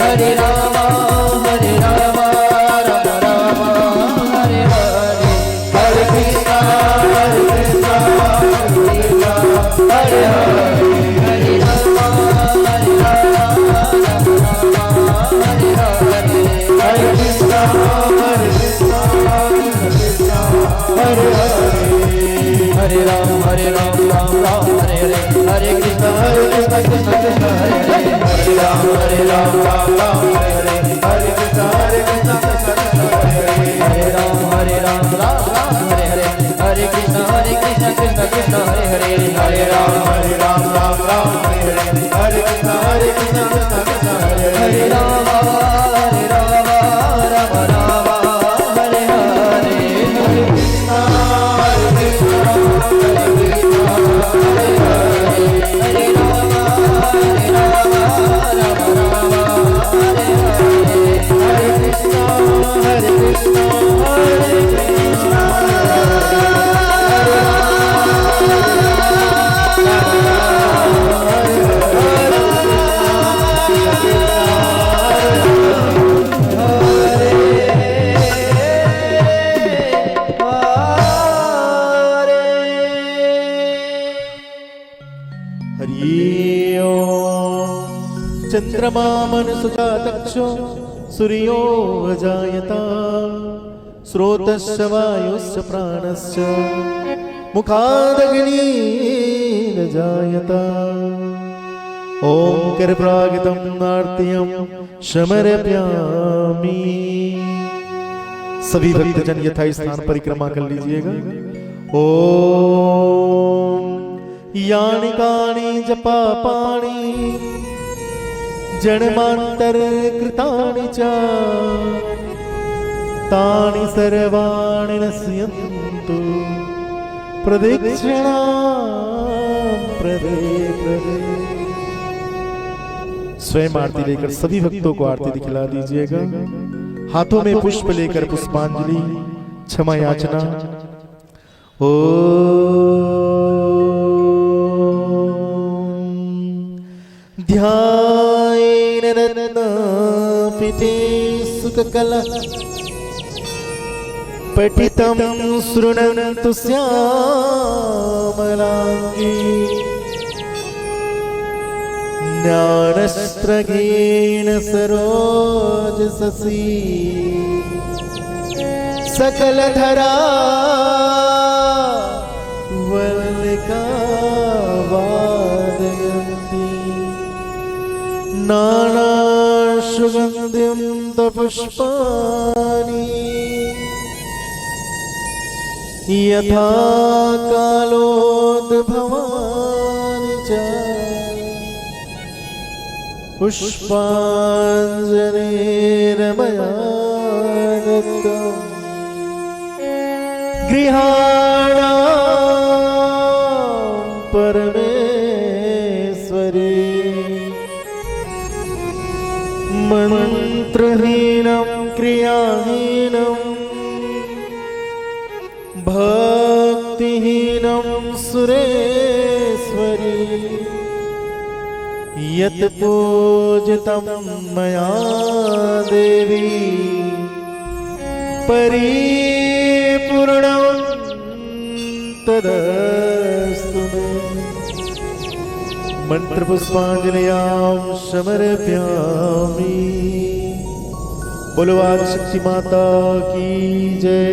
हरे राम राम राम हरे हरे, हरे कृष्णा कृष्णा हरे हरे, हरे राम हरे हरे, हरे कृष्णा कृष्णा हरे हरे, हरे राम राम राम हरे हरे, हरे कृष्णा कृष्णा कृष्णा हरे हरे, हरे राम राम राम हरे हरे, हरे कृष्णा कृष्णा कृष्णा हरे हरे, हरे राम राम राम हरे हरे, हरे कृष्णा कृष्णा कृष्णा हरे हरे, हरे राम राम राम हरे हरे, हरे कृष्णा कृष्णा कृष्णा हरे हरे, हरे राम राम राम हरे हरे, हरे कृष्णा कृष्णा हरे हरे, हरे राम राम हरे हरे, हरे कृष्णा हरे कृष्णा हरे कृष्णा चंद्रमा मनसुचा तक्षो सूर्यो अजायता स्रोतस्य वायुश्च प्राणश्च मुखादग्नि न जायता। ओम कर्प्रागितं आर्तियं समर्पयामि। सभी भक्तजन यथा स्थान परिक्रमा कर लीजिएगा। ओम यानि कानि जपा पाणि जन्मांतर कृतानि च तानि सर्वाणि नश्यन्तु प्रदक्षिणां प्रदे प्रदे। स्वयं आरती लेकर सभी भक्तों को आरती दिखला दीजिएगा। हाथों में पुष्प लेकर पुष्पांजलि क्षमा याचना। ओ ध्यायेन रत्नपीते सुखकला पठितं शृण्वन्तु श्यामलाङ्गी ज्ञानस्त्रगेण सरोजससी सकलधरा वल्लिका वादयन्ती नानासुगन्धिं पुष्पाणि यथा कालोद्भवानि च पुष्पाञ्जलिर्मया दत्तं गृहाणां परमेश्वरी मंत्रहीनं क्रियाहीनं भक्तिहीनं सुरेश्वरी यत् पूजितं मया देवी परिपूर्णं तदस्तु मे। मंत्र पुष्पांजलियां समर्पयामि। बोलो आदिशक्ति माता की जय।